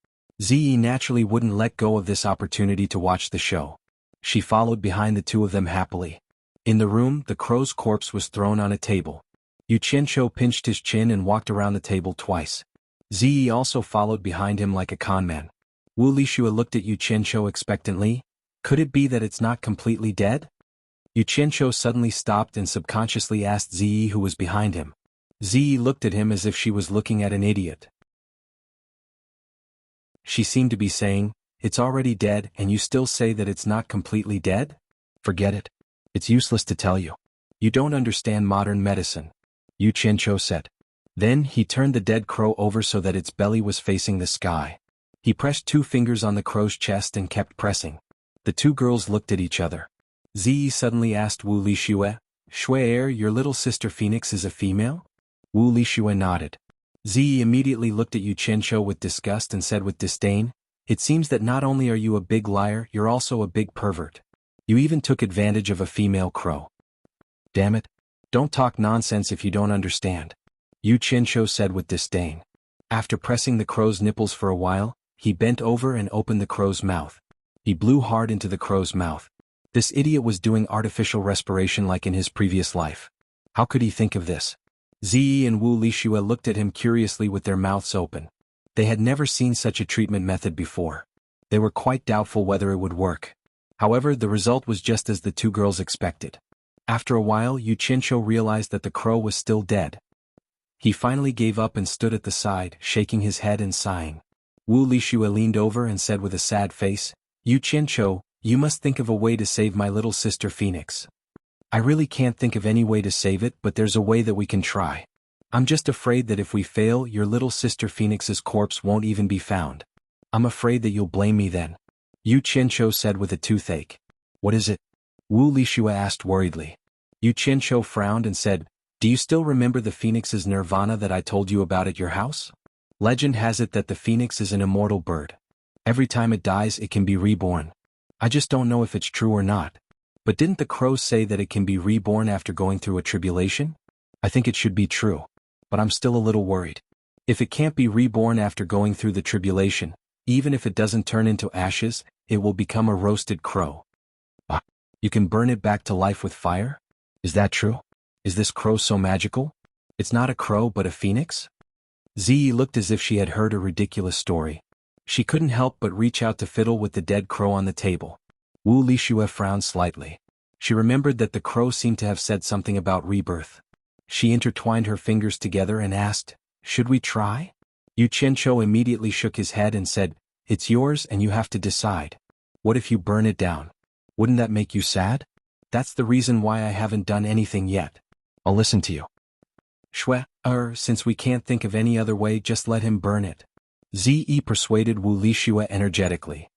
Ziyi naturally wouldn't let go of this opportunity to watch the show. She followed behind the two of them happily. In the room, the crow's corpse was thrown on a table. Yu Qianqiu pinched his chin and walked around the table twice. Ziyi also followed behind him like a conman. Wu Lixue looked at Yu Qianqiu expectantly. Could it be that it's not completely dead? Yu Qianqiu suddenly stopped and subconsciously asked Ziyi who was behind him. Ziyi looked at him as if she was looking at an idiot. She seemed to be saying, it's already dead and you still say that it's not completely dead? Forget it. It's useless to tell you. You don't understand modern medicine. Yu Qianqiu said. Then he turned the dead crow over so that its belly was facing the sky. He pressed 2 fingers on the crow's chest and kept pressing. The two girls looked at each other. Ziyi suddenly asked Wu Lixue, your little sister Phoenix is a female? Wu Lixue nodded. Ziyi immediately looked at Yu Qianqiu with disgust and said with disdain, it seems that not only are you a big liar, you're also a big pervert. You even took advantage of a female crow. Damn it. Don't talk nonsense if you don't understand. Yu Qianqiu said with disdain. After pressing the crow's nipples for a while, he bent over and opened the crow's mouth. He blew hard into the crow's mouth. This idiot was doing artificial respiration like in his previous life. How could he think of this? Ziyi and Wu Lixue looked at him curiously with their mouths open. They had never seen such a treatment method before. They were quite doubtful whether it would work. However, the result was just as the two girls expected. After a while, Xianxia realized that the crow was still dead. He finally gave up and stood at the side, shaking his head and sighing. Wu Lixue leaned over and said with a sad face, Xianxia, you must think of a way to save my little sister Phoenix. I really can't think of any way to save it, but there's a way that we can try. I'm just afraid that if we fail, your little sister Phoenix's corpse won't even be found. I'm afraid that you'll blame me then. Xianxia said with a toothache. What is it? Wu Lixue asked worriedly. Xianxia frowned and said, do you still remember the phoenix's nirvana that I told you about at your house? Legend has it that the phoenix is an immortal bird. Every time it dies it can be reborn. I just don't know if it's true or not. But didn't the crows say that it can be reborn after going through a tribulation? I think it should be true. But I'm still a little worried. If it can't be reborn after going through the tribulation, even if it doesn't turn into ashes, it will become a roasted crow. You can burn it back to life with fire? Is that true? Is this crow so magical? It's not a crow but a phoenix? Ziyi looked as if she had heard a ridiculous story. She couldn't help but reach out to fiddle with the dead crow on the table. Wu Lixue frowned slightly. She remembered that the crow seemed to have said something about rebirth. She intertwined her fingers together and asked, should we try? Xianxia immediately shook his head and said, it's yours and you have to decide. What if you burn it down? Wouldn't that make you sad? That's the reason why I haven't done anything yet. I'll listen to you. Since we can't think of any other way, just let him burn it. Ziyi persuaded Wu Lixue energetically.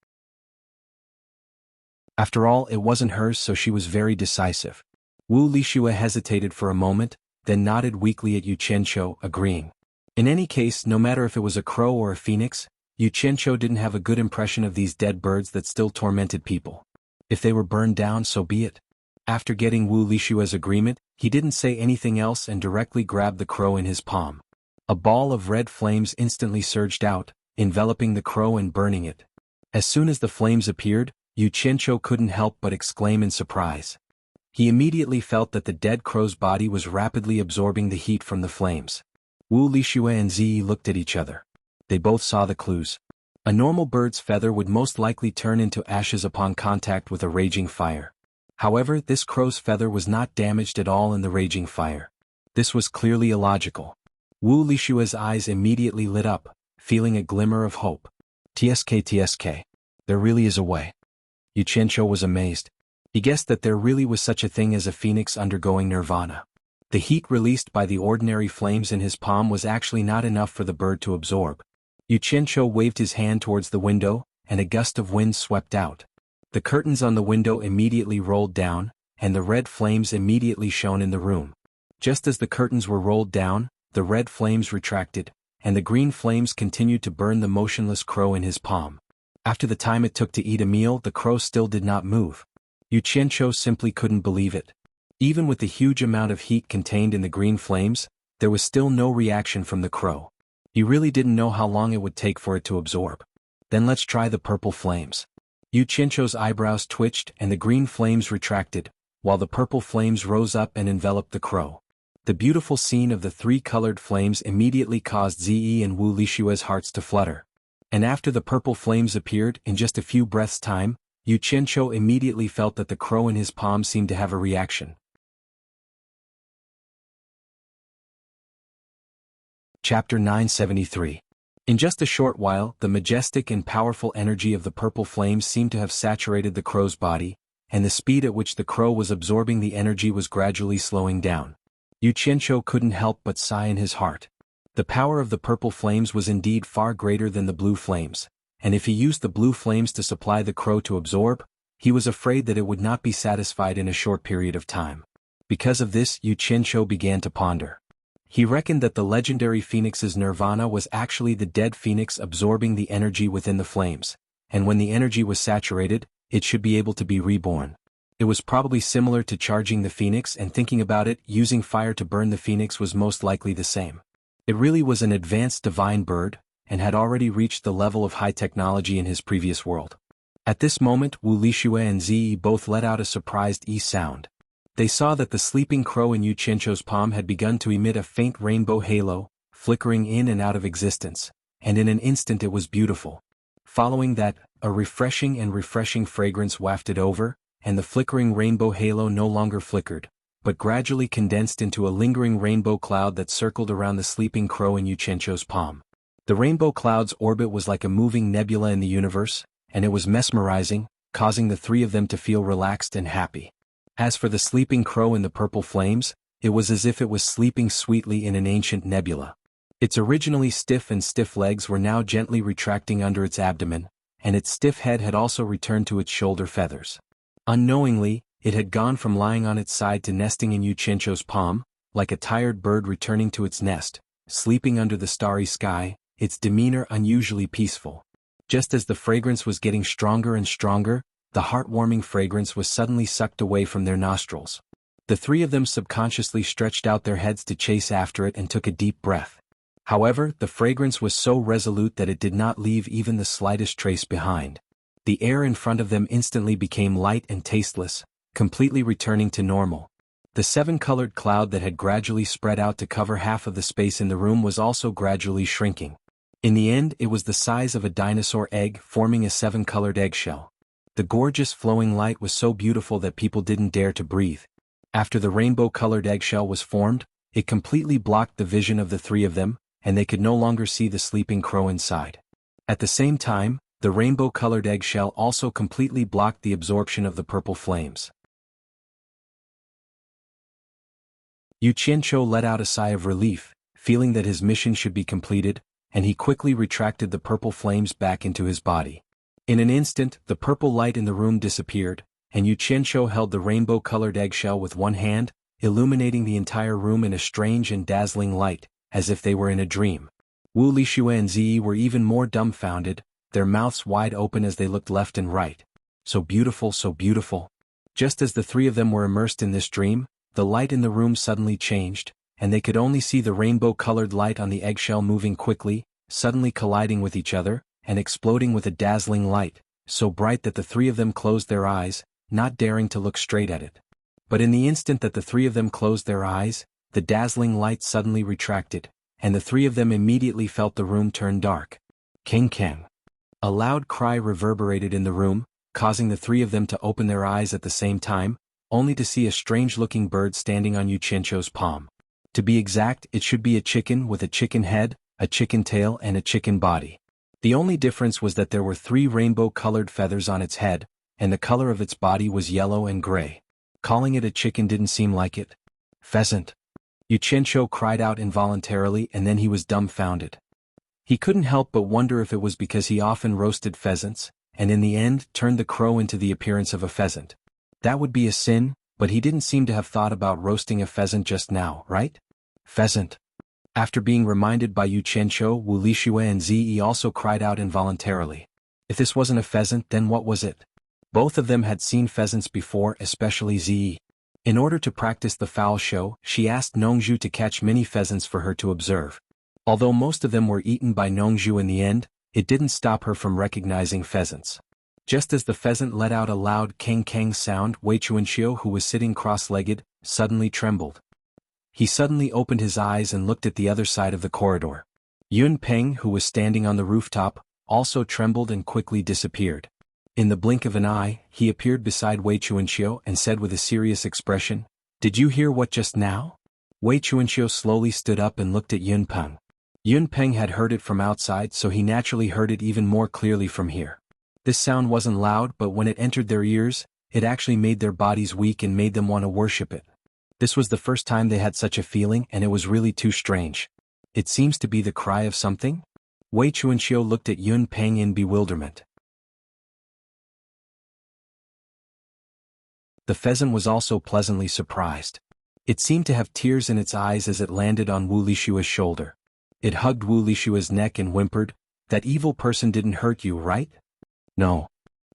After all, it wasn't hers, so she was very decisive. Wu Lixue hesitated for a moment, then nodded weakly at Xianxia, agreeing. In any case, no matter if it was a crow or a phoenix, Xianxia didn't have a good impression of these dead birds that still tormented people. If they were burned down, so be it. After getting Wu Lixue's agreement, he didn't say anything else and directly grabbed the crow in his palm. A ball of red flames instantly surged out, enveloping the crow and burning it. As soon as the flames appeared, Xianxia couldn't help but exclaim in surprise. He immediately felt that the dead crow's body was rapidly absorbing the heat from the flames. Wu Lixue and Ziyi looked at each other. They both saw the clues. A normal bird's feather would most likely turn into ashes upon contact with a raging fire. However, this crow's feather was not damaged at all in the raging fire. This was clearly illogical. Wu Lixue's eyes immediately lit up, feeling a glimmer of hope. TSK. There really is a way. Xianxia was amazed. He guessed that there really was such a thing as a phoenix undergoing nirvana. The heat released by the ordinary flames in his palm was actually not enough for the bird to absorb. Xianxia waved his hand towards the window, and a gust of wind swept out. The curtains on the window immediately rolled down, and the red flames immediately shone in the room. Just as the curtains were rolled down, the red flames retracted, and the green flames continued to burn the motionless crow in his palm. After the time it took to eat a meal, the crow still did not move. Xianxia simply couldn't believe it. Even with the huge amount of heat contained in the green flames, there was still no reaction from the crow. He really didn't know how long it would take for it to absorb. Then let's try the purple flames. Xianxia's eyebrows twitched and the green flames retracted, while the purple flames rose up and enveloped the crow. The beautiful scene of the three colored flames immediately caused Ziyi and Wu Lixue's hearts to flutter. And after the purple flames appeared, in just a few breaths' time, Xianxia immediately felt that the crow in his palm seemed to have a reaction. Chapter 973. In just a short while, the majestic and powerful energy of the purple flames seemed to have saturated the crow's body, and the speed at which the crow was absorbing the energy was gradually slowing down. Xianxia couldn't help but sigh in his heart. The power of the purple flames was indeed far greater than the blue flames, and if he used the blue flames to supply the crow to absorb, he was afraid that it would not be satisfied in a short period of time. Because of this, Xianxia began to ponder. He reckoned that the legendary phoenix's nirvana was actually the dead phoenix absorbing the energy within the flames, and when the energy was saturated, it should be able to be reborn. It was probably similar to charging the phoenix, and thinking about it, using fire to burn the phoenix was most likely the same. It really was an advanced divine bird, and had already reached the level of high technology in his previous world. At this moment Wu Lixue and Ziyi both let out a surprised sound. They saw that the sleeping crow in Yu Qianzhou's palm had begun to emit a faint rainbow halo, flickering in and out of existence, and in an instant it was beautiful. Following that, a refreshing fragrance wafted over, and the flickering rainbow halo no longer flickered, but gradually condensed into a lingering rainbow cloud that circled around the sleeping crow in Yu Qianzhou's palm. The rainbow cloud's orbit was like a moving nebula in the universe, and it was mesmerizing, causing the three of them to feel relaxed and happy. As for the sleeping crow in the purple flames, it was as if it was sleeping sweetly in an ancient nebula. Its originally stiff legs were now gently retracting under its abdomen, and its stiff head had also returned to its shoulder feathers. Unknowingly, it had gone from lying on its side to nesting in Yu Qianzhou's palm, like a tired bird returning to its nest, sleeping under the starry sky, its demeanor unusually peaceful. Just as the fragrance was getting stronger and stronger, the heartwarming fragrance was suddenly sucked away from their nostrils. The three of them subconsciously stretched out their heads to chase after it and took a deep breath. However, the fragrance was so resolute that it did not leave even the slightest trace behind. The air in front of them instantly became light and tasteless, completely returning to normal. The seven-colored cloud that had gradually spread out to cover half of the space in the room was also gradually shrinking. In the end, it was the size of a dinosaur egg forming a seven-colored eggshell. The gorgeous flowing light was so beautiful that people didn't dare to breathe. After the rainbow-colored eggshell was formed, it completely blocked the vision of the three of them, and they could no longer see the sleeping crow inside. At the same time, the rainbow-colored eggshell also completely blocked the absorption of the purple flames. Yu Qianzhou let out a sigh of relief, feeling that his mission should be completed, and he quickly retracted the purple flames back into his body. In an instant, the purple light in the room disappeared, and Yu Qianzhou held the rainbow-colored eggshell with one hand, illuminating the entire room in a strange and dazzling light, as if they were in a dream. Wu Lixue and Ziyi were even more dumbfounded, their mouths wide open as they looked left and right. So beautiful, so beautiful. Just as the three of them were immersed in this dream, the light in the room suddenly changed, and they could only see the rainbow-colored light on the eggshell moving quickly, suddenly colliding with each other, and exploding with a dazzling light, so bright that the three of them closed their eyes, not daring to look straight at it. But in the instant that the three of them closed their eyes, the dazzling light suddenly retracted, and the three of them immediately felt the room turn dark. King Kang. A loud cry reverberated in the room, causing the three of them to open their eyes at the same time, only to see a strange-looking bird standing on Yu Qianzhou's palm. To be exact, it should be a chicken with a chicken head, a chicken tail and a chicken body. The only difference was that there were 3 rainbow-colored feathers on its head, and the color of its body was yellow and gray. Calling it a chicken didn't seem like it. Pheasant. Yu Qianzhou cried out involuntarily, and then he was dumbfounded. He couldn't help but wonder if it was because he often roasted pheasants, and in the end turned the crow into the appearance of a pheasant. That would be a sin, but he didn't seem to have thought about roasting a pheasant just now, right? Pheasant. After being reminded by Yu Qianzhou, Wu Lixue and Ziyi also cried out involuntarily. If this wasn't a pheasant, then what was it? Both of them had seen pheasants before, especially Ziyi. In order to practice the fowl show, she asked Nongzhu to catch many pheasants for her to observe. Although most of them were eaten by Nongzhu in the end, it didn't stop her from recognizing pheasants. Just as the pheasant let out a loud kang-kang sound, Wei Chuanxiu, who was sitting cross-legged, suddenly trembled. He suddenly opened his eyes and looked at the other side of the corridor. Yun Peng, who was standing on the rooftop, also trembled and quickly disappeared. In the blink of an eye, he appeared beside Wei Chuanxiu and said with a serious expression, "Did you hear what just now?" Wei Chuanxiu slowly stood up and looked at Yun Peng. Yun Peng had heard it from outside, so he naturally heard it even more clearly from here. This sound wasn't loud, but when it entered their ears, it actually made their bodies weak and made them want to worship it. This was the first time they had such a feeling, and it was really too strange. It seems to be the cry of something? Wei Chuanxiu looked at Yun Peng in bewilderment. The pheasant was also pleasantly surprised. It seemed to have tears in its eyes as it landed on Wu Lixue's shoulder. It hugged Wu Lixue's neck and whimpered, "That evil person didn't hurt you, right?" "No."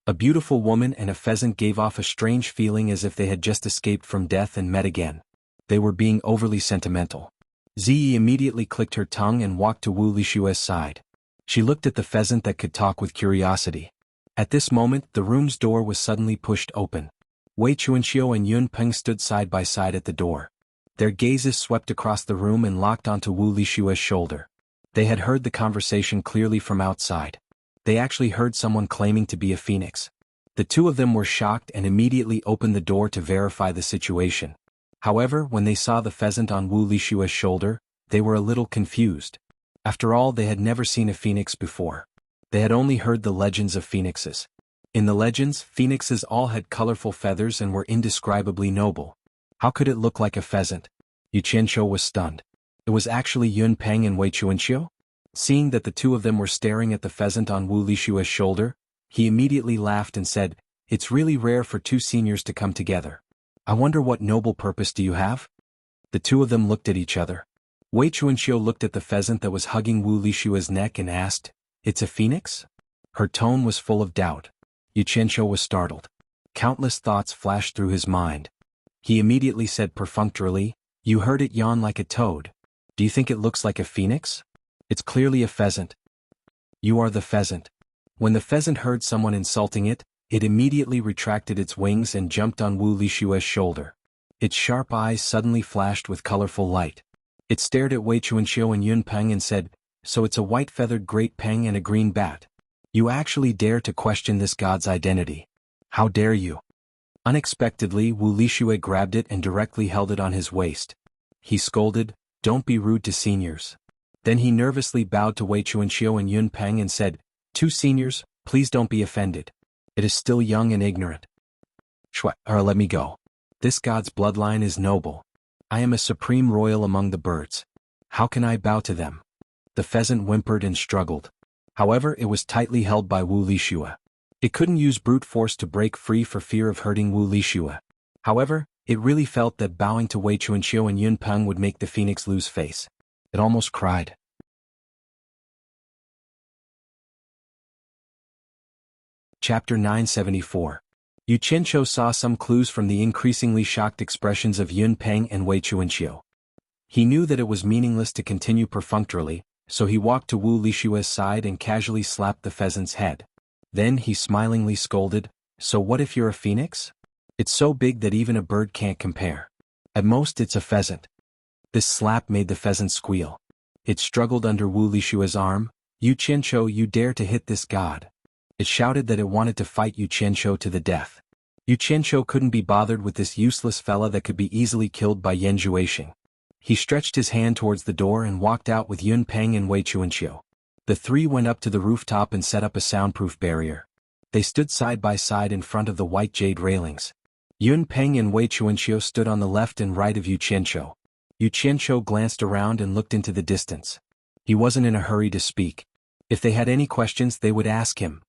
A beautiful woman and a pheasant gave off a strange feeling as if they had just escaped from death and met again. They were being overly sentimental. Ziyi immediately clicked her tongue and walked to Wu Lixue's side. She looked at the pheasant that could talk with curiosity. At this moment, the room's door was suddenly pushed open. Wei Chuanxiu and Yun Peng stood side by side at the door. Their gazes swept across the room and locked onto Wu Lishua's shoulder. They had heard the conversation clearly from outside. They actually heard someone claiming to be a phoenix. The two of them were shocked and immediately opened the door to verify the situation. However, when they saw the pheasant on Wu Lishua's shoulder, they were a little confused. After all, they had never seen a phoenix before. They had only heard the legends of phoenixes. In the legends, phoenixes all had colorful feathers and were indescribably noble. How could it look like a pheasant? Yu Qianqiu was stunned. It was actually Yun Peng and Wei Chuanxiu? Seeing that the two of them were staring at the pheasant on Wu Lishua's shoulder, he immediately laughed and said, "It's really rare for two seniors to come together. I wonder what noble purpose do you have?" The two of them looked at each other. Wei Chuanxiu looked at the pheasant that was hugging Wu Lishua's neck and asked, "It's a phoenix?" Her tone was full of doubt. Yu Qianqiu was startled. Countless thoughts flashed through his mind. He immediately said perfunctorily, "You heard it yawn like a toad. Do you think it looks like a phoenix? It's clearly a pheasant." "You are the pheasant." When the pheasant heard someone insulting it, it immediately retracted its wings and jumped on Wu Lishua's shoulder. Its sharp eyes suddenly flashed with colorful light. It stared at Wei Chuanxiu and Yun Peng and said, "So it's a white-feathered great peng and a green bat. You actually dare to question this god's identity. How dare you?" Unexpectedly, Wu Lishue grabbed it and directly held it on his waist. He scolded, "Don't be rude to seniors." Then he nervously bowed to Wei Chuanxiu and Yun Peng and said, "Two seniors, please don't be offended. It is still young and ignorant. Let me go. This god's bloodline is noble. I am a supreme royal among the birds. How can I bow to them?" The pheasant whimpered and struggled. However, it was tightly held by Wu Lishue. It couldn't use brute force to break free for fear of hurting Wu Lishue. However, it really felt that bowing to Wei Chuanxiu and Yun Peng would make the phoenix lose face. It almost cried. Chapter 974. Yu Qianqiu saw some clues from the increasingly shocked expressions of Yun Peng and Wei Chuanxiu. He knew that it was meaningless to continue perfunctorily, so he walked to Wu Lishue's side and casually slapped the pheasant's head. Then he smilingly scolded, "So what if you're a phoenix? It's so big that even a bird can't compare. At most it's a pheasant." This slap made the pheasant squeal. It struggled under Wu Lishue's arm. "Yu Qianqiu, you dare to hit this god." It shouted that it wanted to fight Yu Qianqiu to the death. Yu Qianqiu couldn't be bothered with this useless fella that could be easily killed by Yan Zhuixing. He stretched his hand towards the door and walked out with Yun Peng and Wei Chuanxiu. The three went up to the rooftop and set up a soundproof barrier. They stood side by side in front of the white jade railings. Yun Peng and Wei Chuanxiu stood on the left and right of Yu Qianqiu. Yu Qianqiu glanced around and looked into the distance. He wasn't in a hurry to speak. If they had any questions, they would ask him.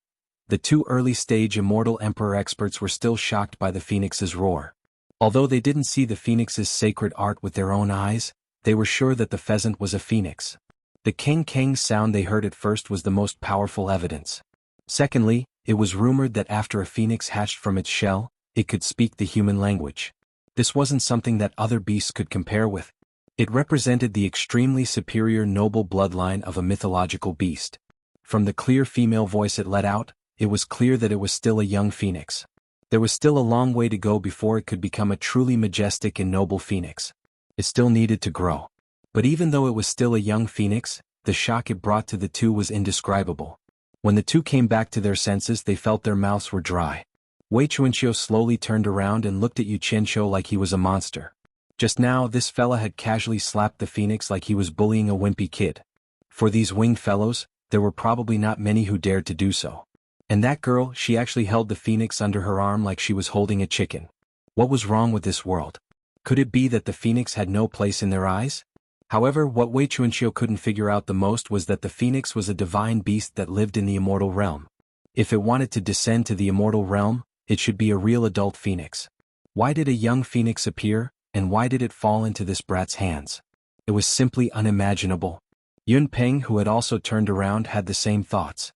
The two early-stage Immortal Emperor experts were still shocked by the phoenix's roar. Although they didn't see the phoenix's sacred art with their own eyes, they were sure that the pheasant was a phoenix. The king sound they heard at first was the most powerful evidence. Secondly, it was rumored that after a phoenix hatched from its shell, it could speak the human language. This wasn't something that other beasts could compare with. It represented the extremely superior noble bloodline of a mythological beast. From the clear female voice it let out, it was clear that it was still a young phoenix. There was still a long way to go before it could become a truly majestic and noble phoenix. It still needed to grow. But even though it was still a young phoenix, the shock it brought to the two was indescribable. When the two came back to their senses, they felt their mouths were dry. Wei Chuanqiu slowly turned around and looked at Yu Qianqiu like he was a monster. Just now, this fella had casually slapped the phoenix like he was bullying a wimpy kid. For these winged fellows, there were probably not many who dared to do so. And that girl, she actually held the phoenix under her arm like she was holding a chicken. What was wrong with this world? Could it be that the phoenix had no place in their eyes? However, what Wei Chuanqiu couldn't figure out the most was that the phoenix was a divine beast that lived in the immortal realm. If it wanted to descend to the immortal realm, it should be a real adult phoenix. Why did a young phoenix appear, and why did it fall into this brat's hands? It was simply unimaginable. Yun Peng, who had also turned around, had the same thoughts.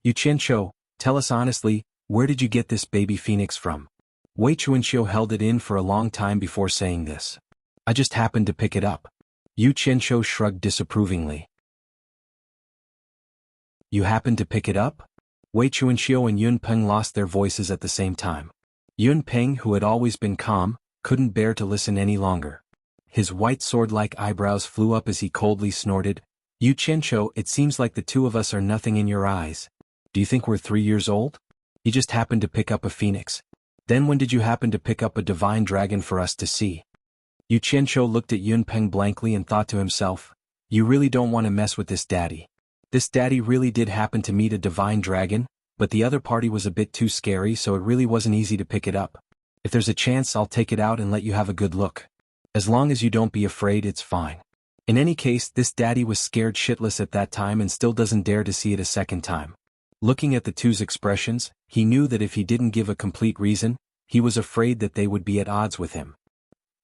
"Yu Qianqiu, tell us honestly, where did you get this baby phoenix from?" Wei Chuanqiu held it in for a long time before saying this. "I just happened to pick it up." Yu Qianqiu shrugged disapprovingly. "You happened to pick it up?" Wei Chuanxiu and Yun Peng lost their voices at the same time. Yun Peng, who had always been calm, couldn't bear to listen any longer. His white sword-like eyebrows flew up as he coldly snorted, "You Qianqiu, it seems like the two of us are nothing in your eyes. Do you think we're 3 years old? You just happened to pick up a phoenix. Then when did you happen to pick up a divine dragon for us to see?" Yu Qianqiu looked at Yun Peng blankly and thought to himself, "You really don't want to mess with this daddy. This daddy really did happen to meet a divine dragon, but the other party was a bit too scary, so it really wasn't easy to pick it up. If there's a chance, I'll take it out and let you have a good look. As long as you don't be afraid, it's fine." In any case, this daddy was scared shitless at that time and still doesn't dare to see it a second time. Looking at the two's expressions, he knew that if he didn't give a complete reason, he was afraid that they would be at odds with him.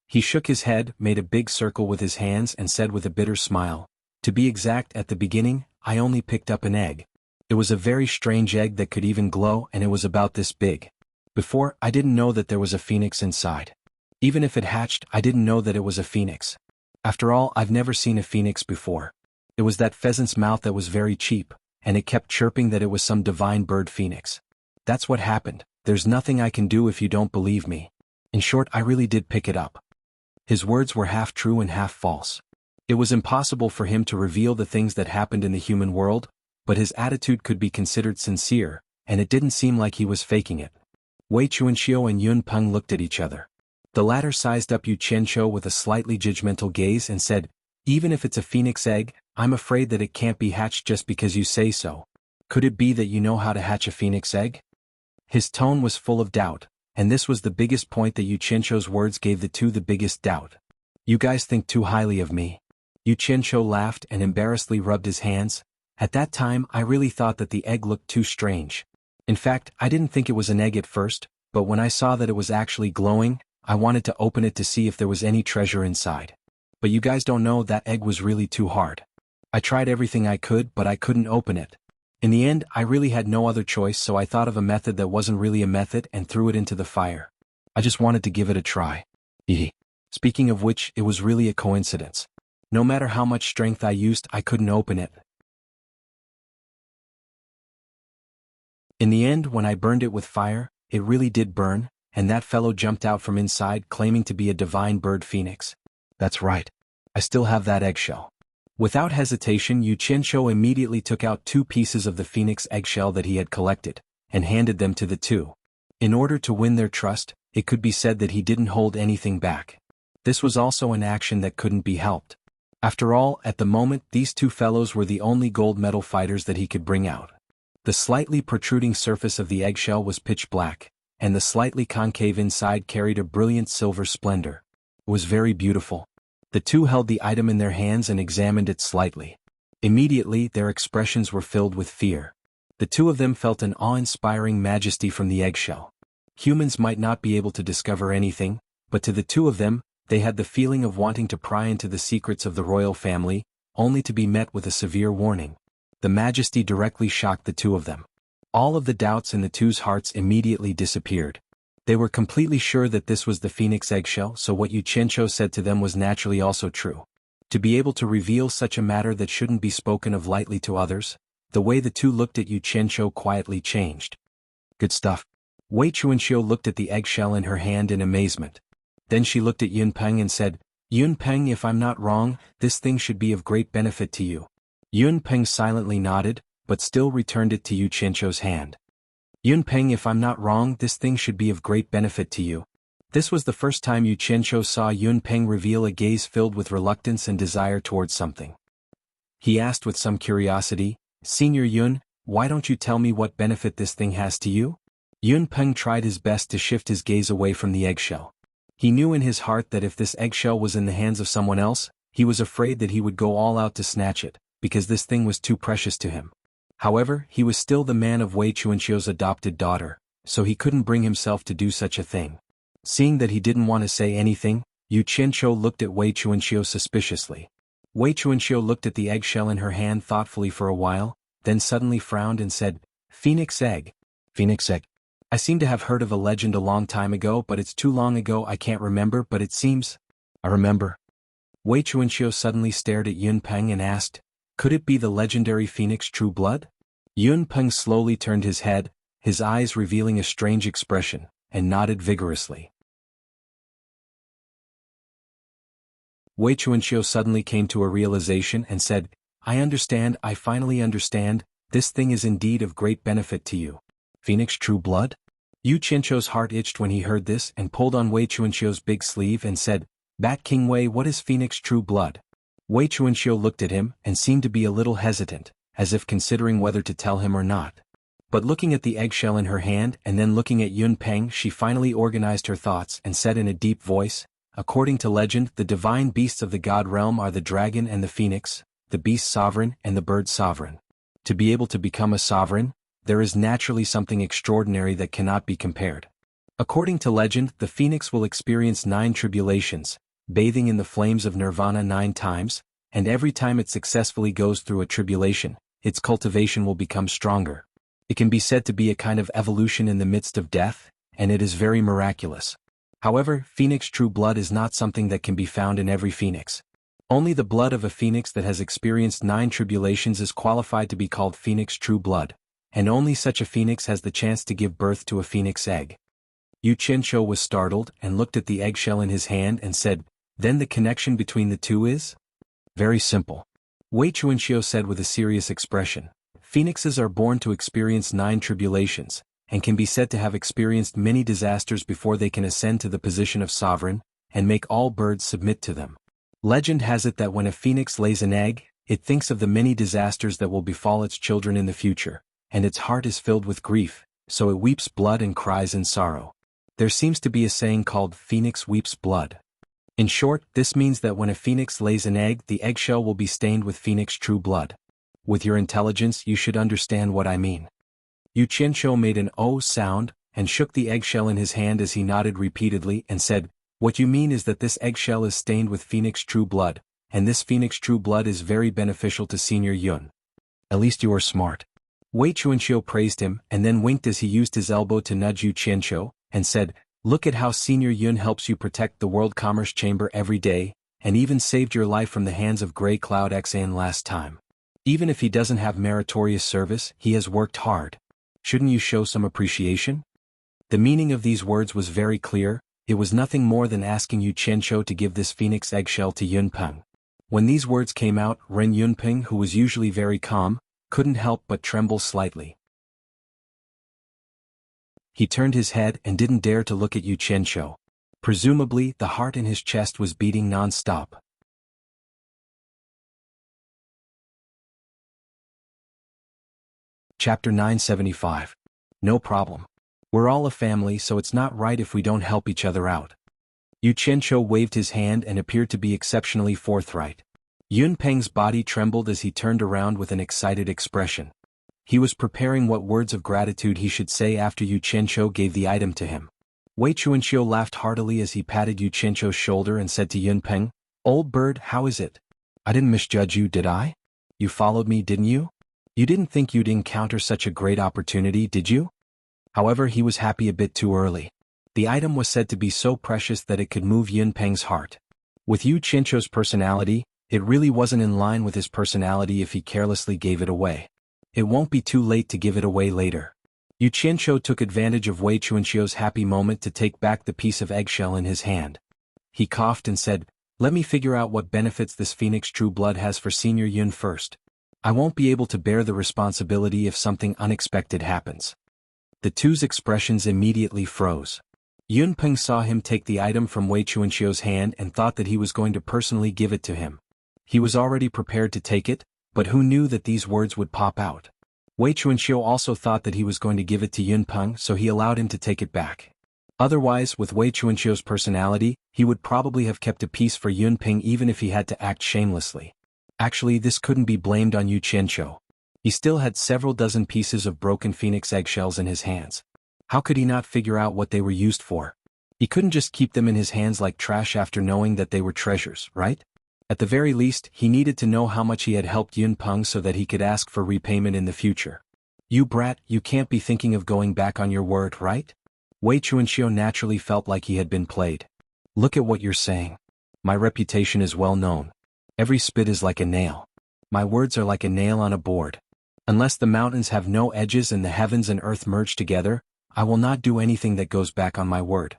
He shook his head, made a big circle with his hands and said with a bitter smile, "To be exact, at the beginning, I only picked up an egg. It was a very strange egg that could even glow, and it was about this big. Before, I didn't know that there was a phoenix inside. Even if it hatched, I didn't know that it was a phoenix. After all, I've never seen a phoenix before. It was that pheasant's mouth that was very cheap, and it kept chirping that it was some divine bird phoenix. That's what happened. There's nothing I can do if you don't believe me. In short, I really did pick it up." His words were half true and half false. It was impossible for him to reveal the things that happened in the human world, but his attitude could be considered sincere, and it didn't seem like he was faking it. Wei Chuanxiu and Yun Peng looked at each other. The latter sized up Yu Qianqiu with a slightly judgmental gaze and said, "Even if it's a phoenix egg, I'm afraid that it can't be hatched just because you say so. Could it be that you know how to hatch a phoenix egg?" His tone was full of doubt, and this was the biggest point that Yu Qianqiu's words gave the two the biggest doubt. "You guys think too highly of me." Yu Qianqiu laughed and embarrassedly rubbed his hands. "At that time, I really thought that the egg looked too strange. In fact, I didn't think it was an egg at first, but when I saw that it was actually glowing, I wanted to open it to see if there was any treasure inside. But you guys don't know, that egg was really too hard. I tried everything I could, but I couldn't open it. In the end, I really had no other choice, so I thought of a method that wasn't really a method and threw it into the fire. I just wanted to give it a try." Speaking of which, it was really a coincidence. No matter how much strength I used, I couldn't open it. In the end, when I burned it with fire, it really did burn, and that fellow jumped out from inside claiming to be a divine bird phoenix. That's right. I still have that eggshell. Without hesitation, Yu Qianqiu immediately took out 2 pieces of the phoenix eggshell that he had collected, and handed them to the two. In order to win their trust, it could be said that he didn't hold anything back. This was also an action that couldn't be helped. After all, at the moment, these 2 fellows were the only gold medal fighters that he could bring out. The slightly protruding surface of the eggshell was pitch black, and the slightly concave inside carried a brilliant silver splendor. It was very beautiful. The two held the item in their hands and examined it slightly. Immediately, their expressions were filled with fear. The two of them felt an awe-inspiring majesty from the eggshell. Humans might not be able to discover anything, but to the two of them, they had the feeling of wanting to pry into the secrets of the royal family, only to be met with a severe warning. The majesty directly shocked the two of them. All of the doubts in the two's hearts immediately disappeared. They were completely sure that this was the phoenix eggshell, so what Yu Qianqiu said to them was naturally also true. To be able to reveal such a matter that shouldn't be spoken of lightly to others, the way the two looked at Yu Qianqiu quietly changed. "Good stuff." Wei Chuanxiu looked at the eggshell in her hand in amazement. Then she looked at Yun Peng and said, "Yun Peng, if I'm not wrong, this thing should be of great benefit to you." Yun Peng silently nodded, but still returned it to Yu Qianqiu's hand. "Yun Peng, if I'm not wrong, this thing should be of great benefit to you." This was the first time Yu Qianqiu saw Yun Peng reveal a gaze filled with reluctance and desire towards something. He asked with some curiosity, "Senior Yun, why don't you tell me what benefit this thing has to you?" Yun Peng tried his best to shift his gaze away from the eggshell. He knew in his heart that if this eggshell was in the hands of someone else, he was afraid that he would go all out to snatch it, because this thing was too precious to him. However, he was still the man of Wei Chuanxiu's adopted daughter, so he couldn't bring himself to do such a thing. Seeing that he didn't want to say anything, Yu Qianqiu looked at Wei Chuanxiu suspiciously. Wei Chuanxiu looked at the eggshell in her hand thoughtfully for a while, then suddenly frowned and said, "Phoenix egg. Phoenix egg. I seem to have heard of a legend a long time ago, but it's too long ago I can't remember, but it seems I remember." Wei Chuanxiu suddenly stared at Yun Peng and asked, "Could it be the legendary phoenix True Blood?" Yun Peng slowly turned his head, his eyes revealing a strange expression, and nodded vigorously. Wei Chuanxiu suddenly came to a realization and said, I finally understand, this thing is indeed of great benefit to you. Phoenix true blood? Yu Qianqiu's heart itched when he heard this and pulled on Wei Chuanxiu's big sleeve and said, Bat King Wei, what is Phoenix true blood? Wei Chuanxiu looked at him and seemed to be a little hesitant, as if considering whether to tell him or not. But looking at the eggshell in her hand and then looking at Yun Peng, she finally organized her thoughts and said in a deep voice, According to legend, the divine beasts of the god realm are the dragon and the phoenix, the beast sovereign and the bird sovereign. To be able to become a sovereign, there is naturally something extraordinary that cannot be compared. According to legend, the phoenix will experience 9 tribulations, bathing in the flames of nirvana 9 times, and every time it successfully goes through a tribulation, its cultivation will become stronger. It can be said to be a kind of evolution in the midst of death, and it is very miraculous. However, phoenix true blood is not something that can be found in every phoenix. Only the blood of a phoenix that has experienced 9 tribulations is qualified to be called phoenix true blood, and only such a phoenix has the chance to give birth to a phoenix egg. Yu Qianqiu was startled and looked at the eggshell in his hand and said, Then the connection between the two is? Very simple. Wei Chuanxiu said with a serious expression, Phoenixes are born to experience 9 tribulations, and can be said to have experienced many disasters before they can ascend to the position of sovereign, and make all birds submit to them. Legend has it that when a phoenix lays an egg, it thinks of the many disasters that will befall its children in the future, and its heart is filled with grief, so it weeps blood and cries in sorrow. There seems to be a saying called Phoenix weeps blood. In short, this means that when a phoenix lays an egg, the eggshell will be stained with phoenix true blood. With your intelligence, you should understand what I mean. Yu Qianqiu made an "oh" sound, and shook the eggshell in his hand as he nodded repeatedly and said, What you mean is that this eggshell is stained with phoenix true blood, and this phoenix true blood is very beneficial to Senior Yun. At least you are smart. Wei Chuanxiu praised him and then winked as he used his elbow to nudge Yu Qianqiu, and said, Look at how Senior Yun helps you protect the World Commerce Chamber every day, and even saved your life from the hands of Grey Cloud Xan last time. Even if he doesn't have meritorious service, he has worked hard. Shouldn't you show some appreciation? The meaning of these words was very clear. It was nothing more than asking Yu Qianqiu to give this phoenix eggshell to Yun Peng. When these words came out, Ren Yunpeng, who was usually very calm, couldn't help but tremble slightly. He turned his head and didn't dare to look at Yu Qianqiu. Presumably, the heart in his chest was beating non-stop. Chapter 975. No problem. We're all a family, so it's not right if we don't help each other out. Yu Qianqiu waved his hand and appeared to be exceptionally forthright. Yun Peng's body trembled as he turned around with an excited expression. He was preparing what words of gratitude he should say after Yu Qianqiu gave the item to him. Wei Chuanxiu laughed heartily as he patted Yu Qianqiu's shoulder and said to Yun Peng, Old bird, how is it? I didn't misjudge you, did I? You followed me, didn't you? You didn't think you'd encounter such a great opportunity, did you? However, he was happy a bit too early. The item was said to be so precious that it could move Yun Peng's heart. With Yu Qianqiu's personality, it really wasn't in line with his personality if he carelessly gave it away. It won't be too late to give it away later. Yu Qianqiu took advantage of Wei Chuanxiu's happy moment to take back the piece of eggshell in his hand. He coughed and said, Let me figure out what benefits this phoenix true blood has for Senior Yun first. I won't be able to bear the responsibility if something unexpected happens. The two's expressions immediately froze. Yun Peng saw him take the item from Wei Chuanxiu's hand and thought that he was going to personally give it to him. He was already prepared to take it, but who knew that these words would pop out? Wei Chuanxiu also thought that he was going to give it to Yun Peng, so he allowed him to take it back. Otherwise, with Wei Chuanxiu's personality, he would probably have kept a piece for Yun Peng even if he had to act shamelessly. Actually, this couldn't be blamed on Yu Qianqiu. He still had several dozen pieces of broken phoenix eggshells in his hands. How could he not figure out what they were used for? He couldn't just keep them in his hands like trash after knowing that they were treasures, right? At the very least, he needed to know how much he had helped Yun Peng so that he could ask for repayment in the future. You brat, you can't be thinking of going back on your word, right? Wei Chuanxiu naturally felt like he had been played. Look at what you're saying. My reputation is well known. Every spit is like a nail. My words are like a nail on a board. Unless the mountains have no edges and the heavens and earth merge together, I will not do anything that goes back on my word.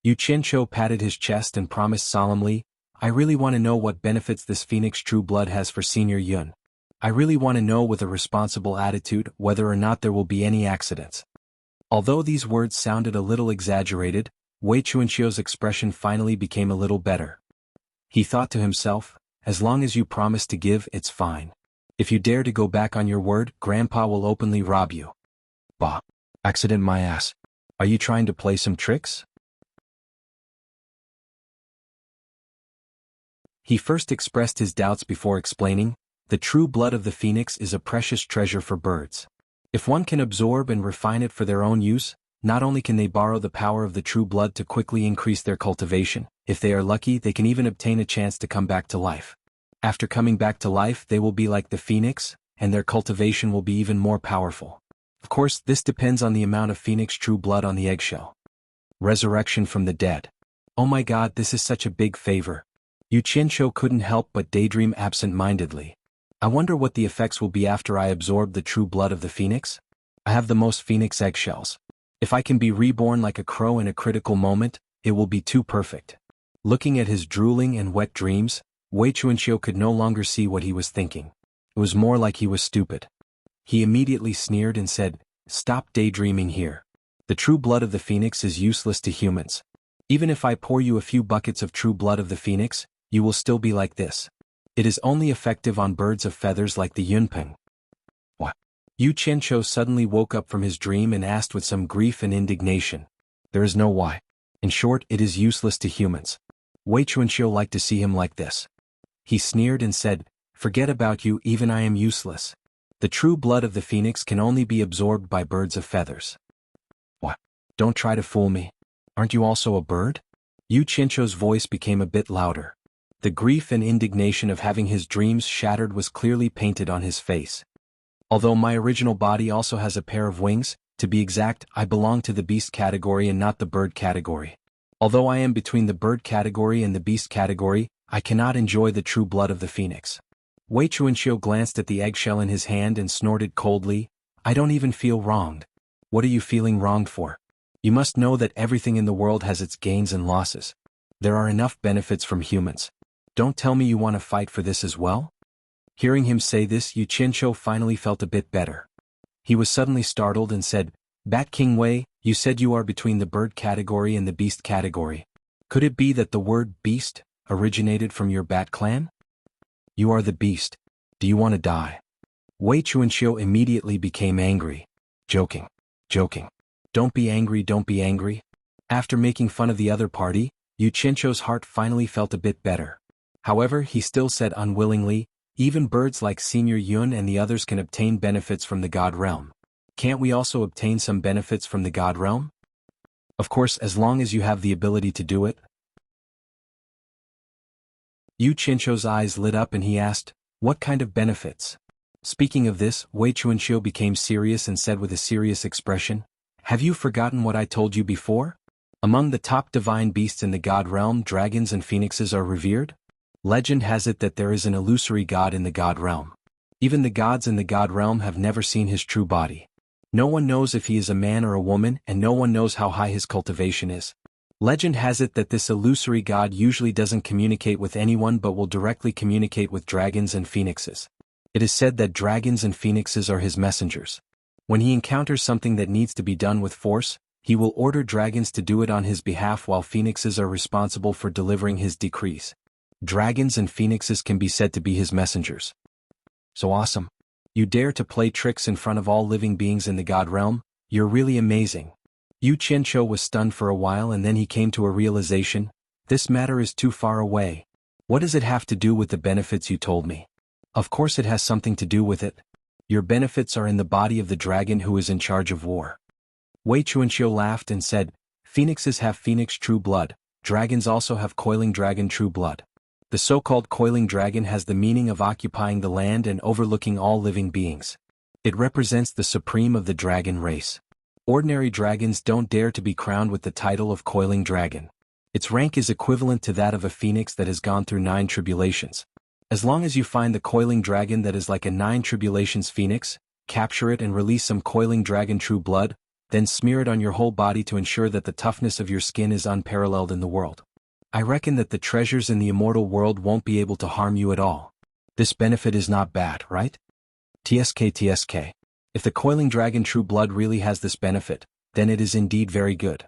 Xianxia patted his chest and promised solemnly, I really want to know what benefits this phoenix true blood has for Senior Yun. I really want to know with a responsible attitude whether or not there will be any accidents. Although these words sounded a little exaggerated, Wei Chuanxiu's expression finally became a little better. He thought to himself, as long as you promise to give, it's fine. If you dare to go back on your word, Grandpa will openly rob you. Bah! Accident my ass. Are you trying to play some tricks? He first expressed his doubts before explaining, the true blood of the phoenix is a precious treasure for birds. If one can absorb and refine it for their own use, not only can they borrow the power of the true blood to quickly increase their cultivation, if they are lucky they can even obtain a chance to come back to life. After coming back to life they will be like the phoenix, and their cultivation will be even more powerful. Of course, this depends on the amount of phoenix true blood on the eggshell. Resurrection from the dead. Oh my god, this is such a big favor. Xianxia couldn't help but daydream absent-mindedly. I wonder what the effects will be after I absorb the true blood of the phoenix? I have the most phoenix eggshells. If I can be reborn like a crow in a critical moment, it will be too perfect. Looking at his drooling and wet dreams, Wei Chuanxiu could no longer see what he was thinking. It was more like he was stupid. He immediately sneered and said, stop daydreaming here. The true blood of the phoenix is useless to humans. Even if I pour you a few buckets of true blood of the phoenix, you will still be like this. It is only effective on birds of feathers like the yunpeng. What? Xianxia suddenly woke up from his dream and asked with some grief and indignation. There is no why. In short, it is useless to humans. Wei Chuanxiu liked to see him like this. He sneered and said, forget about you, even I am useless. The true blood of the phoenix can only be absorbed by birds of feathers. What? Don't try to fool me. Aren't you also a bird? Xianxia's voice became a bit louder. The grief and indignation of having his dreams shattered was clearly painted on his face. Although my original body also has a pair of wings, to be exact, I belong to the beast category and not the bird category. Although I am between the bird category and the beast category, I cannot enjoy the true blood of the phoenix. Wei Chuanxiu glanced at the eggshell in his hand and snorted coldly, I don't even feel wronged. What are you feeling wronged for? You must know that everything in the world has its gains and losses. There are enough benefits from humans. Don't tell me you want to fight for this as well? Hearing him say this, Xianxia finally felt a bit better. He was suddenly startled and said, Bat King Wei, you said you are between the bird category and the beast category. Could it be that the word beast originated from your bat clan? You are the beast. Do you want to die? Wei Chuanxiu immediately became angry. Joking. Don't be angry, don't be angry. After making fun of the other party, Xianxia's heart finally felt a bit better. However, he still said unwillingly, even birds like Senior Yun and the others can obtain benefits from the God realm. Can't we also obtain some benefits from the God realm? Of course, as long as you have the ability to do it. Xianxia's eyes lit up and he asked, what kind of benefits? Speaking of this, Wei Chuanxiu became serious and said with a serious expression, have you forgotten what I told you before? Among the top divine beasts in the God realm, dragons and phoenixes are revered. Legend has it that there is an illusory god in the God realm. Even the gods in the God realm have never seen his true body. No one knows if he is a man or a woman, and no one knows how high his cultivation is. Legend has it that this illusory god usually doesn't communicate with anyone but will directly communicate with dragons and phoenixes. It is said that dragons and phoenixes are his messengers. When he encounters something that needs to be done with force, he will order dragons to do it on his behalf while phoenixes are responsible for delivering his decrees. Dragons and phoenixes can be said to be his messengers. So awesome. You dare to play tricks in front of all living beings in the God realm? You're really amazing. Xianxia was stunned for a while and then he came to a realization, this matter is too far away. What does it have to do with the benefits you told me? Of course it has something to do with it. Your benefits are in the body of the dragon who is in charge of war. Wei Chuanxiu laughed and said, phoenixes have phoenix true blood, dragons also have coiling dragon true blood. The so-called coiling dragon has the meaning of occupying the land and overlooking all living beings. It represents the supreme of the dragon race. Ordinary dragons don't dare to be crowned with the title of coiling dragon. Its rank is equivalent to that of a phoenix that has gone through 9 tribulations. As long as you find the coiling dragon that is like a 9 tribulations phoenix, capture it and release some coiling dragon true blood, then smear it on your whole body to ensure that the toughness of your skin is unparalleled in the world. I reckon that the treasures in the immortal world won't be able to harm you at all. This benefit is not bad, right? TSK. If the coiling dragon true blood really has this benefit, then it is indeed very good.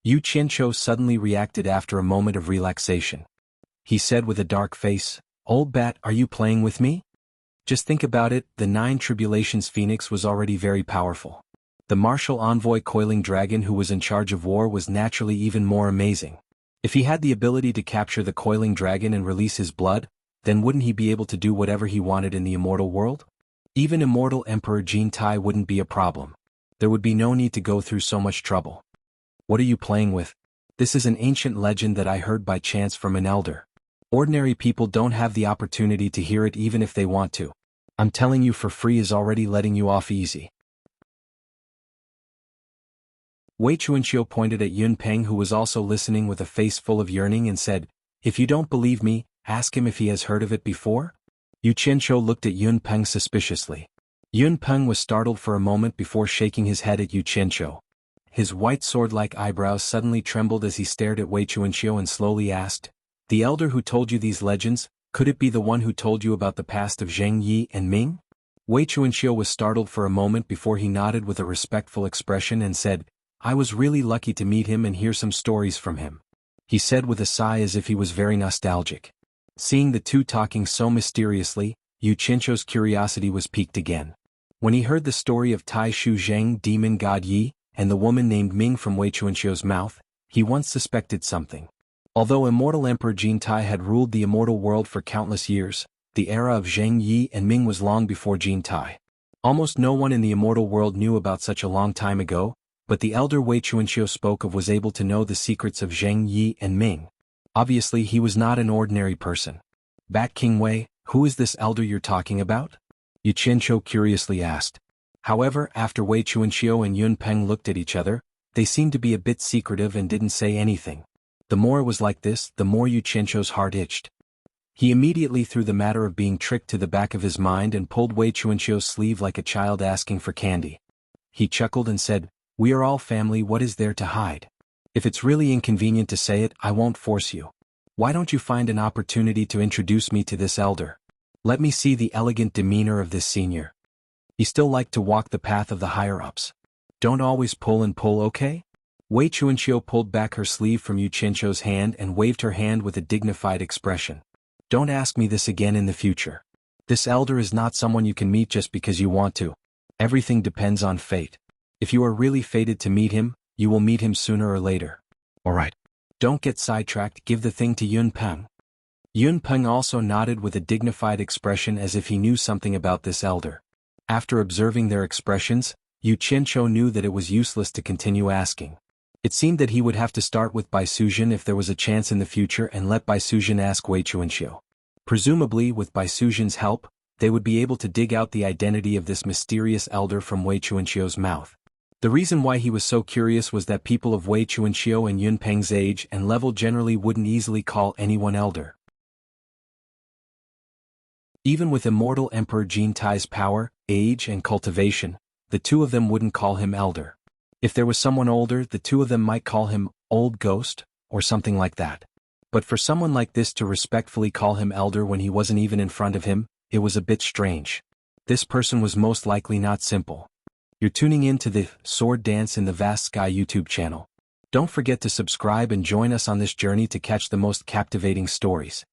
Yu Qianqiu suddenly reacted after a moment of relaxation. He said with a dark face, "Old bat, are you playing with me? Just think about it, the 9 Tribulations Phoenix was already very powerful. The martial envoy coiling dragon who was in charge of war was naturally even more amazing. If he had the ability to capture the coiling dragon and release his blood, then wouldn't he be able to do whatever he wanted in the immortal world? Even immortal Emperor Jin Tai wouldn't be a problem. There would be no need to go through so much trouble." "What are you playing with?" "This is an ancient legend that I heard by chance from an elder. Ordinary people don't have the opportunity to hear it even if they want to. I'm telling you for free is already letting you off easy." Wei Chuanxiu pointed at Yun Peng, who was also listening with a face full of yearning, and said, "If you don't believe me, ask him if he has heard of it before?" Yu Qianqiu looked at Yun Peng suspiciously. Yun Peng was startled for a moment before shaking his head at Yu Qianqiu. His white sword-like eyebrows suddenly trembled as he stared at Wei Chuanxiu and slowly asked, "The elder who told you these legends, could it be the one who told you about the past of Zheng Yi and Ming?" Wei Chuanxiu was startled for a moment before he nodded with a respectful expression and said, "I was really lucky to meet him and hear some stories from him." He said with a sigh as if he was very nostalgic. Seeing the two talking so mysteriously, Yu Qianqiu's curiosity was piqued again. When he heard the story of Tai Shu Zheng, demon god Yi, and the woman named Ming from Wei Chuanxiu's mouth, he once suspected something. Although immortal Emperor Jin Tai had ruled the immortal world for countless years, the era of Zheng Yi and Ming was long before Jin Tai. Almost no one in the immortal world knew about such a long time ago, but the elder Wei Chuanxiu spoke of was able to know the secrets of Zheng Yi and Ming. Obviously he was not an ordinary person. "Bat King Wei, who is this elder you're talking about?" Yu Qianqiu curiously asked. However, after Wei Chuanxiu and Yun Peng looked at each other, they seemed to be a bit secretive and didn't say anything. The more it was like this, the more Yu Qianqiu's heart itched. He immediately threw the matter of being tricked to the back of his mind and pulled Wei Chuanxiu's sleeve like a child asking for candy. He chuckled and said, "We are all family, what is there to hide? If it's really inconvenient to say it, I won't force you. Why don't you find an opportunity to introduce me to this elder? Let me see the elegant demeanor of this senior. He still liked to walk the path of the higher-ups. Don't always pull and pull, okay?" Wei Chuanxiu pulled back her sleeve from Yu Qianqiu's hand and waved her hand with a dignified expression. "Don't ask me this again in the future. This elder is not someone you can meet just because you want to. Everything depends on fate. If you are really fated to meet him, you will meet him sooner or later. Alright. Don't get sidetracked, give the thing to Yun Peng." Yun Peng also nodded with a dignified expression as if he knew something about this elder. After observing their expressions, Yu Qianqiu knew that it was useless to continue asking. It seemed that he would have to start with Bai Suzhen if there was a chance in the future and let Bai Suzhen ask Wei Chuanxiu. Presumably, with Bai Suzhen's help, they would be able to dig out the identity of this mysterious elder from Wei Chuanxiu's mouth. The reason why he was so curious was that people of Wei Chuanxiu and Yun Peng's age and level generally wouldn't easily call anyone elder. Even with immortal Emperor Jin Tai's power, age and cultivation, the two of them wouldn't call him elder. If there was someone older, the two of them might call him old ghost, or something like that. But for someone like this to respectfully call him elder when he wasn't even in front of him, it was a bit strange. This person was most likely not simple. You're tuning in to the Sword Dance in the Vast Sky YouTube channel. Don't forget to subscribe and join us on this journey to catch the most captivating stories.